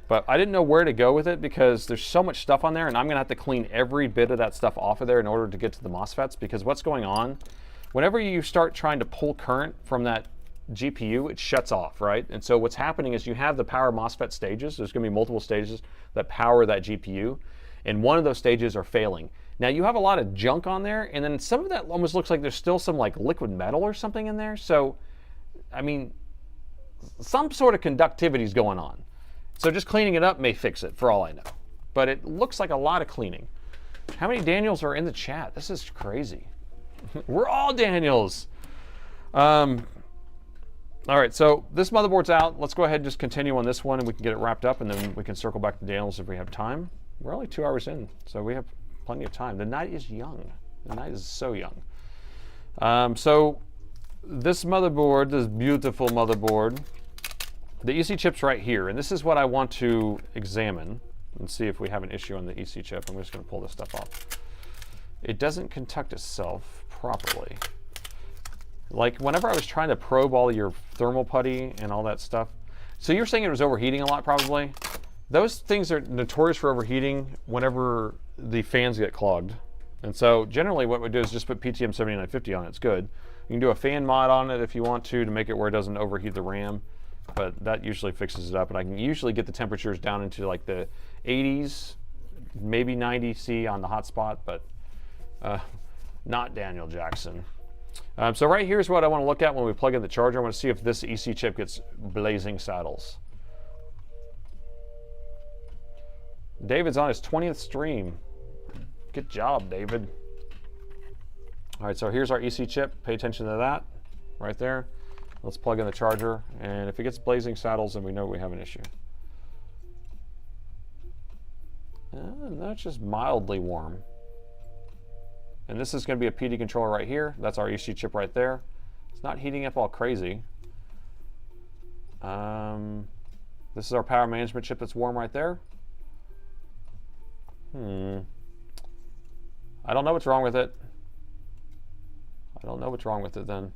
[SPEAKER 1] But I didn't know where to go with it because there's so much stuff on there, and I'm gonna have to clean every bit of that stuff off of there in order to get to the MOSFETs, because what's going on, whenever you start trying to pull current from that GPU, it shuts off, right? And so what's happening is you have the power MOSFET stages. There's gonna be multiple stages that power that GPU, and one of those stages are failing. Now you have a lot of junk on there, and then some of that almost looks like there's still some like liquid metal or something in there. So, I mean, some sort of conductivity is going on. So just cleaning it up may fix it, for all I know. But it looks like a lot of cleaning. How many Daniels are in the chat? This is crazy. We're all Daniels. All right, so this motherboard's out. Let's go ahead and just continue on this one, and we can get it wrapped up, and then we can circle back to Daniels if we have time. We're only 2 hours in, so we have plenty of time. The night is young. The night is so young. So this motherboard, this beautiful motherboard, the EC chip's right here, and this is what I want to examine and see if we have an issue on the EC chip. I'm just going to pull this stuff off. It doesn't conduct itself properly. Like whenever I was trying to probe all your thermal putty and all that stuff. So you're saying it was overheating a lot probably? Those things are notorious for overheating whenever the fans get clogged. And so generally what we do is just put PTM 7950 on it. It's good. You can do a fan mod on it if you want to make it where it doesn't overheat the RAM. But that usually fixes it up. And I can usually get the temperatures down into like the 80s, maybe 90 C on the hotspot, but not Daniel Jackson. So right here's what I want to look at when we plug in the charger. I want to see if this EC chip gets blazing saddles. David's on his 20th stream. Good job, David. All right, so here's our EC chip. Pay attention to that right there. Let's plug in the charger, and if it gets blazing saddles, then we know we have an issue. That's just mildly warm. And this is going to be a PD controller right here. That's our EC chip right there. It's not heating up all crazy. This is our power management chip that's warm right there. I don't know what's wrong with it. I don't know what's wrong with it then.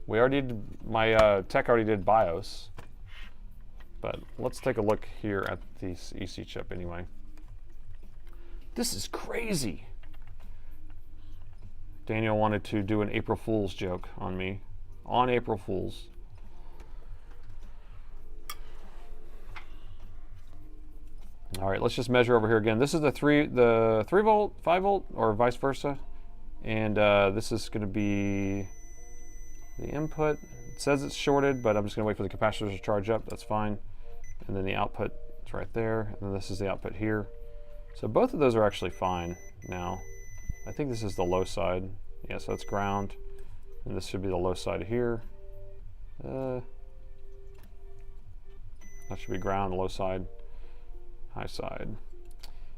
[SPEAKER 1] We already did, my tech already did BIOS. But let's take a look here at this EC chip anyway. This is crazy. Daniel wanted to do an April Fool's joke on me. On April Fool's. All right, let's just measure over here again. This is the 3 volt, 5 volt, or vice versa. And this is going to be the input. It says it's shorted, but I'm just going to wait for the capacitors to charge up. That's fine. And then the output is right there. And then this is the output here. So both of those are actually fine now. I think this is the low side. Yeah, so that's ground. And this should be the low side here. That should be ground, low side, high side.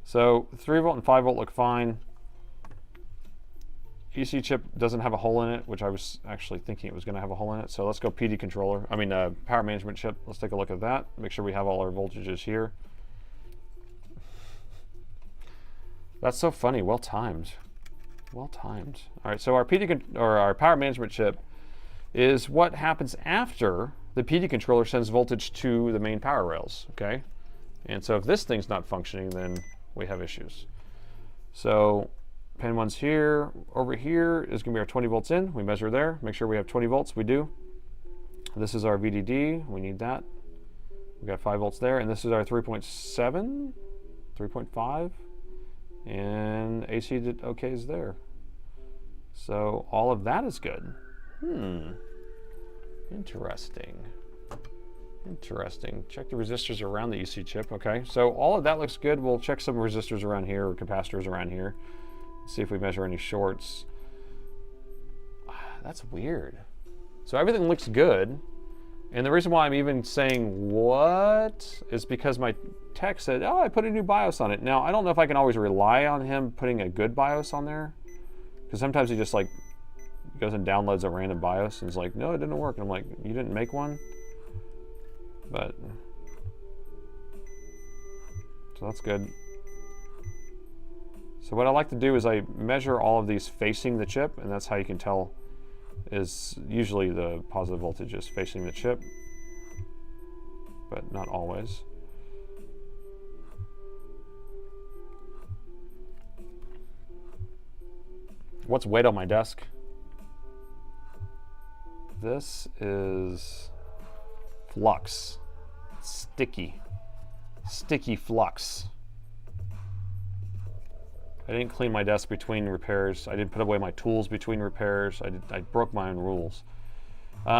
[SPEAKER 1] So 3 volt and 5 volt look fine. EC chip doesn't have a hole in it, which I was actually thinking it was going to have a hole in it. So let's go PD controller. I mean, power management chip. Let's take a look at that. Make sure we have all our voltages here. That's so funny. Well timed. Well timed. All right. So our our power management chip is what happens after the PD controller sends voltage to the main power rails. Okay. And so if this thing's not functioning, then we have issues. So pin 1's here. Over here is going to be our 20 volts in. We measure there. Make sure we have 20 volts. We do. This is our VDD. We need that. We got 5 volts there. And this is our 3.7, 3.5. And AC OK is there. So all of that is good. Interesting. Interesting. Check the resistors around the EC chip. Okay, so all of that looks good. We'll check some resistors around here or capacitors around here. See if we measure any shorts. That's weird. So everything looks good. And the reason why I'm even saying what is because my tech said, oh, I put a new BIOS on it. Now, I don't know if I can always rely on him putting a good BIOS on there. Because sometimes he just like goes and downloads a random BIOS and is like, no, it didn't work. And I'm like, you didn't make one? But, so that's good. So what I like to do is I measure all of these facing the chip, and that's how you can tell is usually the positive voltage is facing the chip, but not always. What's weight on my desk? This is flux. Sticky flux. I didn't clean my desk between repairs. I didn't put away my tools between repairs. I broke my own rules.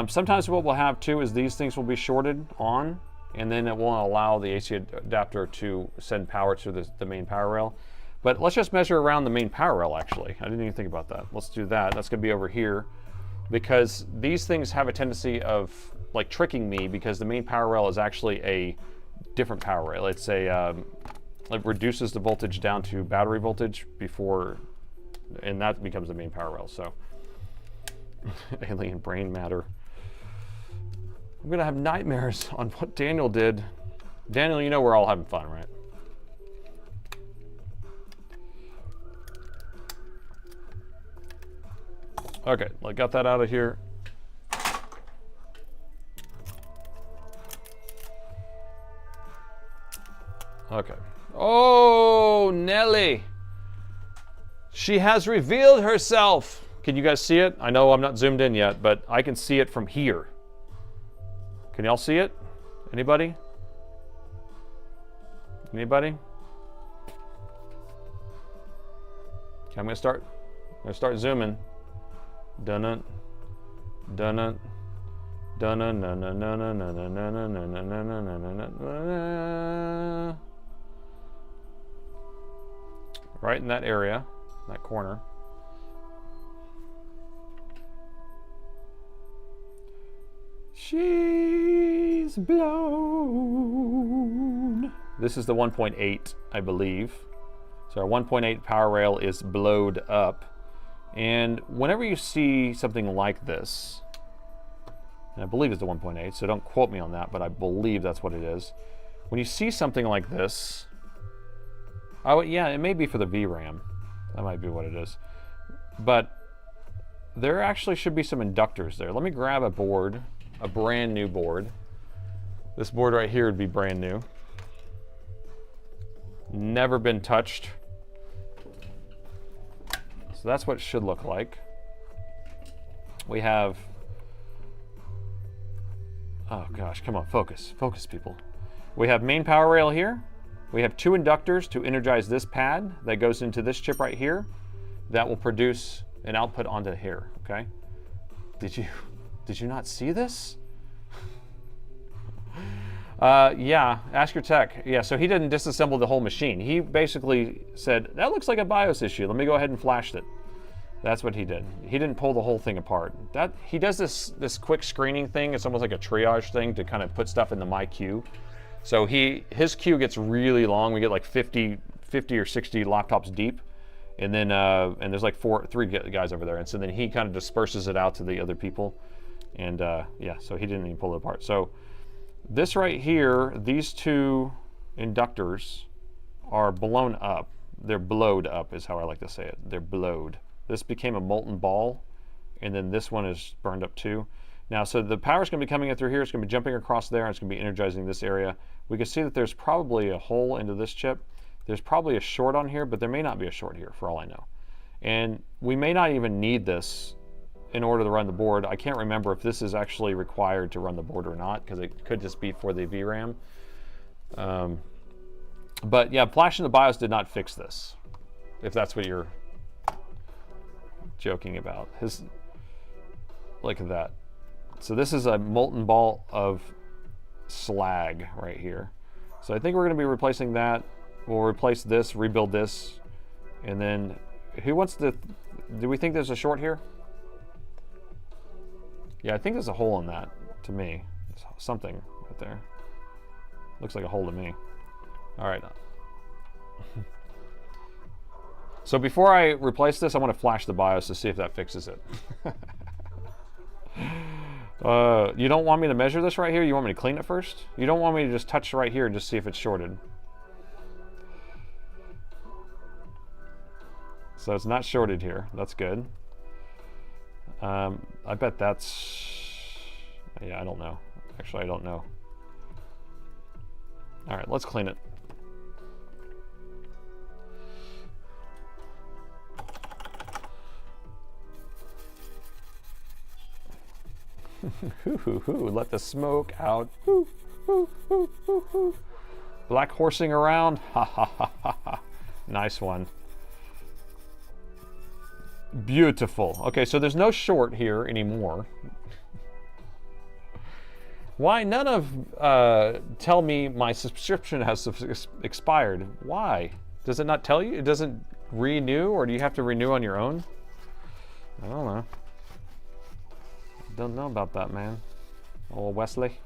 [SPEAKER 1] Sometimes what we'll have too is these things will be shorted on, and then it won't allow the AC adapter to send power to the main power rail. But let's just measure around the main power rail actually. I didn't even think about that. Let's do that. That's gonna be over here, because these things have a tendency of like tricking me, because the main power rail is actually a different power rail. It's a, it reduces the voltage down to battery voltage before, and that becomes the main power rail. So alien brain matter. I'm gonna have nightmares on what Daniel did. Daniel, you know we're all having fun, right? Okay, I got that out of here. Okay. Oh, Nelly. She has revealed herself. Can you guys see it? I know I'm not zoomed in yet, but I can see it from here. Can y'all see it? Anybody? Anybody? Okay, I'm gonna start zooming. Dun-dun, dun-dun, dun-dun, dun-dun, dun-dun, dun-dun, dun-dun, dun-dun, dun-dun. Right in that area, that corner. She's blown. This is the 1.8, I believe. So our 1.8 power rail is blowed up. And whenever you see something like this, and I believe it's the 1.8, so don't quote me on that, but I believe that's what it is. When you see something like this, oh yeah, it may be for the VRAM. That might be what it is. But there actually should be some inductors there. Let me grab a board, a brand new board. This board right here would be brand new. Never been touched. So that's what it should look like. We have, oh gosh, come on, focus, focus people. We have main power rail here. We have 2 inductors to energize this pad that goes into this chip right here. That will produce an output onto here, okay? Did you not see this? Yeah, ask your tech. Yeah, so he didn't disassemble the whole machine. He basically said, that looks like a BIOS issue. Let me go ahead and flash it. That's what he did. He didn't pull the whole thing apart. He does this quick screening thing. It's almost like a triage thing to kind of put stuff in the my queue. So his queue gets really long. We get like 50 or 60 laptops deep. And then and there's like three guys over there. And so then he kind of disperses it out to the other people. And yeah, so he didn't even pull it apart. So this right here, these two inductors are blown up. They're blowed up is how I like to say it. They're blowed. This became a molten ball, and then this one is burned up too. Now, so the power's going to be coming in through here. It's going to be jumping across there, and it's going to be energizing this area. We can see that there's probably a hole into this chip. There's probably a short on here, but there may not be a short here, for all I know. And we may not even need this in order to run the board. I can't remember if this is actually required to run the board or not, because it could just be for the VRAM. But yeah, flashing the BIOS did not fix this, if that's what you're joking about. Look at that. So this is a molten ball of slag right here. So I think we're going to be replacing that. We'll replace this, rebuild this, and then who wants to? Do we think there's a short here? Yeah, I think there's a hole in that. To me, there's something right there. Looks like a hole to me. All right. So before I replace this, I want to flash the BIOS to see if that fixes it. You don't want me to measure this right here? You want me to clean it first? You don't want me to just touch right here and just see if it's shorted? So it's not shorted here. That's good. I bet that's... Yeah, I don't know. Actually, I don't know. All right, let's clean it. Let the smoke out. Black horsing around. Ha ha ha ha ha. Nice one. Beautiful. Okay, so there's no short here anymore. Why none of tell me my subscription has expired? Why? Does it not tell you? It doesn't renew, or do you have to renew on your own? I don't know. Don't know about that, man. Oh, Wesley.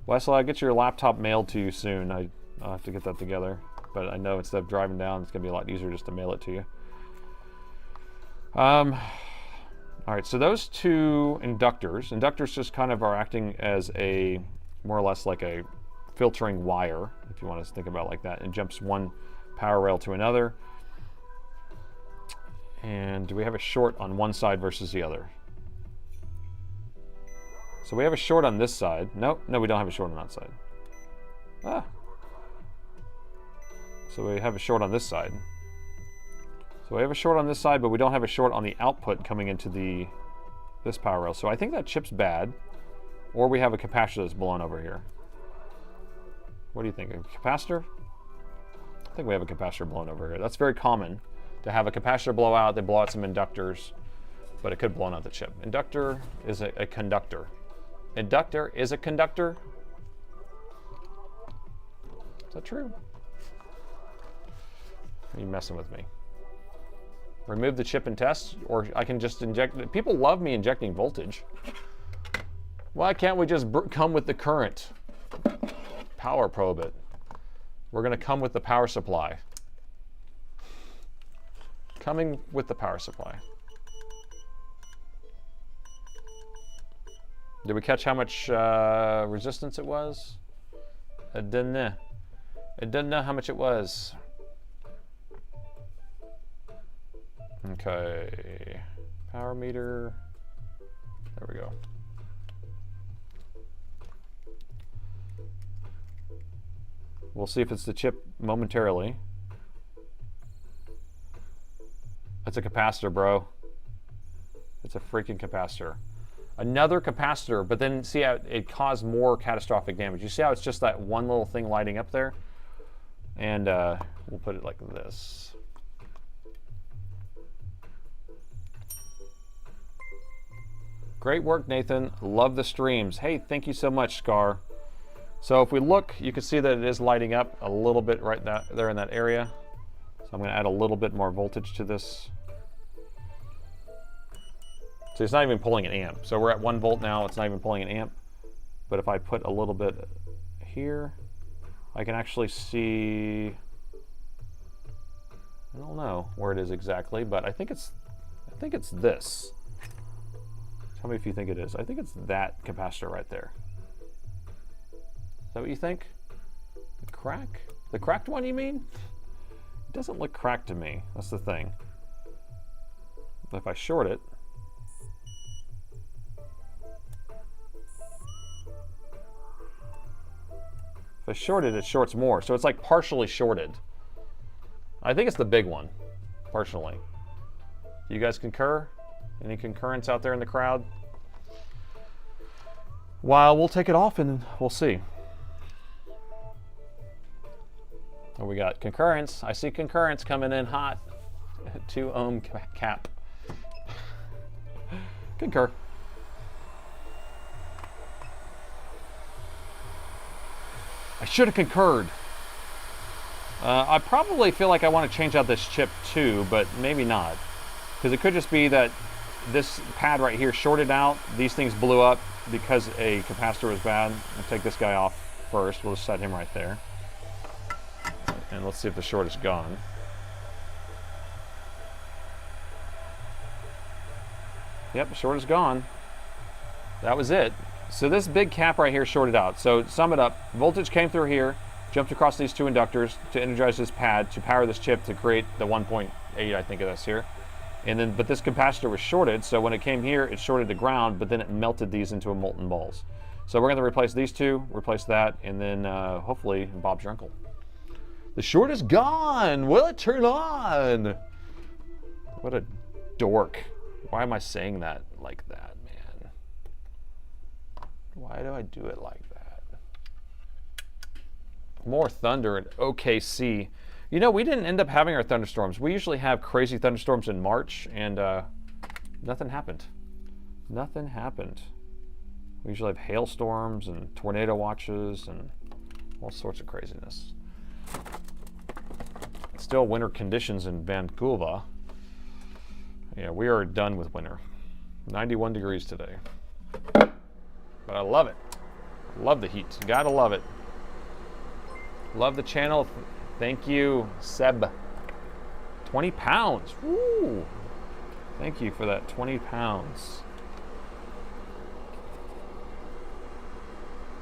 [SPEAKER 1] Wesley, I'll get your laptop mailed to you soon. I'll have to get that together. But I know instead of driving down, it's going to be a lot easier just to mail it to you. All right, so those two inductors just kind of are acting as a, more or less like a filtering wire, if you want to think about it like that. It jumps one power rail to another. And do we have a short on one side versus the other? So we have a short on this side. Nope, no, we don't have a short on that side. Ah. So we have a short on this side. So we have a short on this side, but we don't have a short on the output coming into this power rail. So I think that chip's bad, or we have a capacitor that's blown over here. What do you think? A capacitor? I think we have a capacitor blown over here. That's very common to have a capacitor blow out. They blow out some inductors, but it could blow out the chip. Inductor is a conductor. Inductor is a conductor. Is that true? Are you messing with me? Remove the chip and test, or I can just inject. People love me injecting voltage. Why can't we just come with the current? Power probe it. We're going to come with the power supply. Coming with the power supply. Did we catch how much resistance it was? I didn't know. I didn't know how much it was. Okay. Power meter. There we go. We'll see if it's the chip momentarily. It's a capacitor, bro. It's a freaking capacitor. Another capacitor, but then see how it caused more catastrophic damage. You see how it's just that one little thing lighting up there? And we'll put it like this. Great work, Nathan. Love the streams. Hey, thank you so much, Scar. So if we look, you can see that it is lighting up a little bit right there in that area. So I'm going to add a little bit more voltage to this. So it's not even pulling an amp. So we're at 1 volt now. It's not even pulling an amp. But if I put a little bit here, I can actually see, I don't know where it is exactly, but I think it's this. Tell me if you think it is. I think it's that capacitor right there. Is that what you think? The crack? The cracked one, you mean? It doesn't look cracked to me. That's the thing. But if I short it, if I short it, it shorts more. So it's like partially shorted. I think it's the big one, personally. You guys concur? Any concurrence out there in the crowd? Well, we'll take it off and we'll see. Oh, we got concurrence. I see concurrence coming in hot. 2 ohm cap. Concur. I should have concurred. I probably feel like I want to change out this chip too, but maybe not. Because it could just be that this pad right here shorted out. These things blew up because a capacitor was bad. I'll take this guy off first. We'll just set him right there. And let's see if the short is gone. Yep, the short is gone. That was it. So this big cap right here shorted out. So to sum it up, voltage came through here, jumped across these 2 inductors to energize this pad to power this chip to create the 1.8, I think of this here. And then, but this capacitor was shorted, so when it came here, it shorted to ground, but then it melted these into a molten balls. So we're going to replace these 2, replace that, and then hopefully Bob's your uncle. The short is gone! Will it turn on? What a dork. Why am I saying that like that, man? Why do I do it like that? More thunder in OKC. You know, we didn't end up having our thunderstorms. We usually have crazy thunderstorms in March, and nothing happened. Nothing happened. We usually have hailstorms and tornado watches and all sorts of craziness. Still winter conditions in Vancouver. Yeah, we are done with winter. 91 degrees today. But I love it. Love the heat. Gotta love it. Love the channel. Thank you, Seb. 20 pounds. Woo! Thank you for that 20 pounds.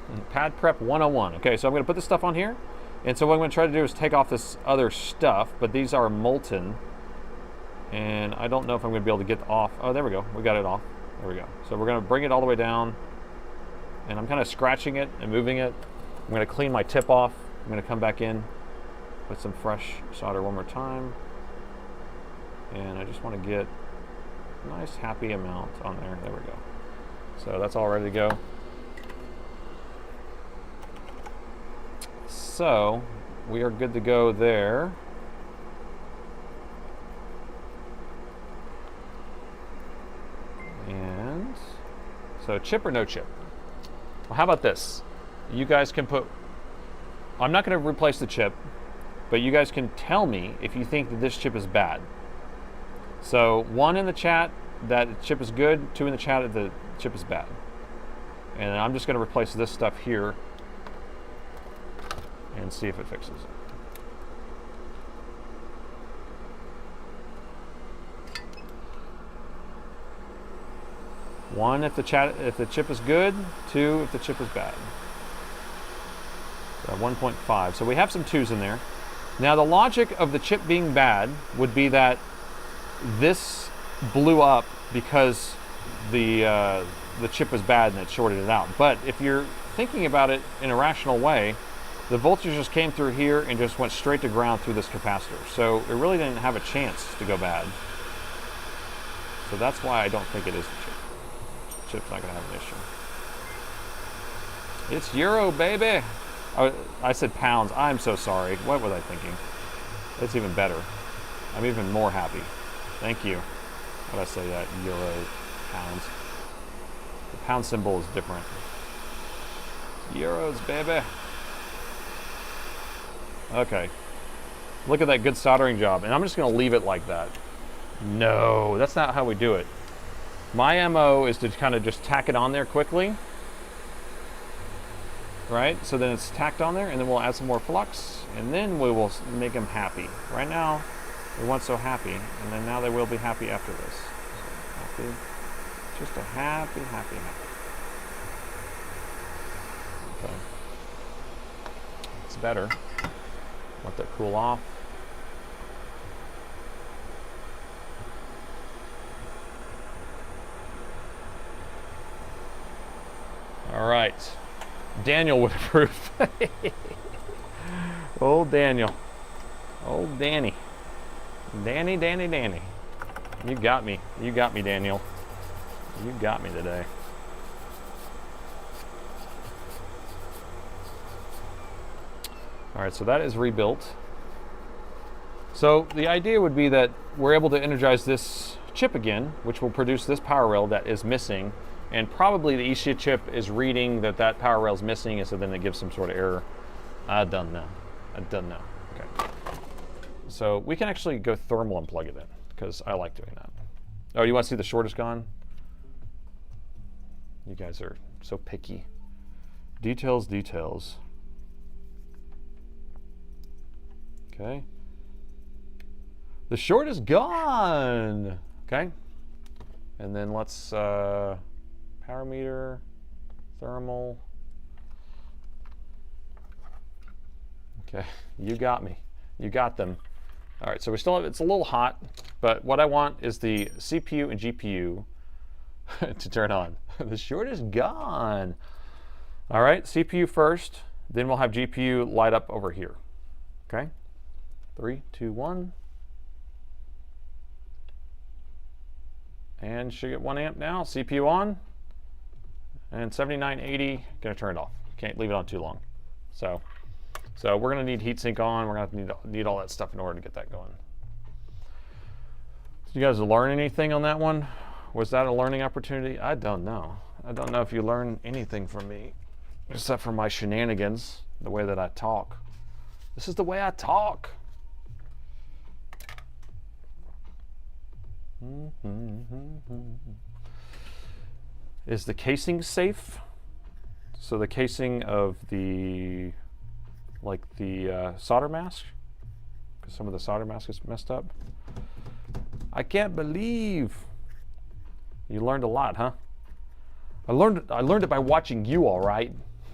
[SPEAKER 1] And pad prep 101. Okay, so I'm going to put this stuff on here. And so what I'm going to try to do is take off this other stuff, but these are molten. And I don't know if I'm going to be able to get off. Oh, there we go. We got it off. There we go. So we're going to bring it all the way down. And I'm kind of scratching it and moving it. I'm going to clean my tip off. I'm going to come back in with some fresh solder one more time. And I just want to get a nice happy amount on there. There we go. So that's all ready to go. So we are good to go there. And so chip or no chip? Well, how about this? You guys can put, I'm not going to replace the chip, but you guys can tell me if you think that this chip is bad. So 1 in the chat that the chip is good, 2 in the chat that the chip is bad. And I'm just going to replace this stuff here and see if it fixes it. One if the chip is good, 2 if the chip is bad. So 1.5. So we have some 2s in there. Now the logic of the chip being bad would be that this blew up because the chip was bad and it shorted it out. But if you're thinking about it in a rational way, the voltage just came through here and just went straight to ground through this capacitor. So it really didn't have a chance to go bad. So that's why I don't think it is the chip. The chip's not going to have an issue. It's euro, baby. I said pounds. I'm so sorry. What was I thinking? It's even better. I'm even more happy. Thank you. How did I say that? Euro, pounds. The pound symbol is different. Euros, baby. Okay. Look at that good soldering job. And I'm just going to leave it like that. No, that's not how we do it. My MO is to kind of just tack it on there quickly. Right? So then it's tacked on there, and then we'll add some more flux, and then we will make them happy. Right now, they weren't so happy, and then now they will be happy after this. So happy. Just a happy, happy, happy. Okay. It's better. Let that cool off. All right. Daniel would approve. Old Daniel. Old Danny. Danny, Danny, Danny. You got me. You got me, Daniel. You got me today. All right, so that is rebuilt. So the idea would be that we're able to energize this chip again, which will produce this power rail that is missing, and probably the ECU chip is reading that that power rail is missing, and so then it gives some sort of error. I don't know. I don't know. Okay. So we can actually go thermal and plug it in, because I like doing that. Oh, you want to see the shortest gone? You guys are so picky. Details, details. Okay. The short is gone. Okay. And then let's power meter, thermal. Okay, you got me. You got them. All right, so we still have, it's a little hot, but what I want is the CPU and GPU to turn on. The short is gone. All right, CPU first, then we'll have GPU light up over here. Okay, 3, 2, 1. And should get 1 amp now. CPU on. And 7980, gonna turn it off. Can't leave it on too long. So we're gonna need heatsink on. We're gonna need all that stuff in order to get that going. Did you guys learn anything on that one? Was that a learning opportunity? I don't know. I don't know if you learned anything from me, except for my shenanigans, the way that I talk. This is the way I talk. Is the casing safe? So the casing of the, like the solder mask, because some of the solder mask is messed up. I can't believe you learned a lot, huh? I learned it by watching you, all right.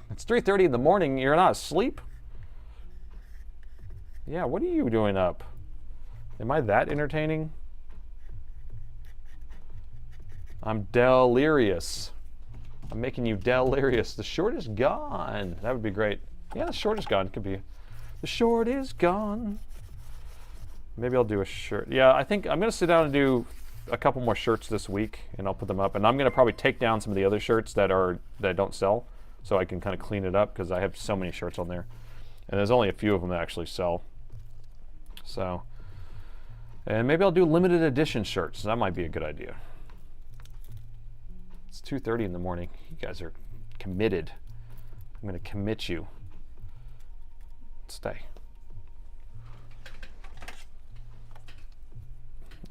[SPEAKER 1] It's 3:30 in the morning. You're not asleep? Yeah, what are you doing up? Am I that entertaining? I'm delirious. I'm making you delirious. The short is gone. That would be great. Yeah, the short is gone. Could be. The short is gone. Maybe I'll do a shirt. Yeah, I think I'm going to sit down and do a couple more shirts this week, and I'll put them up. And I'm going to probably take down some of the other shirts that don't sell, so I can kind of clean it up, because I have so many shirts on there, and there's only a few of them that actually sell. So, and maybe I'll do limited edition shirts. That might be a good idea. It's 2:30 in the morning. You guys are committed. I'm going to commit you. Stay.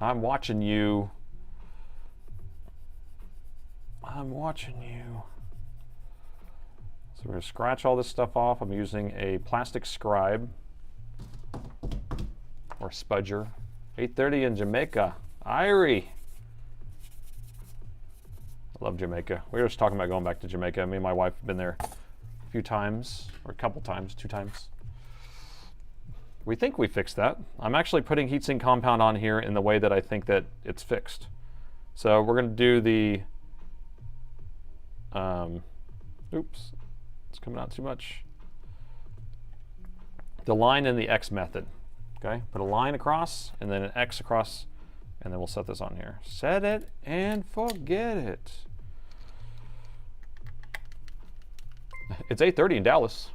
[SPEAKER 1] I'm watching you. I'm watching you. So we're going to scratch all this stuff off. I'm using a plastic scribe or spudger. 8:30 in Jamaica. Irie. I love Jamaica. We were just talking about going back to Jamaica. Me and my wife have been there a few times, or a couple times, 2 times. We think we fixed that. I'm actually putting heatsink compound on here in the way that I think that it's fixed. So we're going to do the, oops, it's coming out too much. The line in the X method. Okay, put a line across and then an X across, and then we'll set this on here. Set it and forget it. It's 8:30 in Dallas.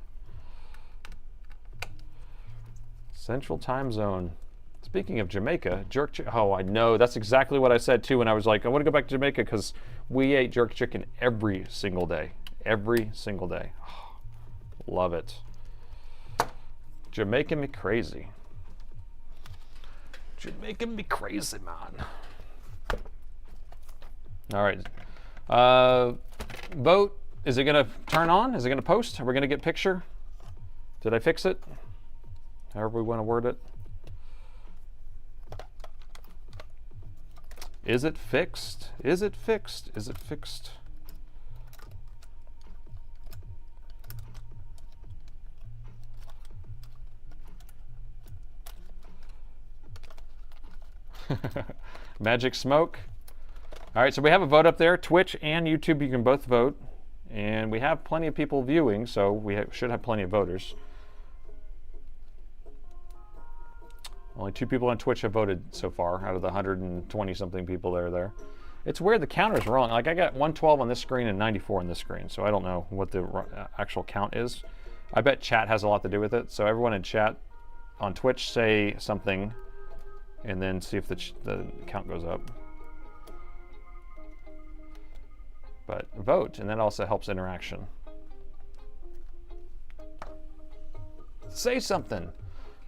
[SPEAKER 1] Central time zone. It's Speaking of Jamaica, jerk chicken. Oh, I know. That's exactly what I said too when I was like, I want to go back to Jamaica because we ate jerk chicken every single day. Every single day. Oh, love it. Jamaican me crazy. Jamaican me crazy, man. All right. Vote. Is it going to turn on? Is it going to post? Are we going to get picture? Did I fix it? However we want to word it. Is it fixed? Is it fixed? Is it fixed? Magic smoke. All right, so we have a vote up there. Twitch and YouTube, you can both vote. And we have plenty of people viewing, so we should have plenty of voters. Only 2 people on Twitch have voted so far out of the 120 something people that are there. It's weird, the counter's wrong. Like I got 112 on this screen and 94 on this screen, so I don't know what the actual count is. I bet chat has a lot to do with it. So everyone in chat on Twitch say something and then see if the count goes up. But vote, and that also helps interaction. Say something.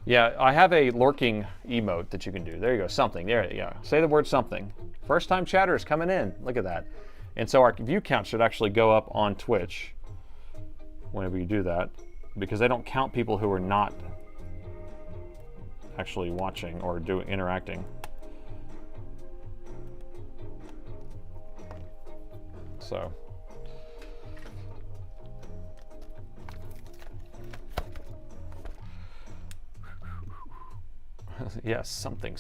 [SPEAKER 1] Yeah, I have a lurking emote that you can do. There you go, something. There you go. Say the word something. First time chatters coming in. Look at that. And so our view count should actually go up on Twitch whenever you do that, because they don't count people who are not actually watching or interacting. So yes, something.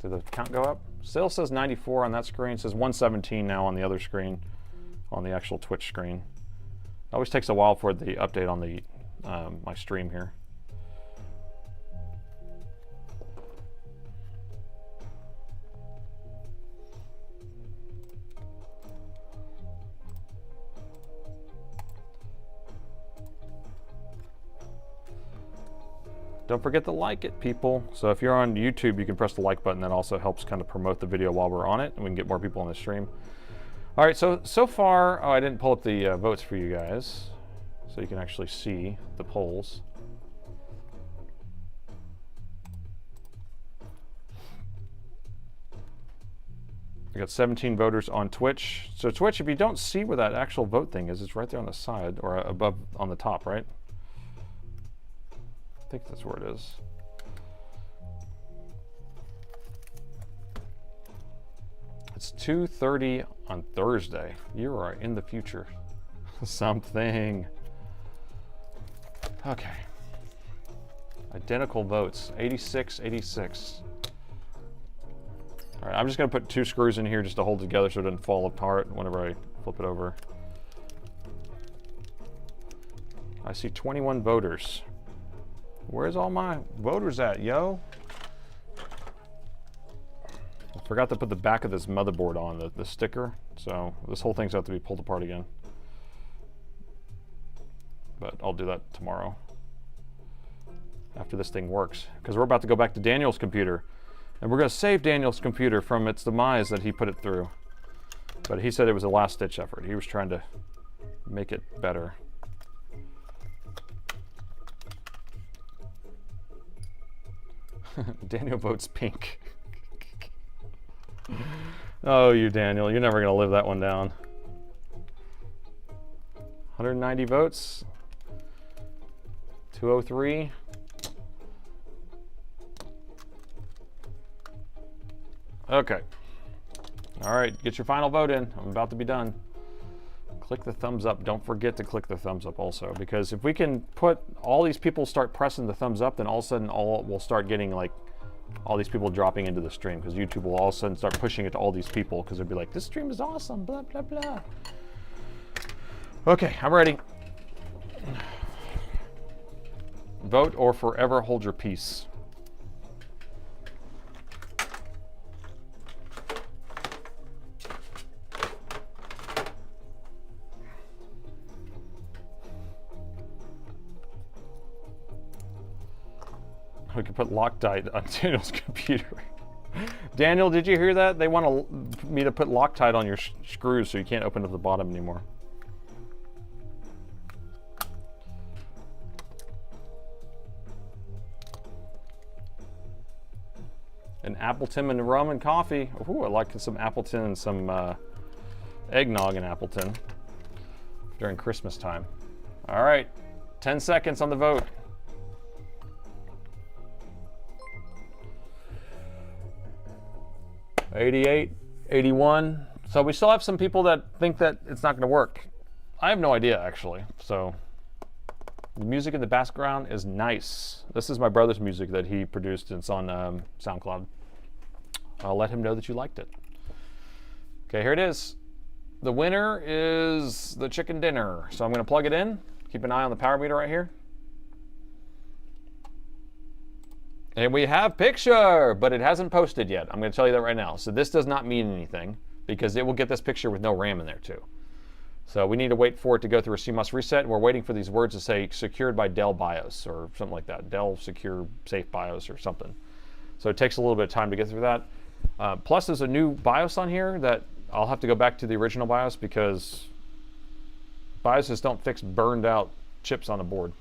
[SPEAKER 1] Did the count go up? Still says 94 on that screen. It says 117 now on the other screen, on the actual Twitch screen. It always takes a while for the update on the my stream here. Don't forget to like it, people. So if you're on YouTube, you can press the like button. That also helps kind of promote the video while we're on it, and we can get more people on the stream. All right, so far, oh, I didn't pull up the votes for you guys, so you can actually see the polls. We got 17 voters on Twitch. So Twitch, if you don't see where that actual vote thing is, it's right there on the side, or above on the top, right? I think that's where it is. It's 2:30 on Thursday. You are in the future. Something. Okay. Identical votes, 86, 86. All right, I'm just gonna put 2 screws in here just to hold it together so it doesn't fall apart whenever I flip it over. I see 21 voters. Where's all my voters at, yo? I forgot to put the back of this motherboard on, the sticker, so this whole thing's have to be pulled apart again. But I'll do that tomorrow, after this thing works, because we're about to go back to Daniel's computer, and we're going to save Daniel's computer from its demise that he put it through. But he said it was a last-ditch effort. He was trying to make it better. Daniel votes pink. Oh, you Daniel, you're never gonna live that one down. 190 votes. 203. Okay. All right, get your final vote in. I'm about to be done. Click the thumbs up. Don't forget to click the thumbs up also, because if we can put all these people start pressing the thumbs up, then all of a sudden we'll start getting like all these people dropping into the stream, because YouTube will all of a sudden start pushing it to all these people, because they'll be like, this stream is awesome, blah, blah, blah. Okay, I'm ready. Vote or forever hold your peace. We can put Loctite on Daniel's computer. Daniel, did you hear that? They want me to put Loctite on your screws so you can't open up the bottom anymore. An Appleton and rum and coffee. Ooh, I like some Appleton and some eggnog in Appleton during Christmas time. All right, 10 seconds on the vote. $88, $81. So we still have some people that think that it's not gonna work. I have no idea, actually. So the music in the background is nice. This is my brother's music that he produced. It's on SoundCloud. I'll let him know that you liked it. Okay, here it is. The winner is the chicken dinner. So I'm gonna plug it in. Keep an eye on the power meter right here. And we have picture, but it hasn't posted yet. I'm gonna tell you that right now. So this does not mean anything because it will get this picture with no RAM in there too. So we need to wait for it to go through a CMOS reset. And we're waiting for these words to say secured by Dell BIOS or something like that. Dell Secure Safe BIOS or something. So it takes a little bit of time to get through that. Plus there's a new BIOS on here that I'll have to go back to the original BIOS because BIOSes don't fix burned out chips on the board.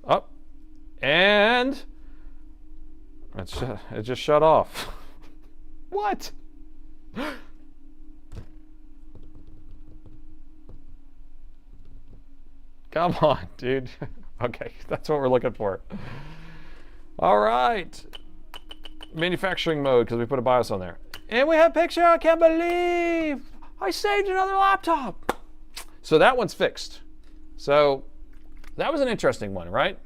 [SPEAKER 1] Up, and it just shut off. What? Come on, dude. Okay, that's what we're looking for. All right. Manufacturing mode, because we put a BIOS on there. And we have picture. I can't believe I saved another laptop. So that one's fixed. So that was an interesting one, right?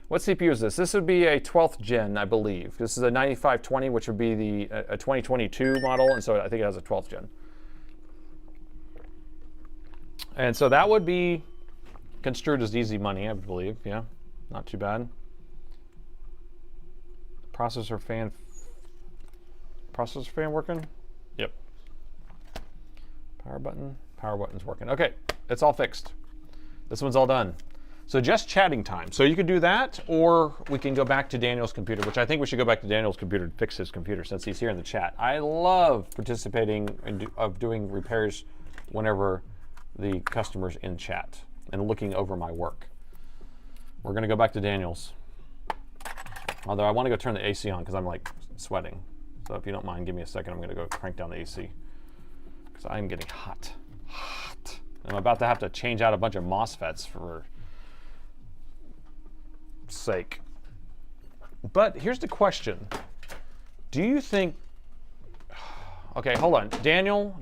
[SPEAKER 1] What CPU is this? This would be a 12th gen, I believe. This is a 9520, which would be a 2022 model, and so I think it has a 12th gen. And so that would be construed as easy money, I believe. Yeah, not too bad. Processor fan working? Yep. Power button's working. Okay, it's all fixed. This one's all done. So just chatting time. So you could do that, or we can go back to Daniel's computer, which I think we should go back to Daniel's computer to fix his computer since he's here in the chat. I love participating in doing repairs whenever the customer's in chat and looking over my work. We're gonna go back to Daniel's. Although I wanna go turn the AC on because I'm like sweating. So if you don't mind, give me a second. I'm gonna go crank down the AC because I'm getting hot. I'm about to have to change out a bunch of MOSFETs for sake. But here's the question. Do you think, okay, hold on. Daniel,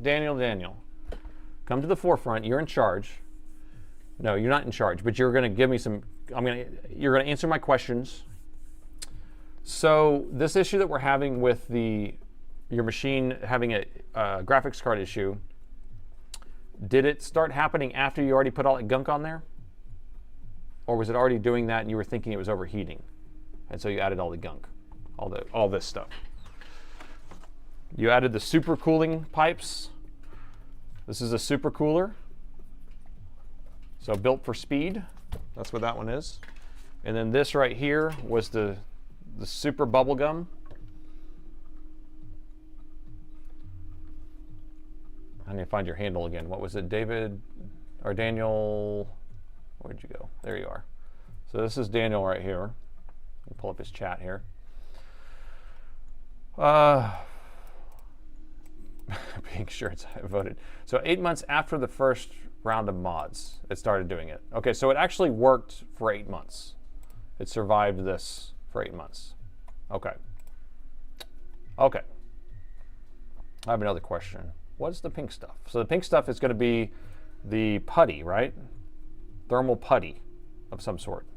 [SPEAKER 1] come to the forefront. You're in charge. No, you're not in charge, but you're gonna give me some, you're gonna answer my questions. So this issue that we're having with your machine having a graphics card issue, did it start happening after you already put all that gunk on there? Or was it already doing that and you were thinking it was overheating? And so you added all the gunk, all this stuff. You added the super cooling pipes. This is a super cooler. So built for speed. That's what that one is. And then this right here was the super bubble gum. I need to find your handle again. What was it, David or Daniel? Where'd you go? There you are. So this is Daniel right here. Let me pull up his chat here. Being sure it's voted. So 8 months after the first round of mods, it started doing it. Okay, so it actually worked for 8 months. It survived this for 8 months. Okay. Okay. I have another question. What is the pink stuff? So the pink stuff is going to be the putty, right? Thermal putty of some sort.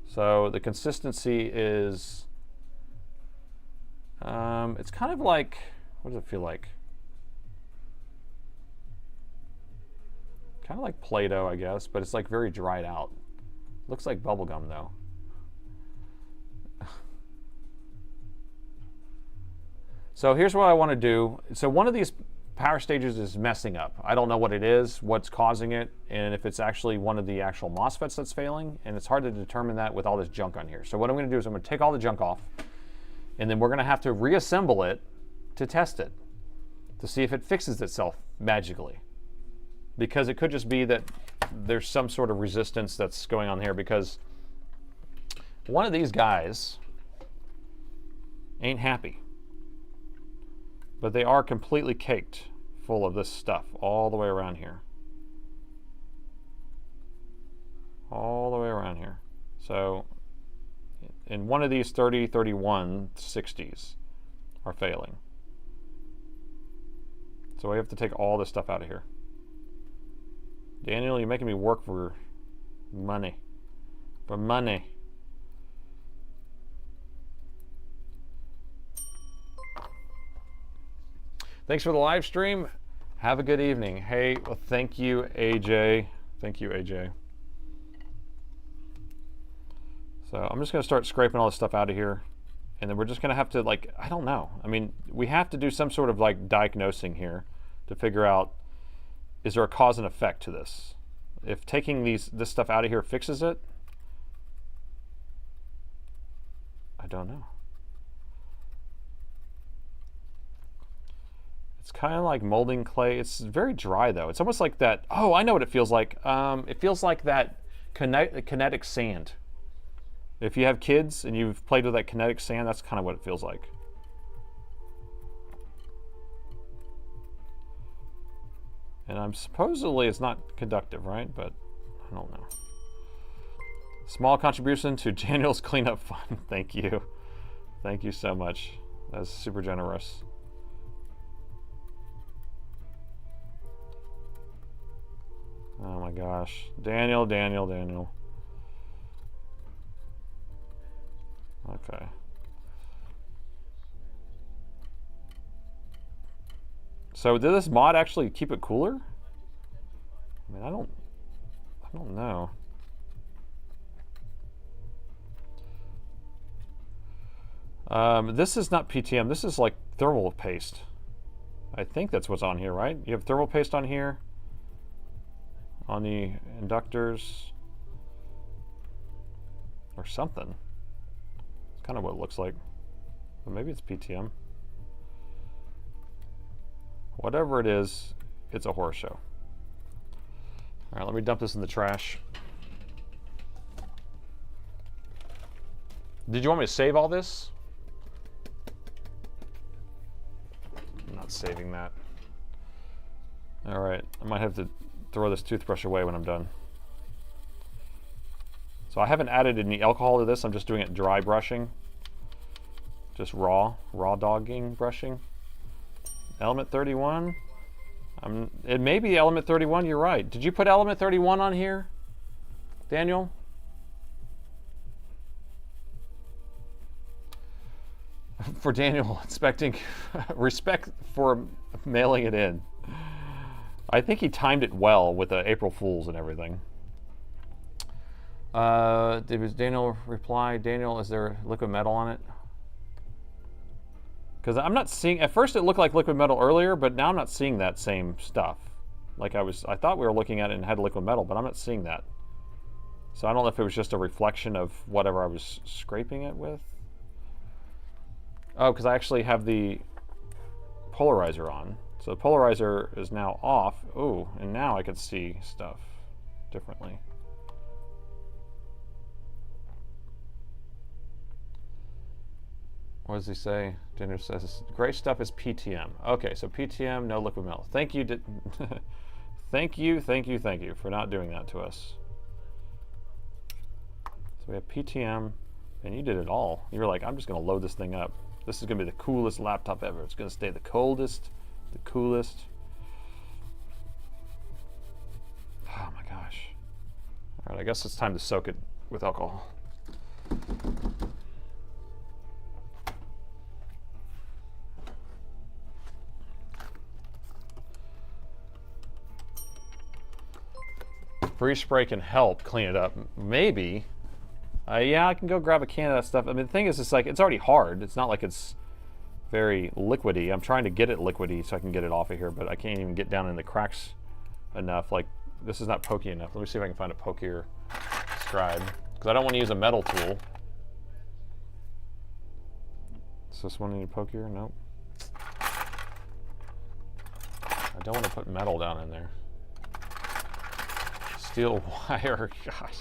[SPEAKER 1] So the consistency is, it's kind of like, what does it feel like? Kind of like Play-Doh, I guess, but it's like very dried out. Looks like bubble gum though. So here's what I want to do. So one of these power stages is messing up. I don't know what it is, what's causing it, and if it's actually one of the actual MOSFETs that's failing, and it's hard to determine that with all this junk on here. So what I'm going to do is I'm going to take all the junk off, and then we're going to have to reassemble it to test it, to see if it fixes itself magically. Because it could just be that there's some sort of resistance that's going on here, because one of these guys ain't happy. But they are completely caked full of this stuff all the way around here. All the way around here. So in one of these 30, 31, 60s are failing. So we have to take all this stuff out of here. Daniel, you're making me work for money. For money. Thanks for the live stream. Have a good evening. Hey, well, thank you, AJ. Thank you, AJ. So I'm just going to start scraping all this stuff out of here. And then we're just going to have to, like, I don't know. I mean, we have to do some sort of, like, diagnosing here to figure out, is there a cause and effect to this? If taking this stuff out of here fixes it, I don't know. It's kind of like molding clay. It's very dry though. It's almost like that. Oh, I know what it feels like. It feels like that kinetic sand. If you have kids and you've played with that kinetic sand, that's kind of what it feels like. And I'm supposedly it's not conductive, right? But I don't know. Small contribution to Daniel's cleanup fund. Thank you. Thank you so much. That's super generous. Oh my gosh. Daniel, Daniel, Daniel. Okay. So did this mod actually keep it cooler? I mean, I don't know. This is not PTM. This is like thermal paste. I think that's what's on here, right? You have thermal paste on here. On the inductors. Or something. It's kind of what it looks like. But maybe it's PTM. Whatever it is, it's a horror show. All right, let me dump this in the trash. Did you want me to save all this? I'm not saving that. All right, I might have to throw this toothbrush away when I'm done. So I haven't added any alcohol to this. I'm just doing it dry brushing. Just raw dogging brushing. Element 31. It may be element 31, you're right. Did you put element 31 on here, Daniel? For Daniel, expecting respect for mailing it in. I think he timed it well with the April Fools and everything. Did Daniel reply? Daniel, is there liquid metal on it? Because I'm not seeing, at first it looked like liquid metal earlier, but now I'm not seeing that same stuff. Like I thought we were looking at it and had liquid metal, but I'm not seeing that. So I don't know if it was just a reflection of whatever I was scraping it with. Oh, because I actually have the polarizer on. So the polarizer is now off. Oh, and now I can see stuff differently. What does he say? Daniel says, great stuff is PTM. Okay, so PTM, no liquid metal. Thank you, thank you for not doing that to us. So we have PTM, and you did it all. You were like, I'm just gonna load this thing up. This is gonna be the coolest laptop ever. It's gonna stay the coldest, the coolest. Oh my gosh. All right, I guess it's time to soak it with alcohol. Freeze spray can help clean it up. Maybe. Yeah, I can go grab a can of that stuff. I mean, the thing is, it's like, it's already hard. It's not like it's very liquidy. I'm trying to get it liquidy so I can get it off of here, but I can't even get down in the cracks enough. Like, this is not pokey enough. Let me see if I can find a pokier scribe, because I don't want to use a metal tool. Does this one need a pokier? Nope. I don't want to put metal down in there. Steel wire, gosh.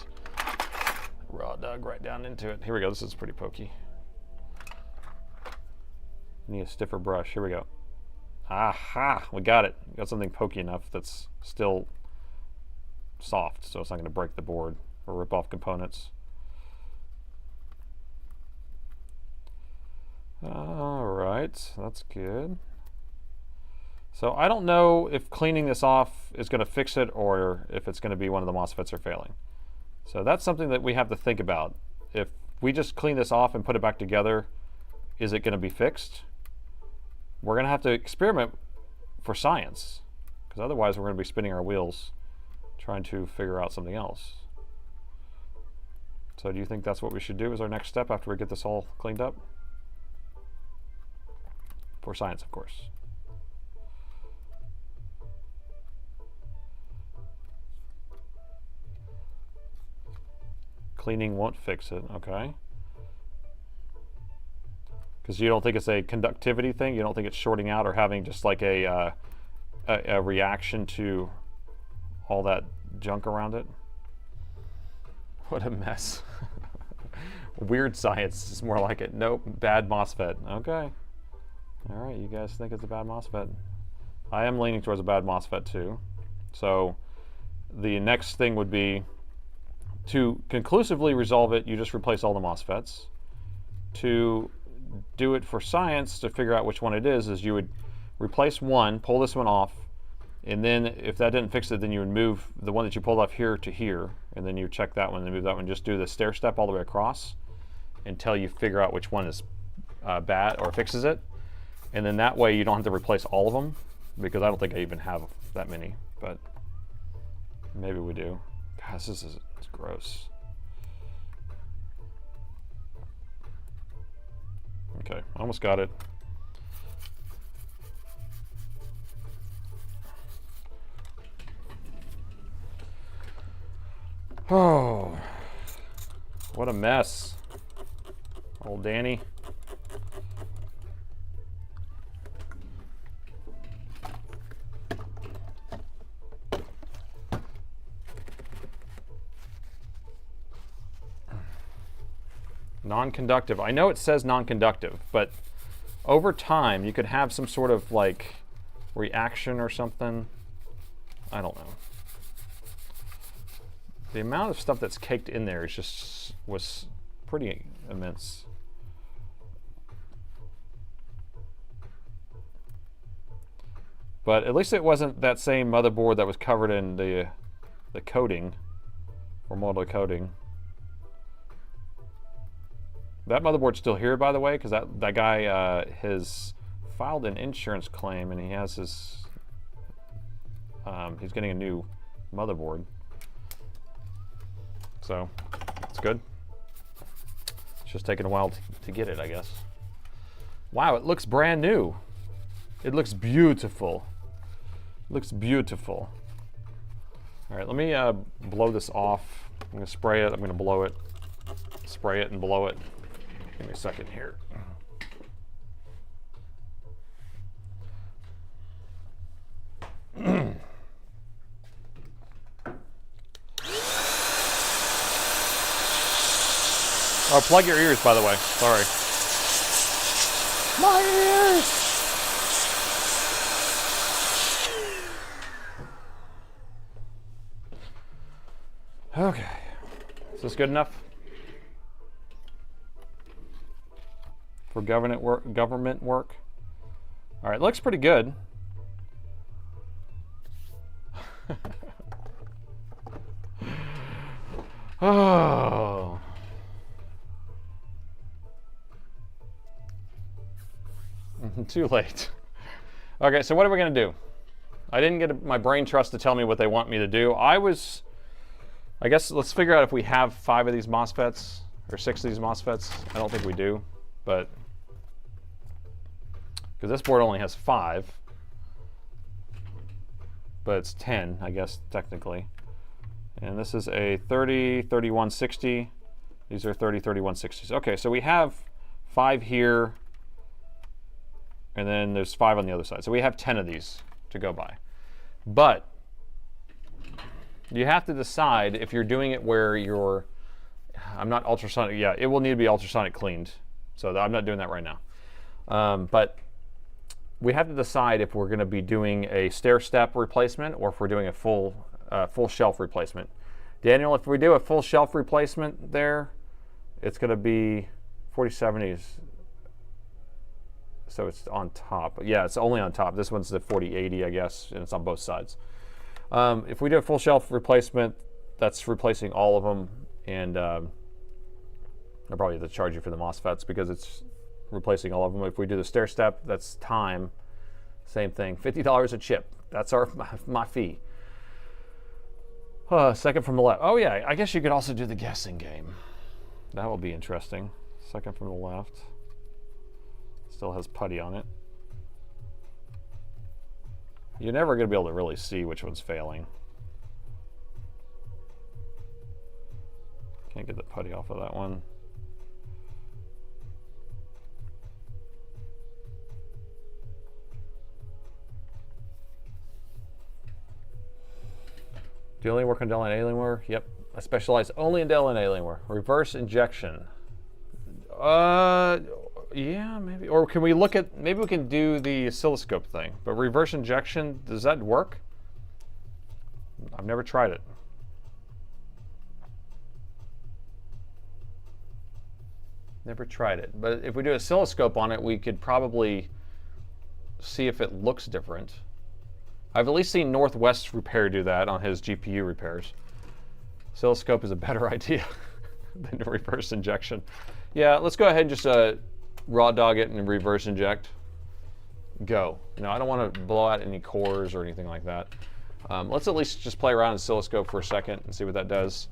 [SPEAKER 1] Raw dug right down into it. Here we go, this is pretty pokey. Need a stiffer brush, here we go. Aha, we got it. We got something pokey enough that's still soft, so it's not gonna break the board or rip off components. All right, that's good. So I don't know if cleaning this off is gonna fix it or if it's gonna be one of the MOSFETs are failing. So that's something that we have to think about. If we just clean this off and put it back together, is it gonna be fixed? We're gonna have to experiment for science, because otherwise we're gonna be spinning our wheels trying to figure out something else. So do you think that's what we should do as our next step after we get this all cleaned up? For science, of course. Cleaning won't fix it, okay. Because you don't think it's a conductivity thing? You don't think it's shorting out or having just like a reaction to all that junk around it? What a mess. Weird science is more like it. Nope, bad MOSFET. Okay. All right, you guys think it's a bad MOSFET. I am leaning towards a bad MOSFET too. So the next thing would be to conclusively resolve it, you just replace all the MOSFETs. To do it for science, to figure out which one it is you would replace one, pull this one off, and then if that didn't fix it, then you would move the one that you pulled off here to here, and then you check that one and move that one. Just do the stair step all the way across until you figure out which one is bad or fixes it. And then that way you don't have to replace all of them, because I don't think I even have that many, but maybe we do. Gosh, this is it's gross. Okay, almost got it. Oh, what a mess. Old Danny. Non-conductive. I know it says non-conductive, but over time you could have some sort of like reaction or something. I don't know. The amount of stuff that's caked in there is was pretty immense. But at least it wasn't that same motherboard that was covered in the coating, or molded coating. That motherboard's still here, by the way, because that guy has filed an insurance claim, and he has his he's getting a new motherboard. So it's good. It's just taking a while to get it, I guess. Wow, it looks brand new. It looks beautiful. It looks beautiful. All right, let me blow this off. I'm gonna spray it. I'm gonna blow it. Spray it and blow it. Give me a second here. Oh, plug your ears, by the way. Sorry. My ears! Okay. Is this good enough? For government work. All right, looks pretty good. Oh. Too late. Okay, so what are we gonna do? I didn't get my brain trust to tell me what they want me to do. I guess let's figure out if we have 5 of these MOSFETs or 6 of these MOSFETs. I don't think we do, but because this board only has 5, but it's 10, I guess, technically. And this is a 30, 3160. These are 30, 3160s. Okay, so we have 5 here, and then there's 5 on the other side. So we have 10 of these to go by. But you have to decide if you're doing it where you're, I'm not ultrasonic, yeah, it will need to be ultrasonic cleaned. So I'm not doing that right now. But we have to decide if we're going to be doing a stair step replacement or if we're doing a full shelf replacement. Daniel, if we do a full shelf replacement there, it's going to be 4070s. So it's on top. Yeah, it's only on top. This one's the 4080, I guess, and it's on both sides. If we do a full shelf replacement, that's replacing all of them, and I'll probably have to charge you for the MOSFETs because it's replacing all of them. If we do the stair step, that's time. Same thing, $50 a chip. That's my fee. Second from the left. Oh yeah, I guess you could also do the guessing game. That will be interesting. Second from the left. Still has putty on it. You're never going to be able to really see which one's failing. Can't get the putty off of that one. Do you only work on Dell and Alienware? Yep. I specialize only in Dell and Alienware. Reverse injection. Yeah, maybe. Or can we look at, maybe we can do the oscilloscope thing. But reverse injection, does that work? I've never tried it. Never tried it. But if we do oscilloscope on it, we could probably see if it looks different. I've at least seen Northwest Repair do that on his GPU repairs. Oscilloscope is a better idea than reverse injection. Yeah, let's go ahead and just raw dog it and reverse inject. Go. No, I don't want to blow out any cores or anything like that. Let's at least just play around in oscilloscope for a second and see what that does.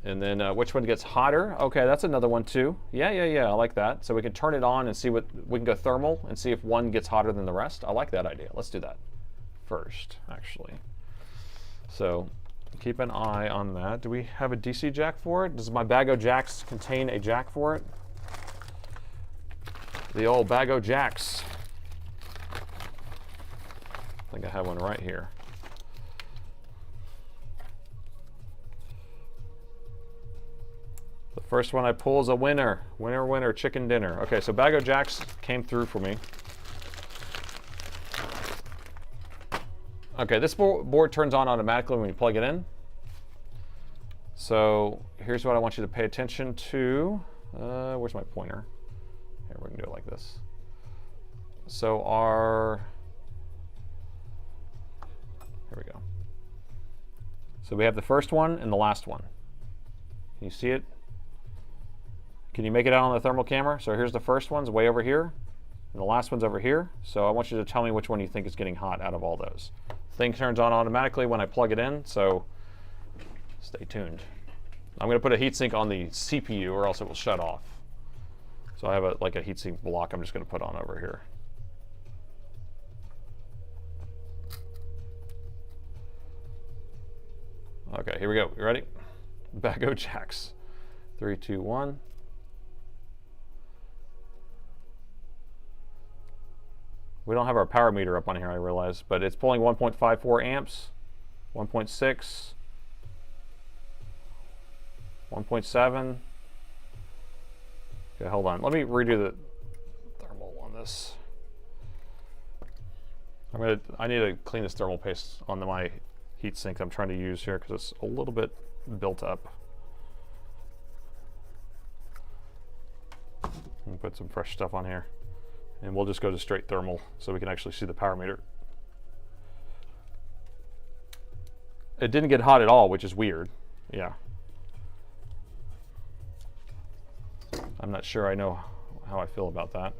[SPEAKER 1] And then which one gets hotter? Okay, that's another one too. Yeah, I like that. So we can turn it on and see what, we can go thermal and see if one gets hotter than the rest. I like that idea. Let's do that first, actually. So keep an eye on that. Do we have a DC jack for it? Does my bag of jacks contain a jack for it? The old bag of jacks. I think I have one right here. The first one I pull is a winner. Winner, winner, chicken dinner. Okay, so bag of jacks came through for me. Okay, this board turns on automatically when you plug it in. So here's what I want you to pay attention to. Where's my pointer? Here, we can do it like this. So here we go. So we have the first one and the last one. Can you see it? Can you make it out on the thermal camera? So here's the first one's way over here, and the last one's over here. So I want you to tell me which one you think is getting hot out of all those. Thing turns on automatically when I plug it in, so stay tuned. I'm going to put a heatsink on the CPU or else it will shut off. So I have like a heatsink block I'm just going to put on over here. Okay, here we go. You ready? Bag of jacks. 3, 2, 1. We don't have our power meter up on here, I realize, but it's pulling 1.54 amps, 1.6, 1.7. Okay, hold on. Let me redo the thermal on this. I need to clean this thermal paste on my heat sink I'm trying to use here because it's a little bit built up. And put some fresh stuff on here. And we'll just go to straight thermal so we can actually see the power meter. It didn't get hot at all, which is weird. Yeah. I'm not sure I know how I feel about that.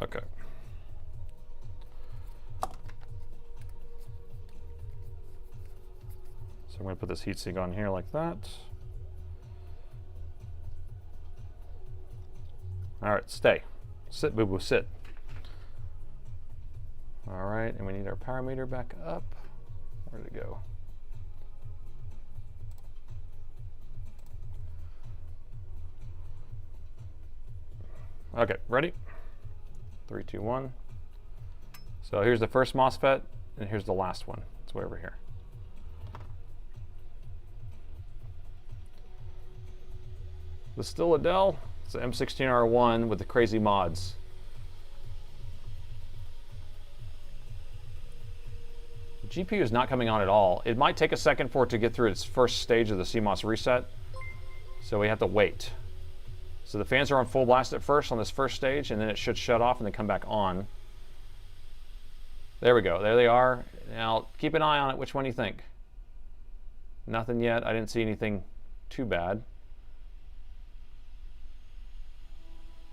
[SPEAKER 1] Okay. So I'm going to put this heatsink on here like that. All right, stay. Sit, boo-boo, sit. All right, and we need our power meter back up. Where did it go? Okay, ready? 3, 2, 1. So here's the first MOSFET, and here's the last one. It's way over here. This is still a Dell. It's an M16R1 with the crazy mods. The GPU is not coming on at all. It might take a second for it to get through its first stage of the CMOS reset, so we have to wait. So the fans are on full blast at first on this first stage, and then it should shut off and then come back on. There we go. There they are. Now keep an eye on it. Which one do you think? Nothing yet. I didn't see anything too bad.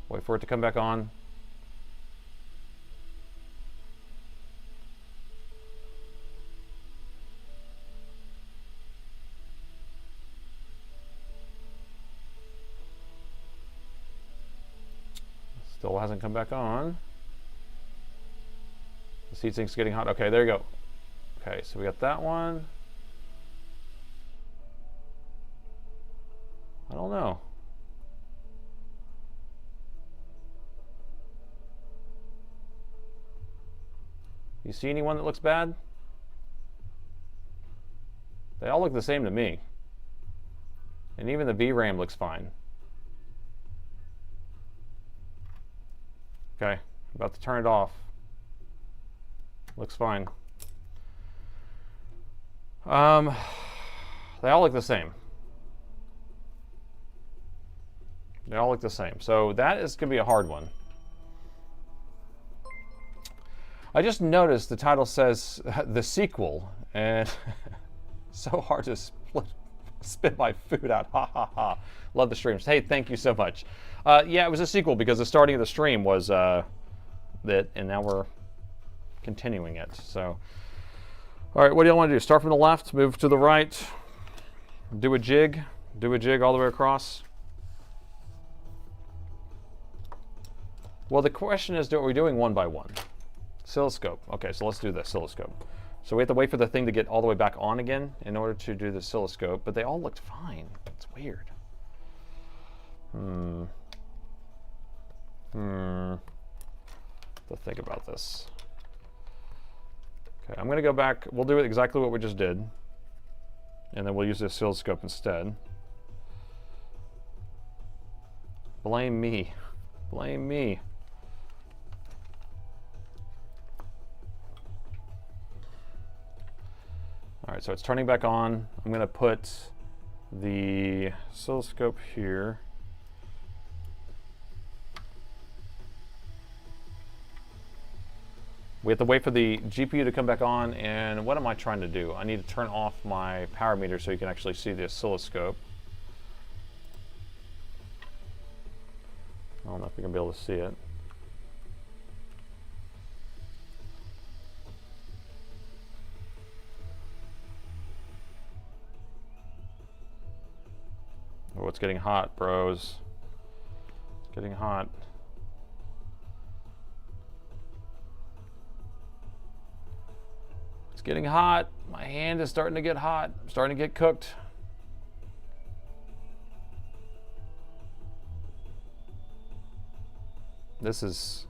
[SPEAKER 1] Wait for it to come back on. Still hasn't come back on. The heatsink's getting hot. Okay, there you go. Okay, so we got that one. I don't know. You see anyone that looks bad? They all look the same to me. And even the VRAM looks fine. Okay, about to turn it off. Looks fine. They all look the same. They all look the same. So that is going to be a hard one. I just noticed the title says the sequel, and so hard to spit my food out. Ha ha ha. Love the streams. Hey, thank you so much. Yeah, it was a sequel because the starting of the stream was that, and now we're continuing it. So, all right, what do y'all want to do? Start from the left, move to the right, do a jig all the way across. Well, the question is, are we doing one by one? Oscilloscope. Okay, so let's do the oscilloscope. So we have to wait for the thing to get all the way back on again in order to do the oscilloscope, but they all looked fine. It's weird. To think about this. Okay, I'm going to go back. We'll do exactly what we just did, and then we'll use the oscilloscope instead. Blame me. Blame me. All right, so it's turning back on. I'm going to put the oscilloscope here. We have to wait for the GPU to come back on, and what am I trying to do? I need to turn off my power meter so you can actually see the oscilloscope. I don't know if you're going to be able to see it. Oh, it's getting hot, bros. It's getting hot. It's getting hot. My hand is starting to get hot. I'm starting to get cooked. This is...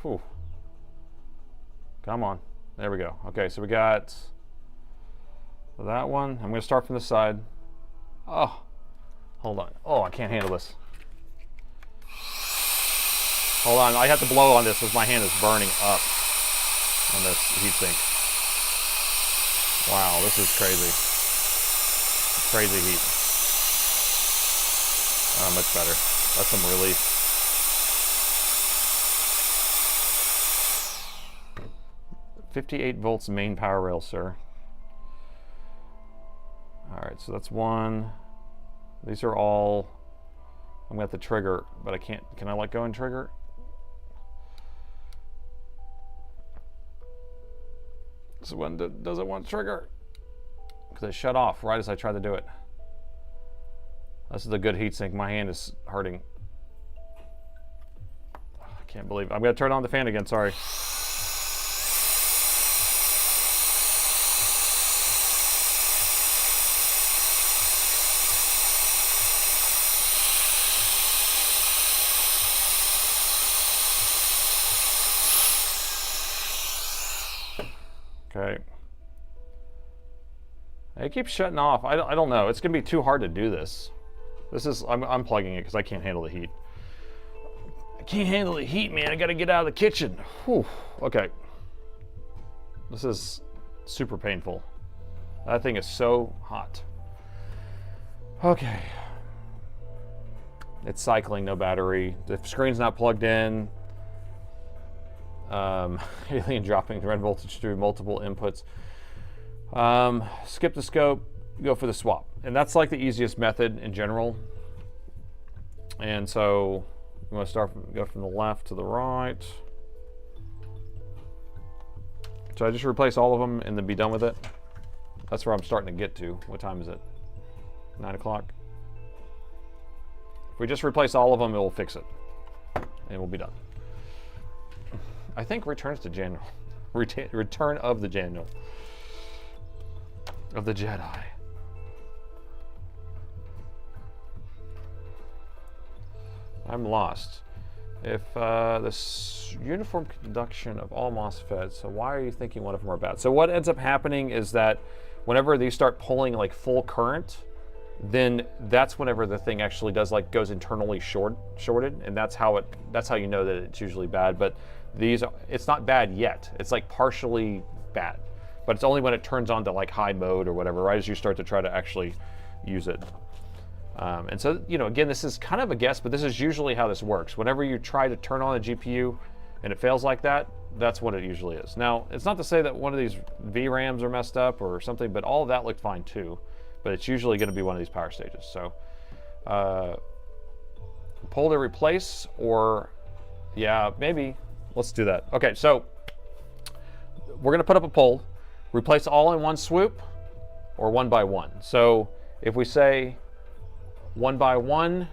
[SPEAKER 1] Whew. Come on. There we go. Okay, so we got that one. I'm going to start from the side. Oh, hold on. Oh, I can't handle this. Hold on. I have to blow on this because my hand is burning up on this heatsink. Wow, this is crazy. Crazy heat. Oh, much better. That's some relief. "58 volts main power rail, sir." All right, so that's one. These are all. I'm gonna have to trigger, but I can't. Can I let go and trigger? This one doesn't want to trigger because it shut off right as I tried to do it. This is a good heatsink. My hand is hurting. I can't believe it. I'm going to turn on the fan again. Sorry. Okay. It keeps shutting off. I don't know. It's going to be too hard to do this. I'm unplugging it because I can't handle the heat. I can't handle the heat, man. I got to get out of the kitchen. Whew. Okay. This is super painful. That thing is so hot. Okay. It's cycling, no battery. The screen's not plugged in. Alien dropping red voltage through multiple inputs. Skip the scope, go for the swap. And that's like the easiest method in general. And so I'm going to go from the left to the right. So I just replace all of them and then be done with it. That's where I'm starting to get to. What time is it? 9 o'clock. If we just replace all of them, it will fix it. And we'll be done. I think returns to January. Return of the January. Of the Jedi. I'm lost. If this uniform conduction of all MOSFETs, so why are you thinking one of them are bad? So what ends up happening is that whenever these start pulling like full current, then that's whenever the thing actually goes internally shorted, and that's how you know that it's usually bad. But it's not bad yet. It's like partially bad. But it's only when it turns on to like high mode or whatever, right as you start to try to actually use it. And so, again, this is kind of a guess, but this is usually how this works. Whenever you try to turn on a GPU and it fails like that, that's what it usually is. Now, it's not to say that one of these VRAMs are messed up or something, but all of that looked fine too. But it's usually going to be one of these power stages. So, pull to replace, or yeah, maybe. Let's do that. Okay, so we're going to put up a poll. Replace all in one swoop or one by one. So if we say one by one,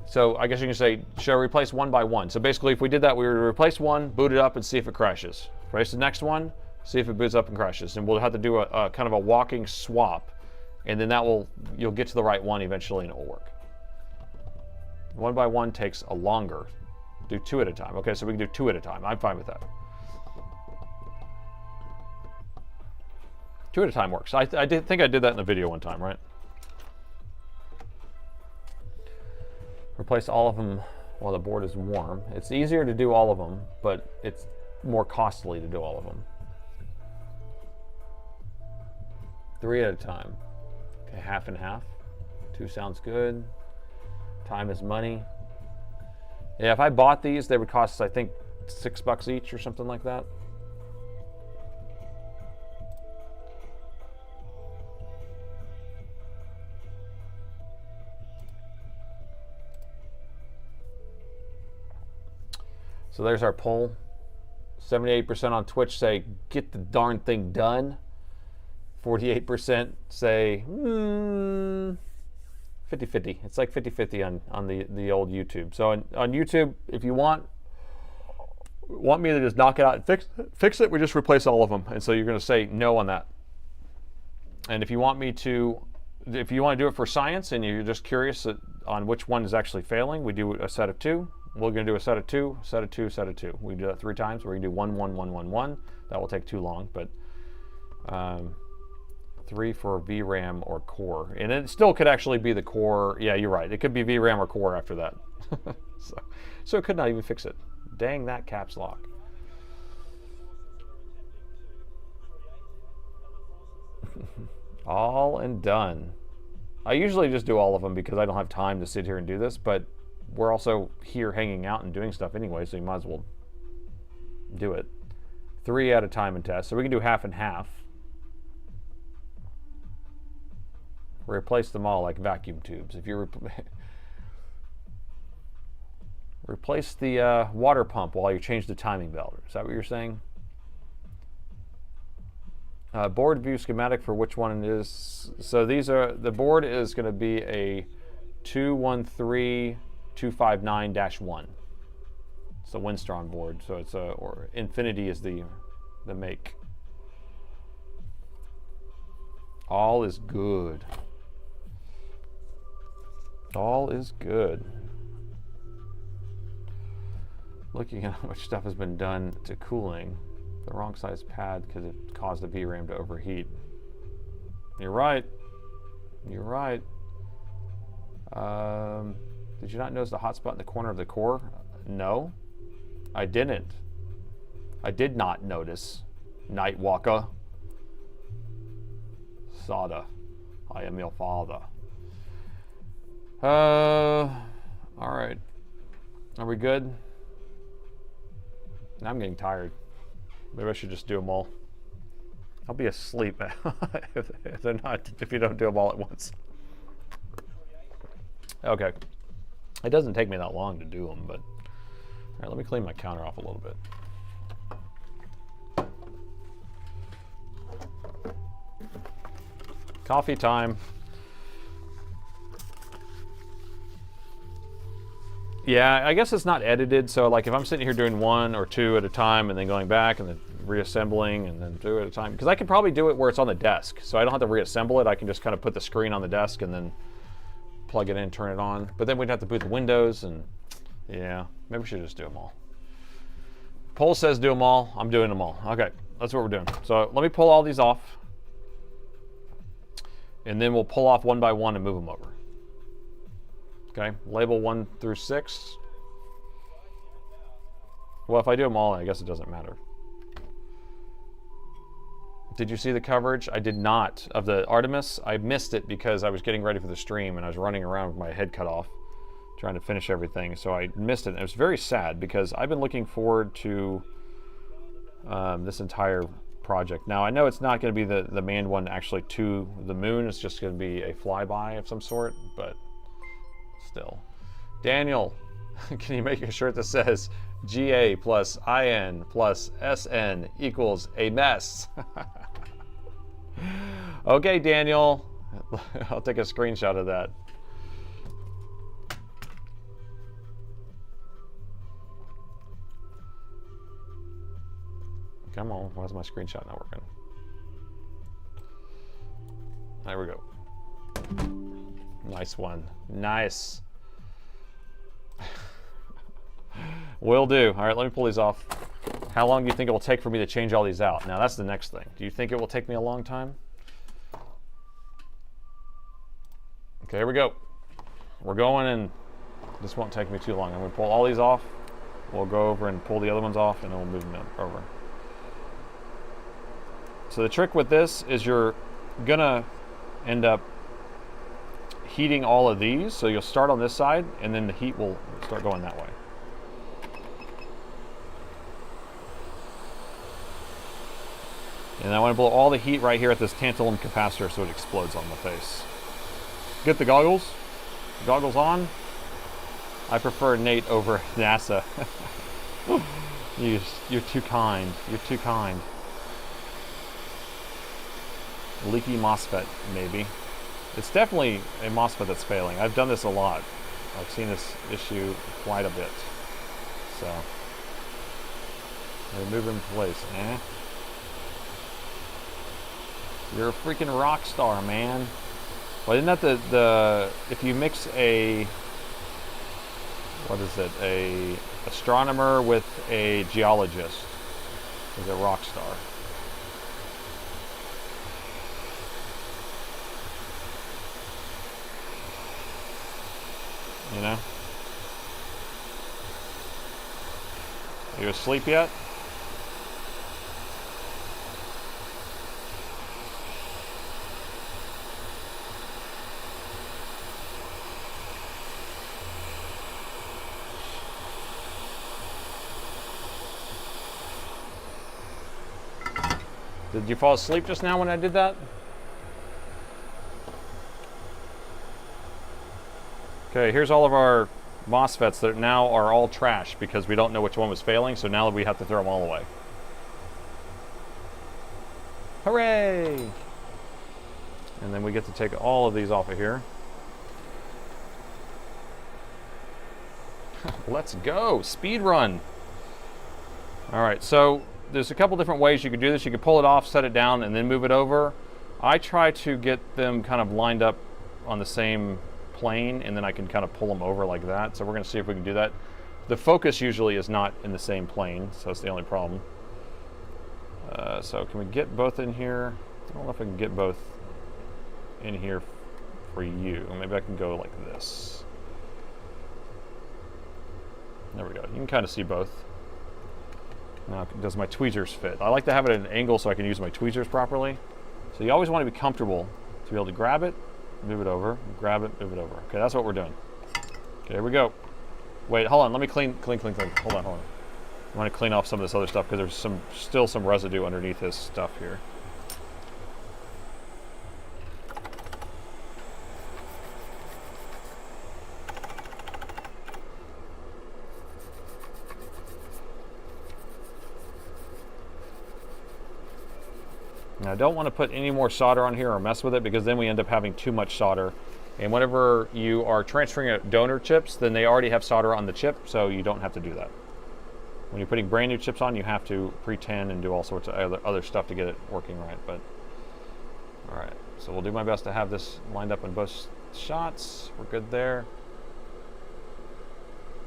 [SPEAKER 1] so I guess you can say, should I replace one by one? So basically if we did that, we would replace one, boot it up and see if it crashes. Replace the next one, see if it boots up and crashes. And we'll have to do a kind of a walking swap, and then you'll get to the right one eventually and it will work. One by one takes a longer. Do two at a time. Okay, so we can do two at a time. I'm fine with that. Two at a time works. I think I did that in a video one time, right? Replace all of them while the board is warm. It's easier to do all of them, but it's more costly to do all of them. 3 at a time. Okay, half and half. 2 sounds good. Time is money. Yeah, if I bought these, they would cost, I think, $6 each or something like that. So there's our poll. 78% on Twitch say, get the darn thing done. 48% say, 50-50. It's like 50-50 on the old YouTube. So on YouTube, if you want me to just knock it out and fix it, we just replace all of them. And so you're going to say no on that. And if you want to do it for science and you're just curious on which one is actually failing, we do a set of 2. We're going to do a set of 2, set of 2, set of 2. We can do that 3 times. We're going to do 1, 1, 1, 1, 1. That will take too long, but 3 for VRAM or core. And it still could actually be the core. Yeah, you're right. It could be VRAM or core after that. so it could not even fix it. Dang that caps lock. All and done. I usually just do all of them because I don't have time to sit here and do this, but we're also here hanging out and doing stuff anyway, so you might as well do it. 3 at a time and test. So we can do half and half. Replace them all like vacuum tubes. If you replace the water pump while you change the timing belt. Is that what you're saying? Board view schematic for which one it is. So these are, the board is going to be a 213259-1. It's a Winstron board, so it's a, or Infinity is the make. All is good. All is good. Looking at how much stuff has been done to cooling. The wrong size pad because it caused the VRAM to overheat. You're right. You're right. Did you not notice the hotspot in the corner of the core? No, I didn't. I did not notice. Nightwalker. Sada, I am your father. All right. Are we good? I'm getting tired. Maybe I should just do them all. I'll be asleep if they're not, if you don't do them all at once. Okay. It doesn't take me that long to do them, but all right, let me clean my counter off a little bit. Coffee time. Yeah, I guess it's not edited, so like if I'm sitting here doing one or two at a time and then going back and then reassembling and then two at a time, because I could probably do it where it's on the desk, so I don't have to reassemble it. I can just kind of put the screen on the desk and then plug it in, turn it on. But then we'd have to boot the Windows, and yeah, maybe we should just do them all. Poll says do them all. I'm doing them all. Okay, that's what we're doing. So let me pull all these off, and then we'll pull off one by one and move them over. Okay, label 1 through 6. Well, if I do them all, I guess it doesn't matter. Did you see the coverage? I did not. Of the Artemis, I missed it because I was getting ready for the stream and I was running around with my head cut off, trying to finish everything, so I missed it. And it was very sad because I've been looking forward to this entire project. Now, I know it's not going to be the manned one actually to the moon. It's just going to be a flyby of some sort, but still. Daniel, can you make a shirt that says GA plus IN plus SN equals a mess? Okay, Daniel. I'll take a screenshot of that. Come on, why is my screenshot not working? There we go. Nice one. Nice. Will do. All right, let me pull these off. How long do you think it will take for me to change all these out? Now, that's the next thing. Do you think it will take me a long time? Okay, here we go. We're going, and this won't take me too long. I'm going to pull all these off. We'll go over and pull the other ones off, and then we'll move them over. So the trick with this is you're going to end up heating all of these. So you'll start on this side, and then the heat will start going that way. And I want to blow all the heat right here at this tantalum capacitor so it explodes on the face. Get the goggles. Goggles on. I prefer Nate over NASA. You're too kind. You're too kind. Leaky MOSFET, maybe. It's definitely a MOSFET that's failing. I've done this a lot. I've seen this issue quite a bit. So, remove it in place. You're a freaking rock star, man. Well, isn't that the if you mix a, what is it, a astronomer with a geologist, is a rock star. You know? Are you asleep yet? Did you fall asleep just now when I did that? Okay, here's all of our MOSFETs that now are all trash because we don't know which one was failing, so now we have to throw them all away. Hooray! And then we get to take all of these off of here. Let's go, speed run. All right, so there's a couple different ways you could do this. You could pull it off, set it down, and then move it over. I try to get them kind of lined up on the same plane, and then I can kind of pull them over like that. So we're gonna see if we can do that. The focus usually is not in the same plane, so that's the only problem. So can we get both in here? I don't know if I can get both in here for you. Maybe I can go like this. There we go. You can kind of see both. Now, does my tweezers fit? I like to have it at an angle so I can use my tweezers properly. So you always want to be comfortable to be able to grab it, move it over, grab it, move it over. Okay, that's what we're doing. Okay, here we go. Wait, hold on. Let me clean. Hold on. I want to clean off some of this other stuff because there's still some residue underneath this stuff here. Now I don't want to put any more solder on here or mess with it because then we end up having too much solder. And whenever you are transferring donor chips, then they already have solder on the chip, so you don't have to do that. When you're putting brand new chips on, you have to pre-tin and do all sorts of other stuff to get it working right. But all right, so we'll do my best to have this lined up in both shots. We're good there.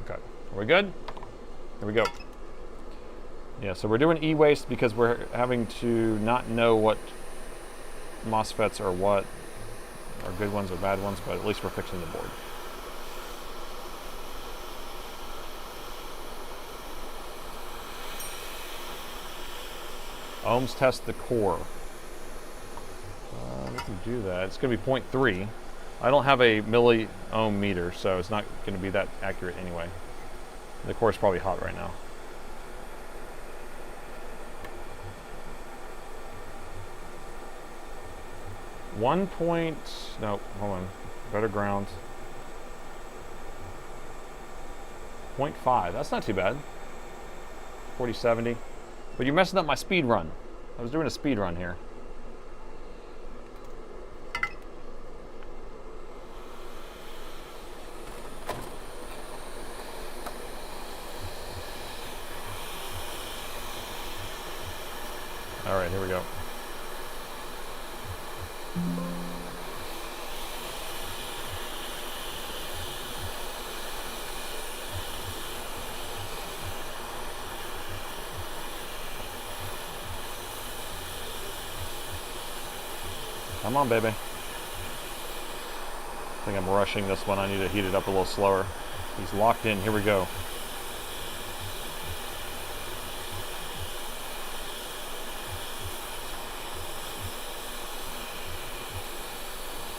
[SPEAKER 1] Okay, are we good? Here we go. Yeah, so we're doing e-waste because we're having to not know what MOSFETs are what, are good ones or bad ones, but at least we're fixing the board. Ohms test the core. We can do that. It's going to be 0.3. I don't have a milli-ohm meter, so it's not going to be that accurate anyway. The core is probably hot right now. No, hold on. Better ground. 0.5. That's not too bad. 4070. But you're messing up my speed run. I was doing a speed run here. All right, here we go. Come on, baby. I think I'm rushing this one. I need to heat it up a little slower. He's locked in. Here we go.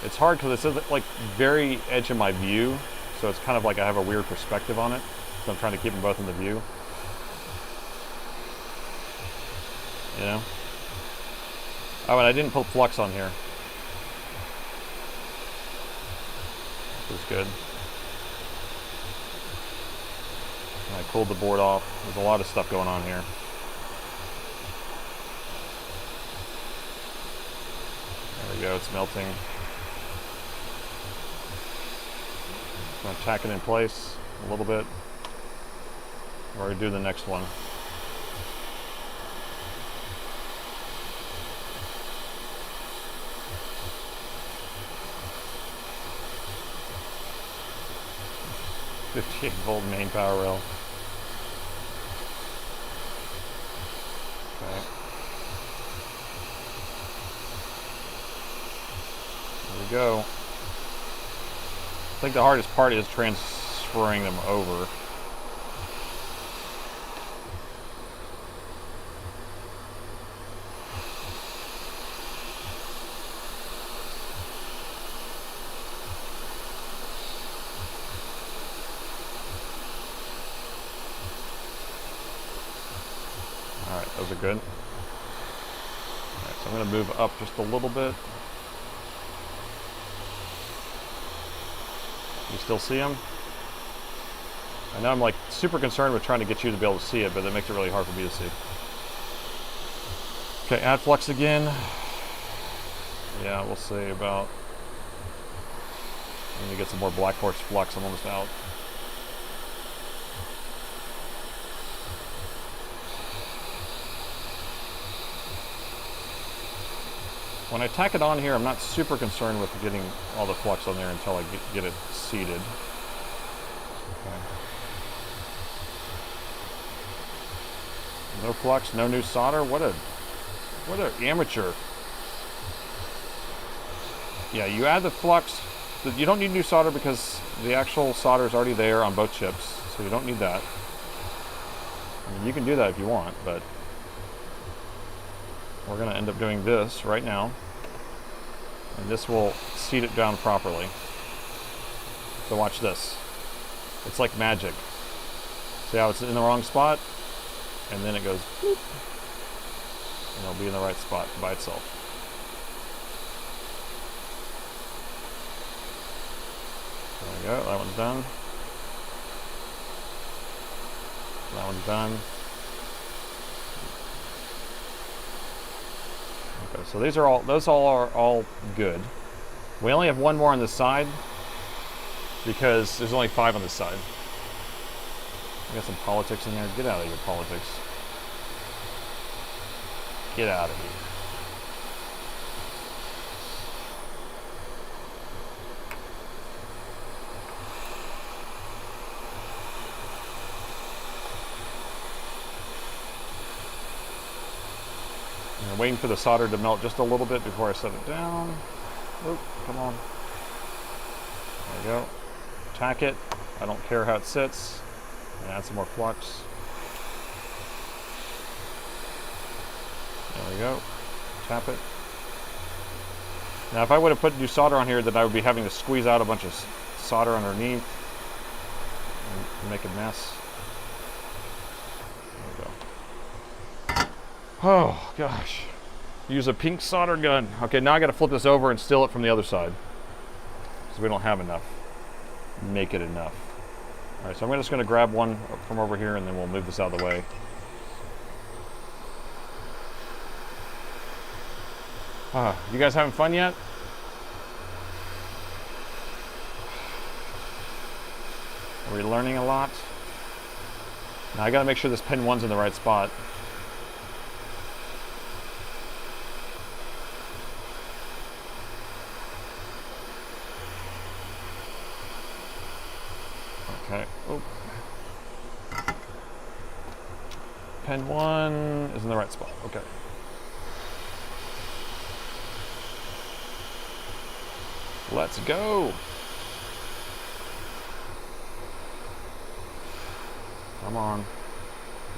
[SPEAKER 1] It's hard because it's like very edge of my view, so it's kind of like I have a weird perspective on it. So I'm trying to keep them both in the view. You know? Oh, and I didn't put flux on here. Which is good. And I cooled the board off. There's a lot of stuff going on here. There we go, it's melting. I'm gonna tack it in place a little bit. We're gonna do the next one. .58-volt main power rail. Okay. There we go. I think the hardest part is transferring them over. All right, those are good. All right, so I'm going to move up just a little bit. You still see them? I know I'm like super concerned with trying to get you to be able to see it, but that makes it really hard for me to see. Okay, add flux again. Yeah, we'll see about. Let me get some more Black Horse flux. I'm almost out. When I tack it on here, I'm not super concerned with getting all the flux on there until I get it seated. Okay. No flux, no new solder. What an amateur. Yeah, you add the flux. You don't need new solder because the actual solder is already there on both chips, so you don't need that. I mean, you can do that if you want, but we're going to end up doing this right now, and this will seat it down properly. So watch this. It's like magic. See how it's in the wrong spot? And then it goes boop, and it'll be in the right spot by itself. There we go, that one's done. That one's done. Okay, so those are all good. We only have one more on this side because there's only 5 on this side. I got some politics in there. Get out of here, politics. Get out of here. I'm waiting for the solder to melt just a little bit before I set it down. Oop, come on. There we go. Tack it. I don't care how it sits. And add some more flux. There we go. Tap it. Now if I would have put new solder on here, then I would be having to squeeze out a bunch of solder underneath and make a mess. There we go. Oh gosh. Use a pink solder gun. Okay, now I gotta flip this over and still it from the other side. So we don't have enough. Make it enough. All right, so I'm just going to grab one from over here and then we'll move this out of the way. You guys having fun yet? Are we learning a lot? Now I got to make sure this pin 1's in the right spot. Okay. Oh. Pin 1 is in the right spot. Okay. Let's go. Come on.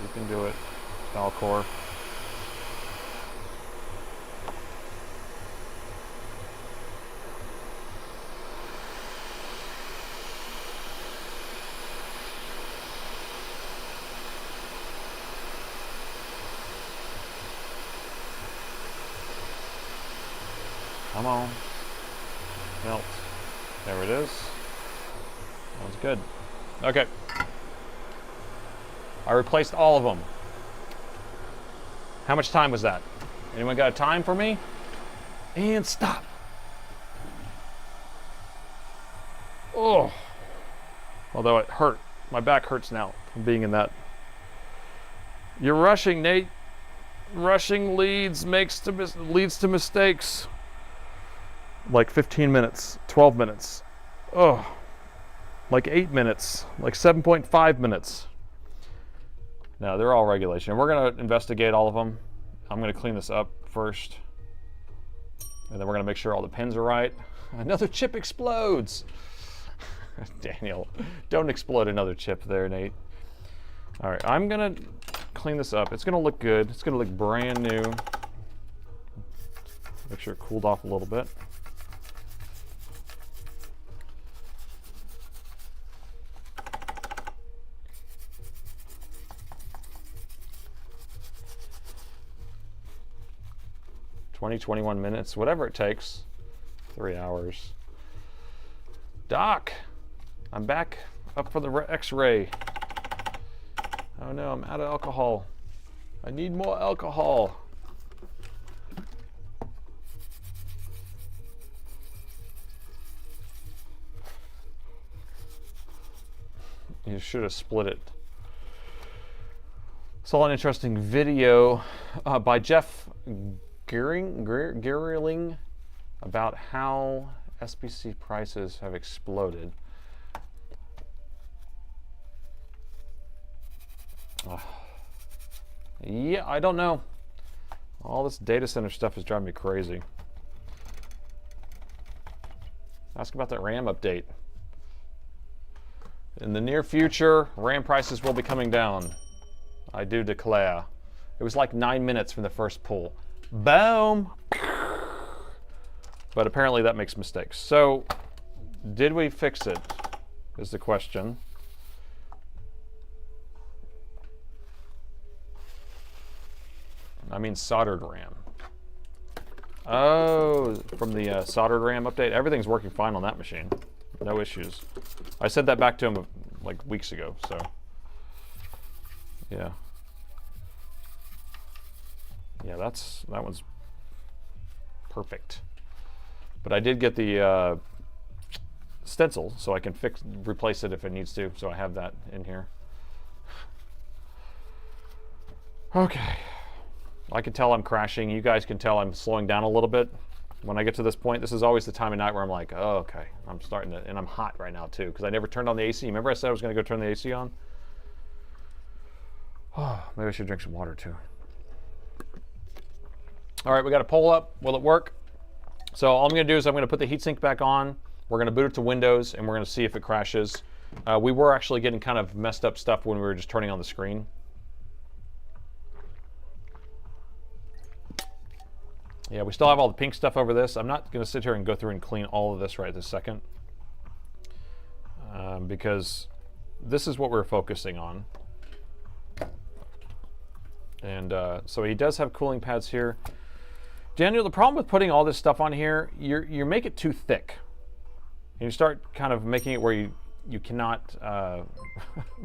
[SPEAKER 1] You can do it. Valcor. Come on. Melt. There it is. That was good. Okay. I replaced all of them. How much time was that? Anyone got a time for me? And stop. Oh. Although it hurt. My back hurts now from being in that. You're rushing, Nate. Rushing leads to mistakes. Like 15 minutes, 12 minutes. Oh, like 8 minutes, like 7.5 minutes. No, they're all regulation. And we're gonna investigate all of them. I'm gonna clean this up first. And then we're gonna make sure all the pins are right. Another chip explodes. Daniel, don't explode another chip there, Nate. All right, I'm gonna clean this up. It's gonna look good. It's gonna look brand new. Make sure it cooled off a little bit. $20, 21 minutes, whatever it takes. 3 hours. Doc, I'm back up for the x-ray. Oh no, I'm out of alcohol. I need more alcohol. You should have split it. Saw an interesting video by Jeff Geerling about how SBC prices have exploded. Yeah, I don't know. All this data center stuff is driving me crazy. Ask about that RAM update. In the near future, RAM prices will be coming down. I do declare. It was like 9 minutes from the first pull. Boom! But apparently that makes mistakes. So, did we fix it? Is the question. I mean soldered RAM. Oh, from the soldered RAM update? Everything's working fine on that machine. No issues. I said that back to him like weeks ago, so. Yeah. Yeah, that one's perfect. But I did get the stencil, so I can replace it if it needs to. So I have that in here. Okay. I can tell I'm crashing. You guys can tell I'm slowing down a little bit. When I get to this point, this is always the time of night where I'm like, oh, okay, I'm starting to, and I'm hot right now too, because I never turned on the AC. Remember I said I was going to go turn the AC on? Oh, maybe I should drink some water too. All right, we got a poll up. Will it work? So all I'm going to do is I'm going to put the heatsink back on. We're going to boot it to Windows, and we're going to see if it crashes. We were actually getting kind of messed up stuff when we were just turning on the screen. Yeah, we still have all the pink stuff over this. I'm not going to sit here and go through and clean all of this right this second, because this is what we're focusing on. And so he does have cooling pads here. Daniel, the problem with putting all this stuff on here, you make it too thick. And you start kind of making it where you cannot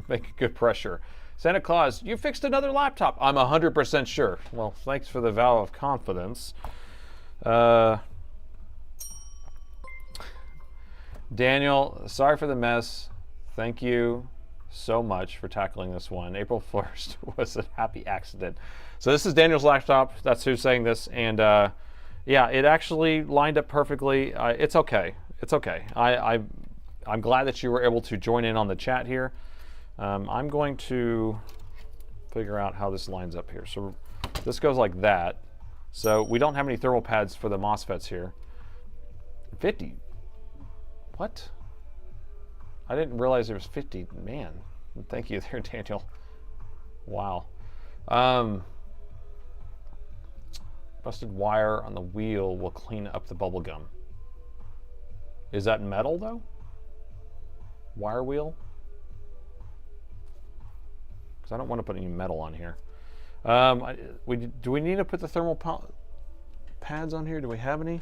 [SPEAKER 1] make good pressure. Santa Claus, you fixed another laptop. I'm 100% sure. Well, thanks for the vow of confidence. Daniel, sorry for the mess. Thank you so much for tackling this one. April 1st was a happy accident. So this is Daniel's laptop. That's who's saying this. And yeah, it actually lined up perfectly. It's okay. It's okay. I'm glad that you were able to join in on the chat here. I'm going to figure out how this lines up here. So this goes like that. So we don't have any thermal pads for the MOSFETs here. 50. What? I didn't realize there was 50. Man, thank you there, Daniel. Wow. Busted wire on the wheel will clean up the bubble gum. Is that metal though? Wire wheel? Because I don't want to put any metal on here. Do we need to put the thermal pads on here? Do we have any?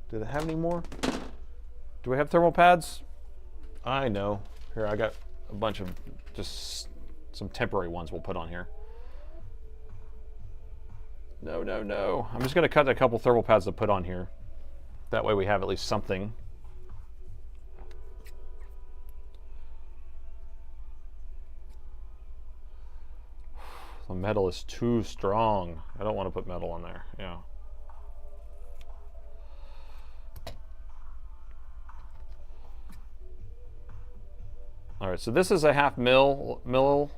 [SPEAKER 1] Do they have any more? Do we have thermal pads? I know. Here, I got a bunch of just some temporary ones we'll put on here. No, no, no. I'm just going to cut a couple thermal pads to put on here. That way we have at least something. The metal is too strong. I don't want to put metal on there. Yeah. All right, so this is a half millimeter.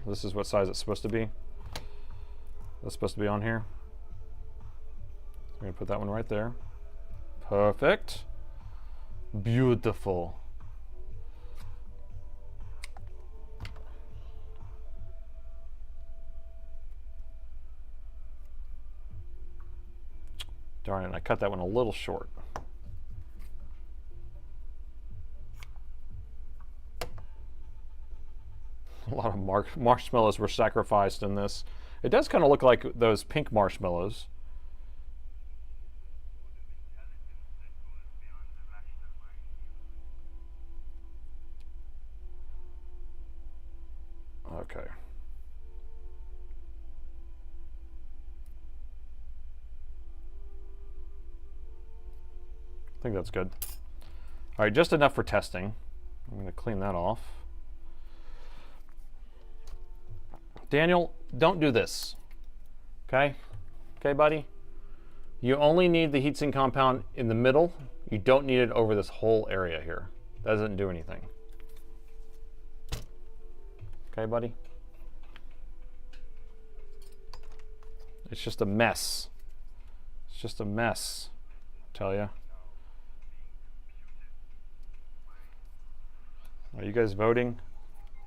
[SPEAKER 1] This is what size it's supposed to be. That's supposed to be on here. I'm gonna put that one right there. Perfect. Beautiful. Darn it, I cut that one a little short. A lot of marshmallows were sacrificed in this. It does kind of look like those pink marshmallows. Okay. I think that's good. All right, just enough for testing. I'm going to clean that off. Daniel, don't do this. Okay? Okay, buddy? You only need the heatsink compound in the middle. You don't need it over this whole area here. That doesn't do anything. Okay, buddy? It's just a mess. It's just a mess, I tell you. Are you guys voting?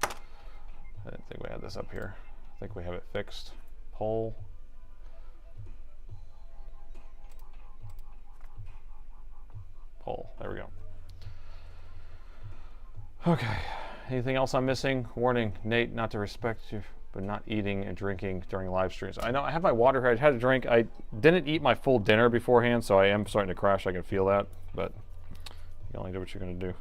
[SPEAKER 1] I didn't think we had this up here. I think we have it fixed. Poll. Poll. There we go. Okay. Anything else I'm missing? Warning, Nate, not to respect you, but not eating and drinking during live streams. I know I have my water here. I had a drink. I didn't eat my full dinner beforehand, so I am starting to crash. I can feel that, but you only do what you're going to do.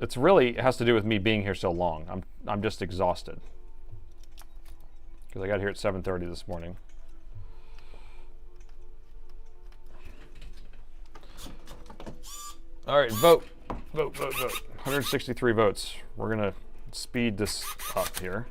[SPEAKER 1] It's really, it has to do with me being here so long. I'm just exhausted because I got here at 7:30 this morning. All right, vote. Vote, vote, vote. 163 votes. We're gonna speed this up here.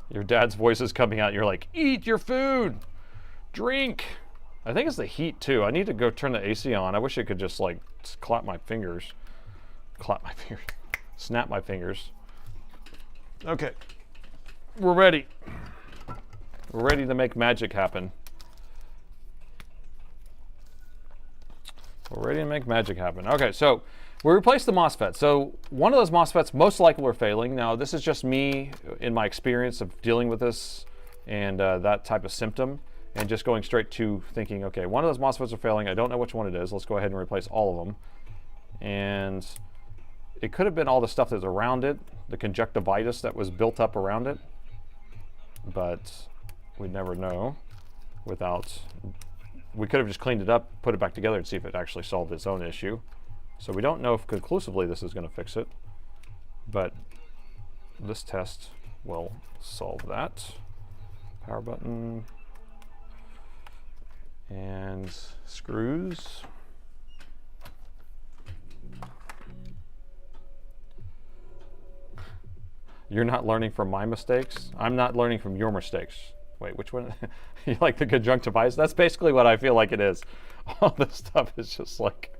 [SPEAKER 1] Your dad's voice is coming out. You're like, eat your food, drink. I think it's the heat too. I need to go turn the AC on. I wish it could just like clap my fingers. Clap my fingers. Snap my fingers. Okay. We're ready. We're ready to make magic happen. We're ready to make magic happen. Okay, so we replaced the MOSFET. So one of those MOSFETs most likely were failing. Now this is just me in my experience of dealing with this and that type of symptom. And just going straight to thinking, okay, one of those MOSFETs are failing. I don't know which one it is. Let's go ahead and replace all of them. And it could have been all the stuff that's around it, the conjunctivitis that was built up around it. But we'd never know without, we could have just cleaned it up, put it back together and see if it actually solved its own issue. So we don't know if conclusively this is going to fix it. But this test will solve that. Power button. And screws. You're not learning from my mistakes. I'm not learning from your mistakes. Wait, which one? You like the conjunctivitis? That's basically what I feel like it is. All this stuff is just like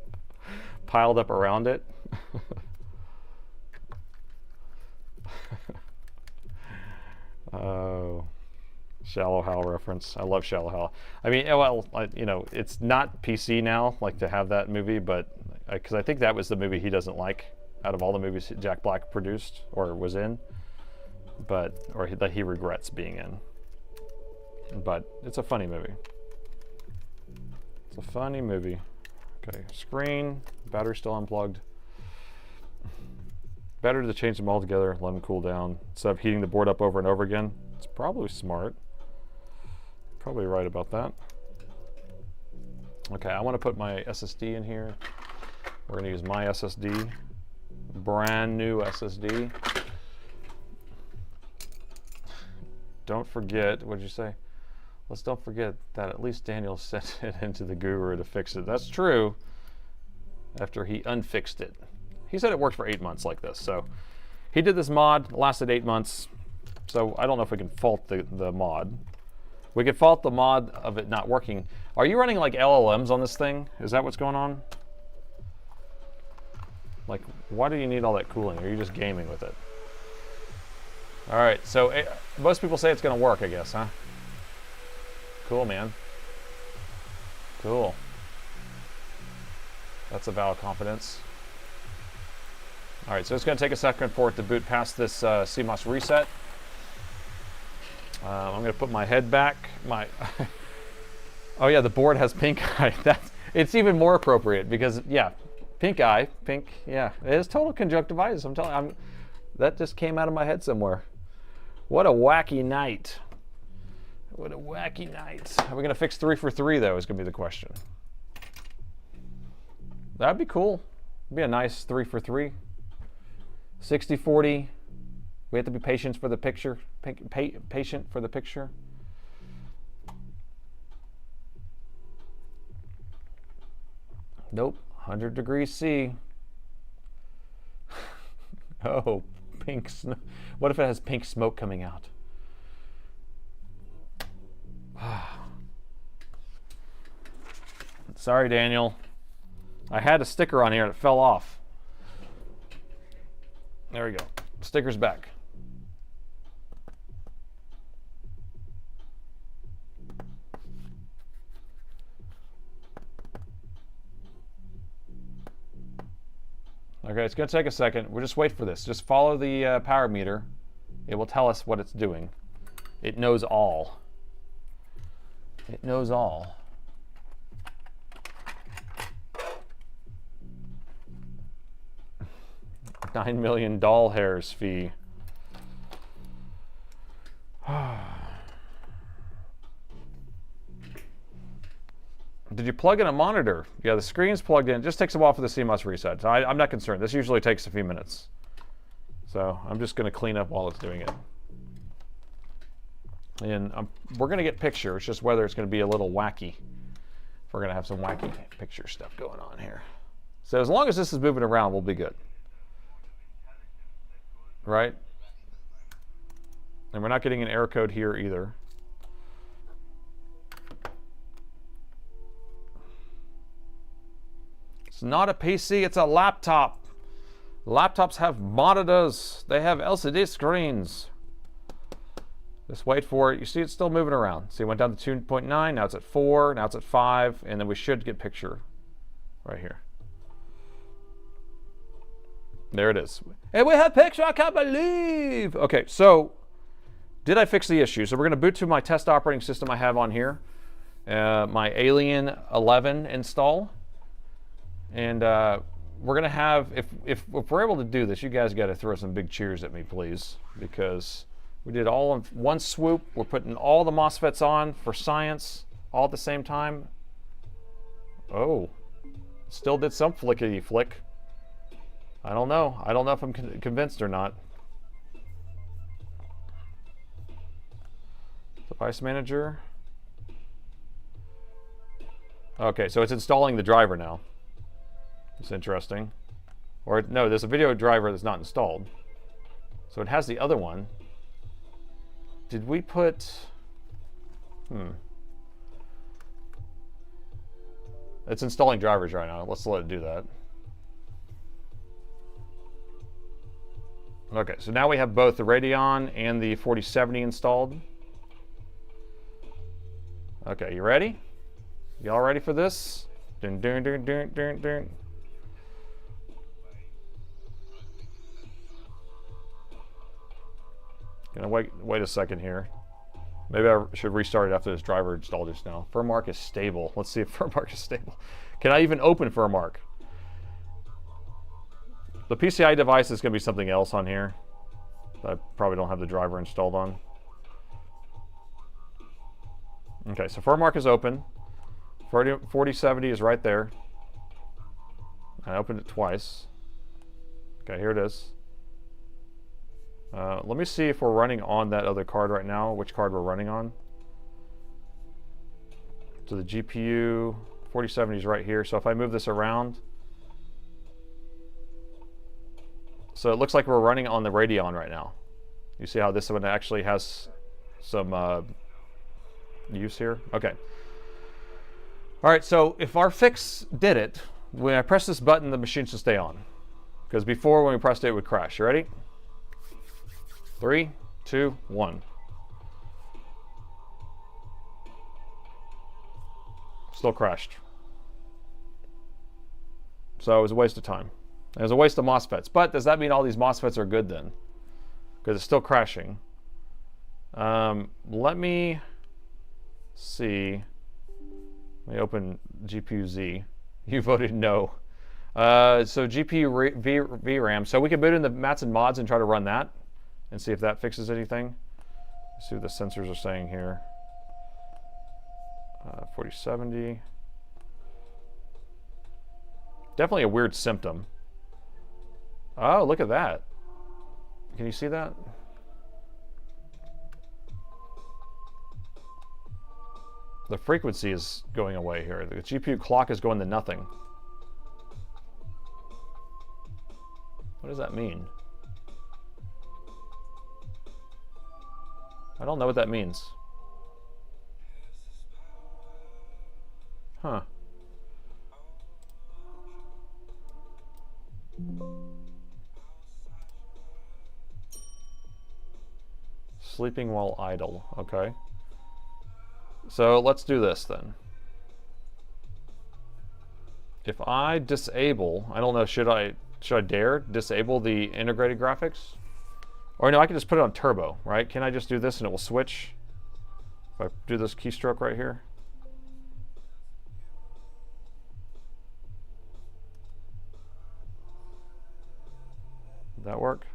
[SPEAKER 1] piled up around it. Oh. Shallow Hal reference. I love Shallow Hal. I mean, well, you know, it's not PC now, like to have that movie, but because I think that was the movie he doesn't like out of all the movies Jack Black produced or was in, but that he regrets being in. But it's a funny movie. It's a funny movie. Okay, screen, battery still unplugged. Better to change them all together, let them cool down instead of heating the board up over and over again. It's probably smart. Probably right about that. Okay, I want to put my SSD in here. We're going to use my SSD, brand new SSD. Don't forget, what'd you say? Don't forget that at least Daniel sent it into the guru to fix it. That's true. After he unfixed it. He said it worked for 8 months like this. So he did this mod, lasted 8 months. So I don't know if we can fault the mod. We could fault the mod of it not working. Are you running like LLMs on this thing? Is that what's going on? Like, why do you need all that cooling? Or are you just gaming with it? All right, so most people say it's gonna work, I guess, huh? Cool, man. Cool. That's a vow of confidence. All right, so it's gonna take a second for it to boot past this CMOS reset. I'm going to put my head back. Oh yeah, the board has pink eye. It's even more appropriate because yeah, pink eye, pink. Yeah, it is total conjunctivitis. I'm telling you, that just came out of my head somewhere. What a wacky night. What a wacky night. Are we going to fix 3 for 3 though? Is going to be the question. That'd be cool. Be a nice 3 for 3. 60-40. We have to be patient for the picture. Patient for the picture. Nope. 100 degrees C. Oh, pink snow. What if it has pink smoke coming out? Sorry, Daniel. I had a sticker on here and it fell off. There we go. Sticker's back. Okay, it's going to take a second. We'll just wait for this. Just follow the power meter. It will tell us what it's doing. It knows all. It knows all. $9 million doll hairs fee. Did you plug in a monitor? Yeah, the screen's plugged in. It just takes a while for the CMOS reset. So I'm not concerned. This usually takes a few minutes. So I'm just going to clean up while it's doing it. And we're going to get pictures, just whether it's going to be a little wacky. We're going to have some wacky picture stuff going on here. So as long as this is moving around, we'll be good. Right? And we're not getting an error code here either. It's not a PC, it's a laptop. Laptops have monitors. They have LCD screens. Just wait for it. You see it's still moving around. See, it went down to 2.9, now it's at 4, now it's at 5, and then we should get picture right here. There it is. And we have picture, I can't believe. Okay, so did I fix the issue? So we're going to boot to my test operating system I have on here, my Alien 11 install. And we're going to have, if we're able to do this, you guys got to throw some big cheers at me, please, because we did all in one swoop. We're putting all the MOSFETs on for science all at the same time. Oh, still did some flickety flick. I don't know. I don't know if I'm convinced or not. Device manager. Okay, so it's installing the driver now. It's interesting. Or no, there's a video driver that's not installed. So it has the other one. Did we put... It's installing drivers right now. Let's let it do that. Okay, so now we have both the Radeon and the 4070 installed. Okay, you ready? Y'all ready for this? Dun, dun, dun, dun, dun, dun. Gonna wait a second here. Maybe I should restart it after this driver installed just now. Firmark is stable. Let's see if Firmark is stable. Can I even open Firmark? The PCI device is going to be something else on here that I probably don't have the driver installed on. Okay, so Firmark is open. 4070 is right there. I opened it twice. Okay, here it is. Let me see if we're running on that other card right now, which card we're running on. So the GPU 4070 is right here. So if I move this around, so it looks like we're running on the Radeon right now. You see how this one actually has some use here? Okay. All right, so if our fix did it, when I press this button, the machine should stay on. Because before, when we pressed it, it would crash. You ready? 3, 2, 1. Still crashed. So it was a waste of time. It was a waste of MOSFETs. But does that mean all these MOSFETs are good then? Because it's still crashing. Let me see. Let me open GPU Z. You voted no. So GPU VRAM. So we can boot in the mats and mods and try to run that and see if that fixes anything. Let's see what the sensors are saying here. 4070. Definitely a weird symptom. Oh, look at that. Can you see that? The frequency is going away here. The GPU clock is going to nothing. What does that mean? I don't know what that means. Huh. Sleeping while idle. Okay. So let's do this then. If I disable, I don't know, should I dare disable the integrated graphics? Or no, I can just put it on turbo, right? Can I just do this and it will switch? If I do this keystroke right here. Did that work?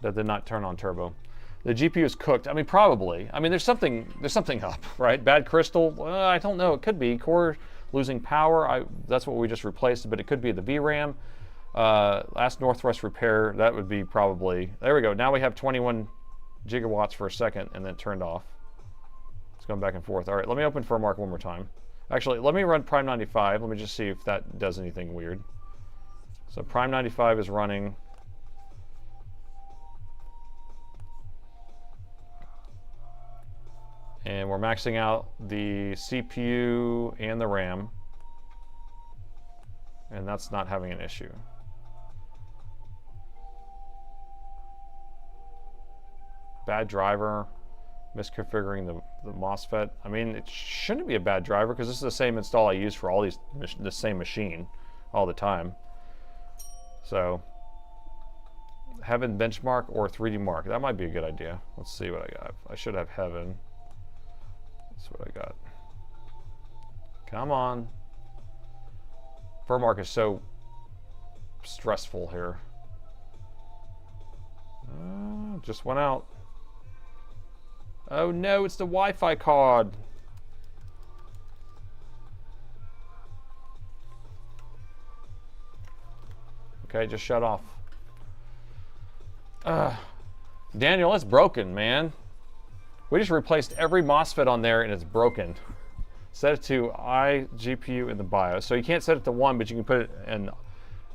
[SPEAKER 1] That did not turn on turbo. The GPU is cooked. I mean, probably. I mean, there's something up, right? Bad crystal. I don't know. It could be core losing power. That's what we just replaced, but it could be the VRAM. Last Northwest repair. That would be probably. There we go. Now we have 21 gigawatts for a second, and then turned off. It's going back and forth. All right. Let me open FurMark one more time. Actually, let me run Prime 95. Let me just see if that does anything weird. So Prime 95 is running. And we're maxing out the CPU and the RAM. And that's not having an issue. Bad driver, misconfiguring the MOSFET. I mean, it shouldn't be a bad driver because this is the same install I use for all the same machine all the time. So, Heaven benchmark or 3D Mark. That might be a good idea. Let's see what I got. I should have Heaven. That's what I got. Come on. FurMark is so stressful here. Just went out. Oh no, it's the Wi-Fi card. Okay, just shut off. Daniel, it's broken, man. We just replaced every MOSFET on there and it's broken. Set it to iGPU in the BIOS. So you can't set it to 1, but you can put it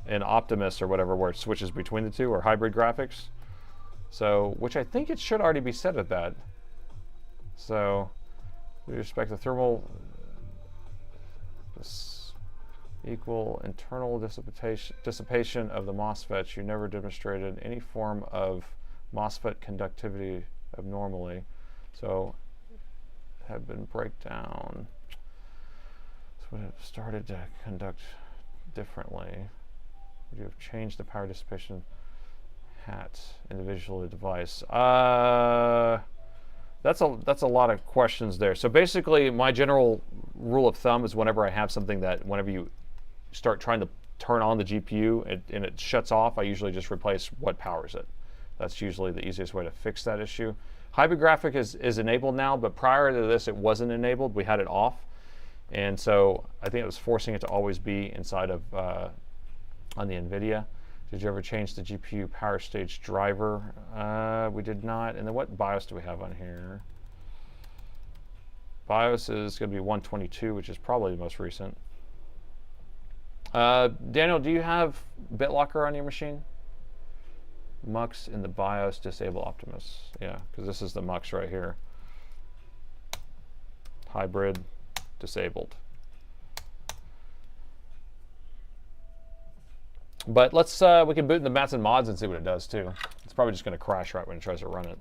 [SPEAKER 1] in Optimus or whatever where it switches between the two, or hybrid graphics. So, which I think it should already be set at that. So, with respect to thermal, this equal internal dissipation of the MOSFETs, you never demonstrated any form of MOSFET conductivity abnormally. So, have been breakdown. So, it started to conduct differently. Would you have changed the power dissipation hat individually device? That's a lot of questions there. So basically, my general rule of thumb is whenever I have something that whenever you start trying to turn on the GPU and it shuts off, I usually just replace what powers it. That's usually the easiest way to fix that issue. Hybrid graphic is enabled now, but prior to this, it wasn't enabled. We had it off. And so I think it was forcing it to always be inside of on the NVIDIA. Did you ever change the GPU power stage driver? We did not. And then what BIOS do we have on here? BIOS is going to be 122, which is probably the most recent. Daniel, do you have BitLocker on your machine? Mux in the BIOS, disable Optimus. Yeah, because this is the Mux right here. Hybrid, disabled. But let's, we can boot in the Mats and Mods and see what it does too. It's probably just going to crash right when it tries to run it.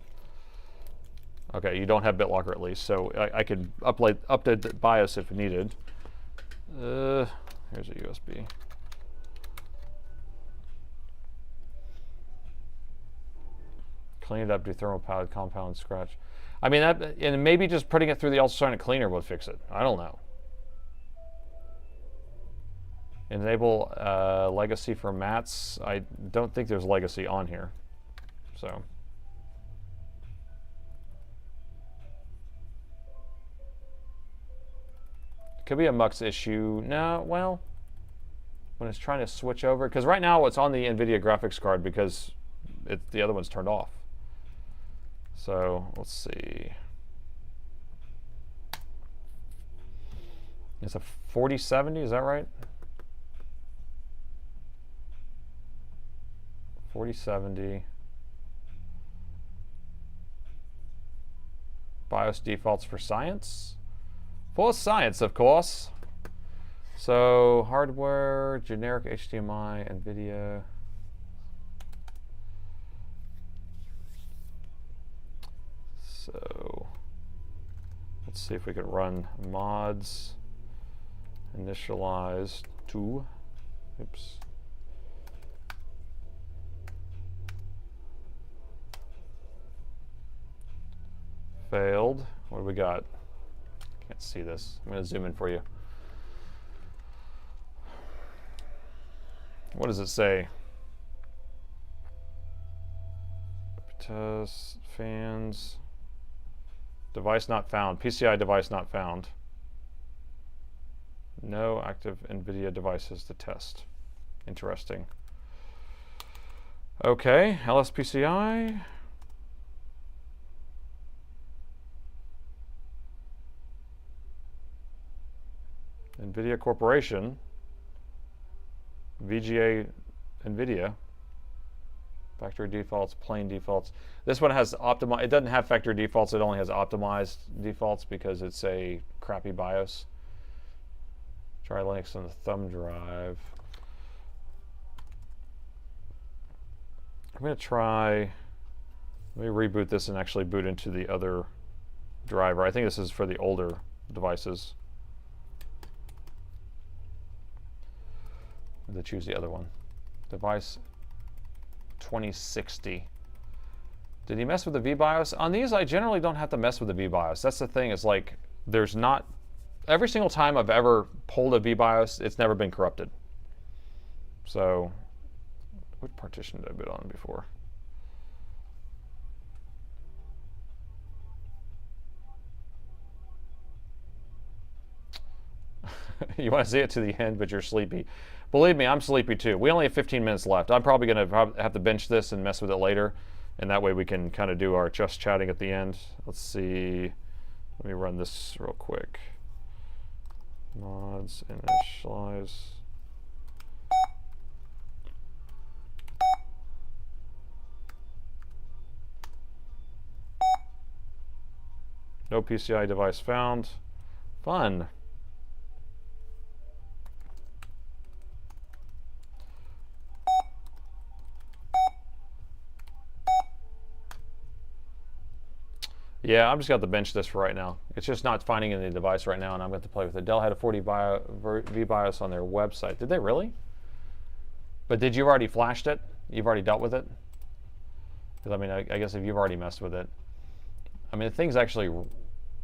[SPEAKER 1] Okay, you don't have BitLocker at least, so I could update the BIOS if needed. Here's a USB. Clean it up, do thermal powered compound scratch. I mean, that, and maybe just putting it through the ultrasonic cleaner would fix it. I don't know. Enable legacy for mats. I don't think there's legacy on here. So Could be a mux issue. No, well, when it's trying to switch over, because right now it's on the NVIDIA graphics card because the other one's turned off. So let's see. It's a 4070, is that right? 4070. BIOS defaults for science. For science, of course. So hardware, generic HDMI, NVIDIA. So let's see if we could run mods. Initialize to, oops. Failed. What do we got? Can't see this. I'm going to zoom in for you. What does it say? Test fans. Device not found. PCI device not found. No active NVIDIA devices to test. Interesting. Okay, LSPCI. NVIDIA Corporation. VGA NVIDIA. Factory defaults, plain defaults. This one has optimized. It doesn't have factory defaults. It only has optimized defaults because it's a crappy BIOS. Try Linux on the thumb drive. I'm going to try, let me reboot this and actually boot into the other driver. I think this is for the older devices. I'm going to choose the other one. Device 2060. Did he mess with the VBIOS? On these, I generally don't have to mess with the VBIOS. That's the thing, is like, there's not, every single time I've ever pulled a VBIOS, it's never been corrupted. So, what partition did I boot on before? You want to see it to the end, but you're sleepy. Believe me, I'm sleepy too. We only have 15 minutes left. I'm probably going to have to bench this and mess with it later, and that way we can kind of do our just chatting at the end. Let's see. Let me run this real quick. Mods, initialize. No PCI device found. Fun. Yeah, I'm just going to bench this for right now. It's just not finding any device right now, and I'm going to play with it. Dell had a 40 VBIOS on their website. Did they really? But did you already flashed it? You've already dealt with it? Because I mean, I guess if you've already messed with it. I mean, the thing's actually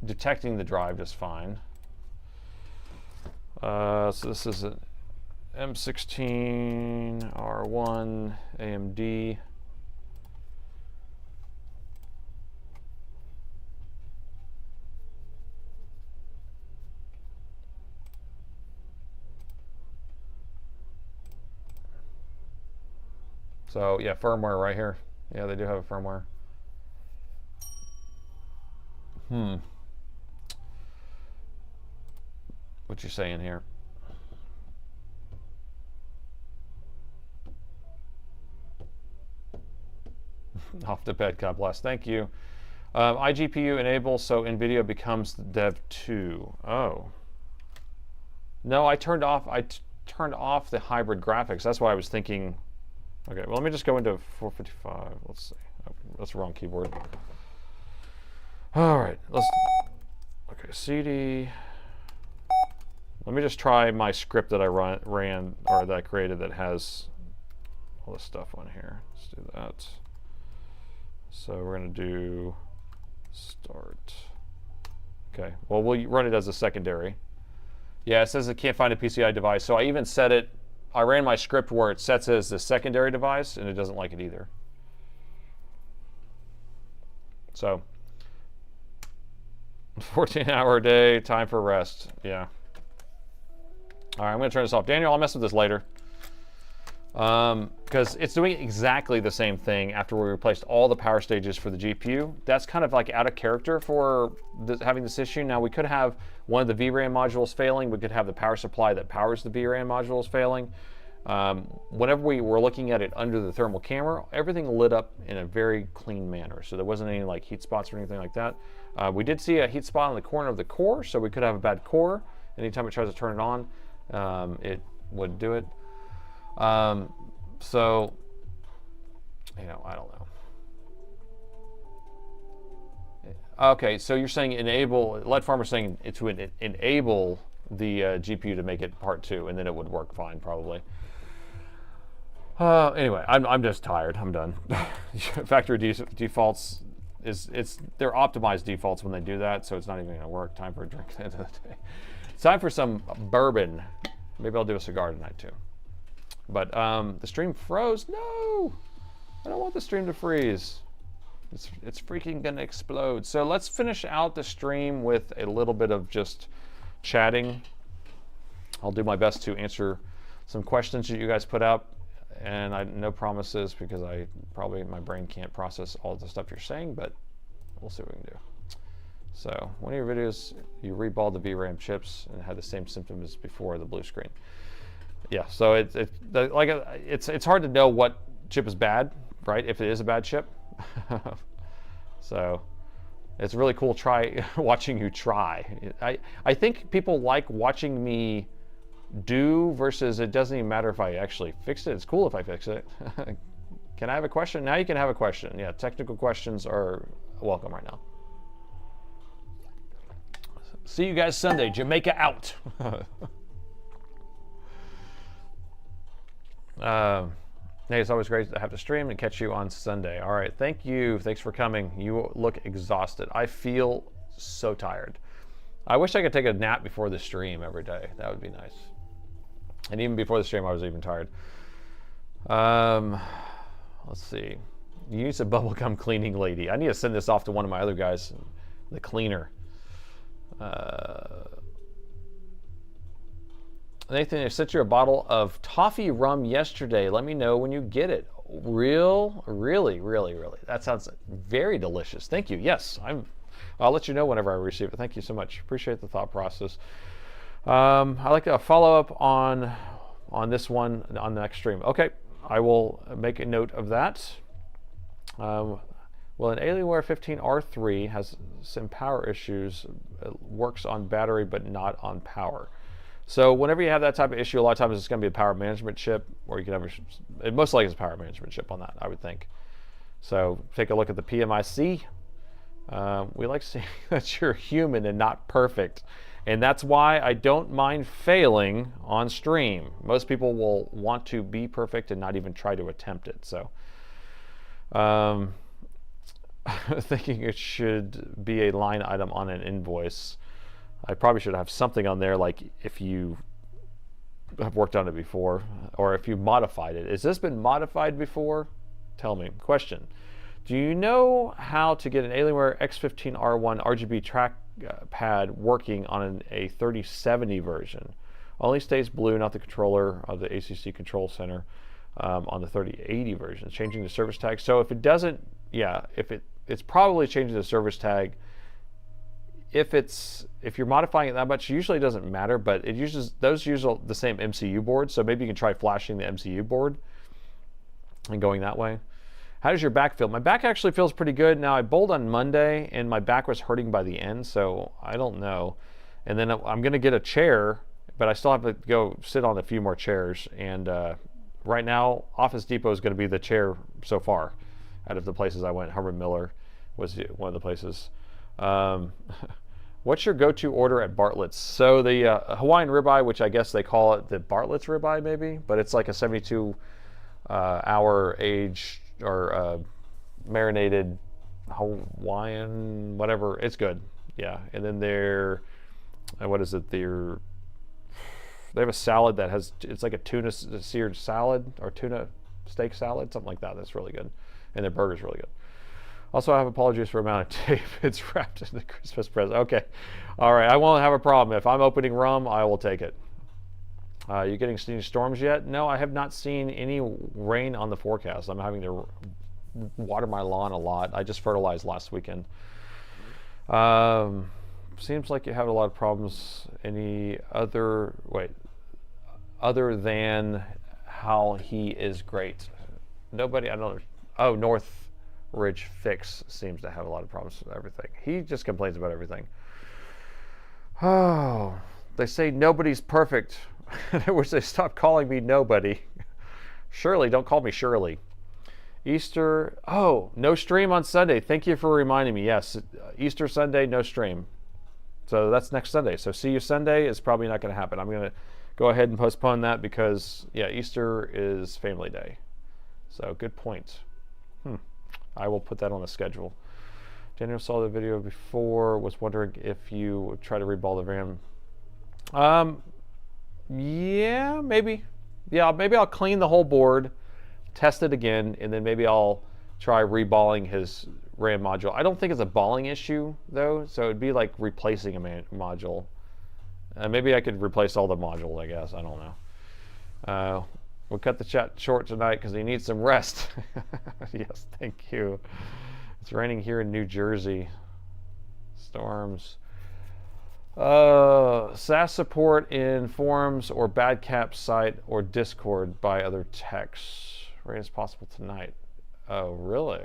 [SPEAKER 1] detecting the drive just fine. So this is an M16 R1 AMD. So yeah, firmware right here. Yeah, they do have a firmware. What you saying here? Off the bed, God bless. Thank you. iGPU enable so NVIDIA becomes Dev 2. Oh. No, I turned off the hybrid graphics. That's why I was thinking. Okay, well, let me just go into 455. Let's see. Oh, that's the wrong keyboard. All right, okay, CD. Let me just try my script that I ran or that I created that has all this stuff on here. Let's do that. So we're going to do start. Okay, well, we'll run it as a secondary. Yeah, it says it can't find a PCI device. So I even set it, I ran my script where it sets it as the secondary device, and it doesn't like it either. So 14-hour day, time for rest. Yeah. All right, I'm going to turn this off. Daniel, I'll mess with this later. Because it's doing exactly the same thing after we replaced all the power stages for the GPU. That's kind of like out of character for having this issue. Now, we could have one of the VRAM modules failing. We could have the power supply that powers the VRAM modules failing. Whenever we were looking at it under the thermal camera, everything lit up in a very clean manner. So there wasn't any like heat spots or anything like that. We did see a heat spot on the corner of the core, so we could have a bad core. Anytime it tries to turn it on, it would do it. So, you know, I don't know. Okay, so you're saying enable, Lead Farmer's saying it to enable the GPU to make it part 2, and then it would work fine, probably. Anyway, I'm just tired. I'm done. Factory defaults, they're optimized defaults when they do that, so it's not even going to work. Time for a drink at the end of the day. It's time for some bourbon. Maybe I'll do a cigar tonight, too. But the stream froze. No, I don't want the stream to freeze. It's freaking gonna explode. So let's finish out the stream with a little bit of just chatting. I'll do my best to answer some questions that you guys put up, and no promises because my brain can't process all the stuff you're saying, but we'll see what we can do. So one of your videos, you reballed the VRAM chips and had the same symptoms as before the blue screen. Yeah, so it's hard to know what chip is bad, right? If it is a bad chip. So it's really cool watching you try. I think people like watching me do versus it doesn't even matter if I actually fix it. It's cool if I fix it. Can I have a question? Now you can have a question. Yeah, technical questions are welcome right now. See you guys Sunday. Jamaica out. Hey, it's always great to have the stream and catch you on Sunday. All right, thank you. Thanks for coming. You look exhausted. I feel so tired. I wish I could take a nap before the stream every day. That would be nice. And even before the stream, I was even tired. Let's see. You use a bubblegum cleaning lady. I need to send this off to one of my other guys, the cleaner. Nathan, I sent you a bottle of toffee rum yesterday. Let me know when you get it. Really. That sounds very delicious. Thank you. Yes, I'll let you know whenever I receive it. Thank you so much. Appreciate the thought process. I'd like to follow up on this one on the next stream. Okay, I will make a note of that. Well, an Alienware M17 R5 has some power issues. It works on battery but not on power. So whenever you have that type of issue, a lot of times it's going to be a power management chip, or you can have it most likely is a power management chip on that, I would think. So take a look at the PMIC. We like seeing that you're human and not perfect. And that's why I don't mind failing on stream. Most people will want to be perfect and not even try to attempt it. So thinking it should be a line item on an invoice. I probably should have something on there, like if you have worked on it before, or if you modified it. Has this been modified before? Tell me. Question. Do you know how to get an Alienware M16R1 RGB trackpad working on a 3070 version? Only stays blue, not the controller of the ACC Control Center on the 3080 version. Changing the service tag. So if it doesn't, yeah, it's probably changing the service tag. If you're modifying it that much, usually it doesn't matter, but those use the same MCU board, so maybe you can try flashing the MCU board and going that way. How does your back feel? My back actually feels pretty good. Now, I bowled on Monday, and my back was hurting by the end, so I don't know. And then I'm going to get a chair, but I still have to go sit on a few more chairs. And right now, Office Depot is going to be the chair so far out of the places I went. Herman Miller was one of the places. What's your go-to order at Bartlett's? So the Hawaiian ribeye, which I guess they call it the Bartlett's ribeye maybe, but it's like a 72 hour aged or marinated Hawaiian, whatever. It's good, yeah. And then what is it? They have a salad that it's like a tuna seared salad or tuna steak salad, something like that. That's really good, and their burger's really good. Also, I have apologies for the amount of tape. It's wrapped in the Christmas present. Okay. All right. I won't have a problem. If I'm opening rum, I will take it. You getting any storms yet? No, I have not seen any rain on the forecast. I'm having to water my lawn a lot. I just fertilized last weekend. Seems like you have a lot of problems. Any other, other than how he is great? Nobody, I don't know. Oh, North Ridge Fix seems to have a lot of problems with everything. He just complains about everything. Oh, they say nobody's perfect. I wish they stopped calling me nobody. Shirley, don't call me Shirley. Easter, oh, no stream on Sunday. Thank you for reminding me. Yes, Easter Sunday, no stream. So that's next Sunday. So see you Sunday is probably not going to happen. I'm going to go ahead and postpone that because, yeah, Easter is family day. So good point. I will put that on the schedule. Daniel saw the video before, was wondering if you would try to reball the RAM. Yeah, maybe. Yeah, maybe I'll clean the whole board, test it again, and then maybe I'll try reballing his RAM module. I don't think it's a balling issue, though, so it'd be like replacing a module. Maybe I could replace all the modules, I guess. I don't know. We'll cut the chat short tonight because he needs some rest. Yes, thank you. It's raining here in New Jersey. Storms. SAS support in forums or Badcap site or Discord by other techs. Rain is possible tonight. Oh, really?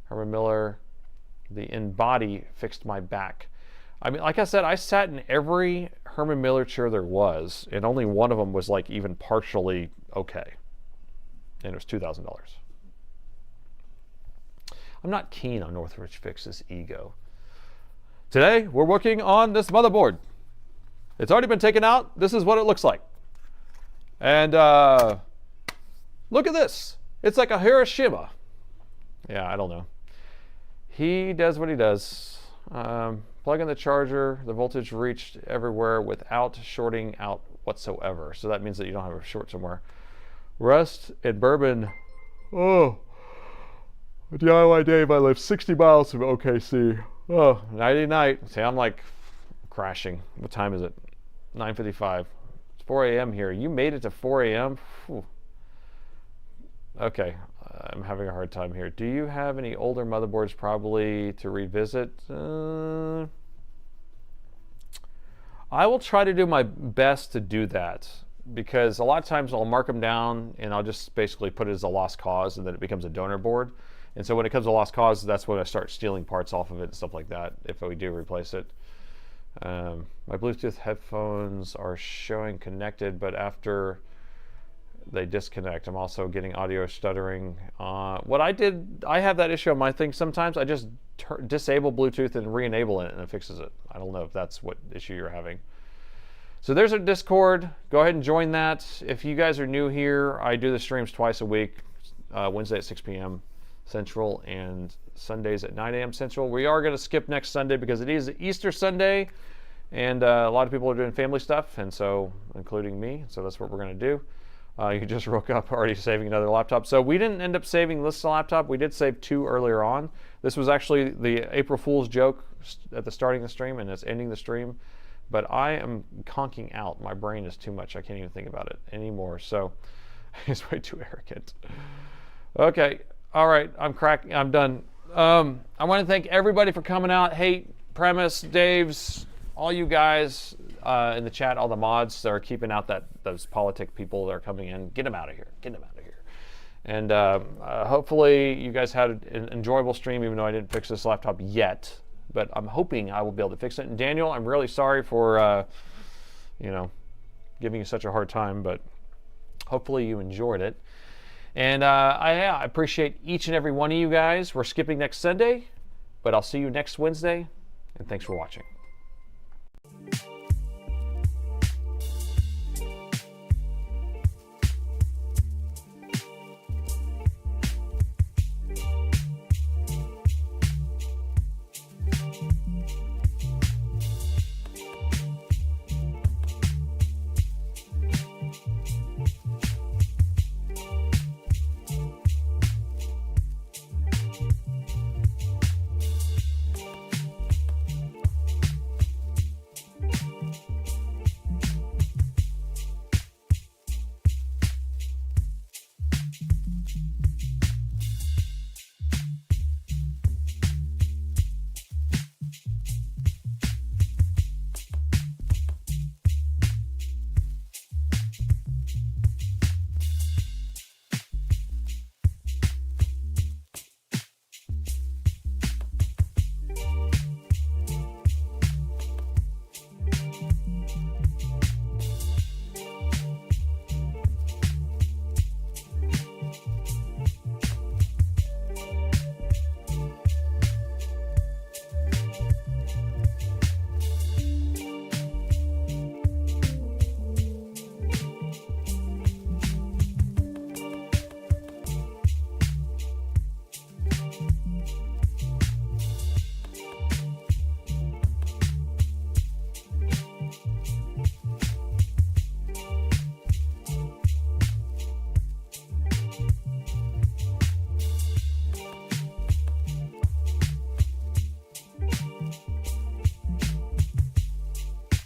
[SPEAKER 1] Herman Miller, the InBody fixed my back. I mean, like I said, I sat in every Herman Miller chair there was, and only one of them was like even partially okay. And it was $2,000. I'm not keen on Northridge Fix's ego. Today, we're working on this motherboard. It's already been taken out. This is what it looks like. And look at this. It's like a Hiroshima. Yeah, I don't know. He does what he does. Plug in the charger. The voltage reached everywhere without shorting out whatsoever. So that means that you don't have a short somewhere. Rust and bourbon. Oh. DIY Dave, I live 60 miles from OKC. Oh, nighty night. See, I'm like crashing. What time is it? 9:55. It's 4 a.m. here. You made it to 4 a.m.? Okay, I'm having a hard time here. Do you have any older motherboards probably to revisit? I will try to do my best to do that because a lot of times I'll mark them down and I'll just basically put it as a lost cause and then it becomes a donor board. And so when it comes to lost cause, that's when I start stealing parts off of it and stuff like that, if we do replace it. My Bluetooth headphones are showing connected, but after they disconnect, I'm also getting audio stuttering. What I did, I have that issue on my thing sometimes. I just disable Bluetooth and re-enable it, and it fixes it. I don't know if that's what issue you're having. So there's our Discord. Go ahead and join that. If you guys are new here, I do the streams twice a week, Wednesday at 6 p.m. Central and Sundays at 9 a.m. Central. We are going to skip next Sunday because it is Easter Sunday and a lot of people are doing family stuff, and so including me, so that's what we're going to do. You just woke up already saving another laptop. So we didn't end up saving this laptop. We did save 2 earlier on. This was actually the April Fool's joke at the starting of the stream and it's ending the stream. But I am conking out. My brain is too much. I can't even think about it anymore. So it's way too arrogant. Okay. All right, I'm done. I want to thank everybody for coming out. Hey, Premise, Dave's, all you guys in the chat, all the mods that are keeping out those politic people that are coming in. Get them out of here. Get them out of here. And hopefully you guys had an enjoyable stream, even though I didn't fix this laptop yet. But I'm hoping I will be able to fix it. And Daniel, I'm really sorry for, giving you such a hard time, but hopefully you enjoyed it. And I appreciate each and every one of you guys. We're skipping next Sunday, but I'll see you next Wednesday, and thanks for watching.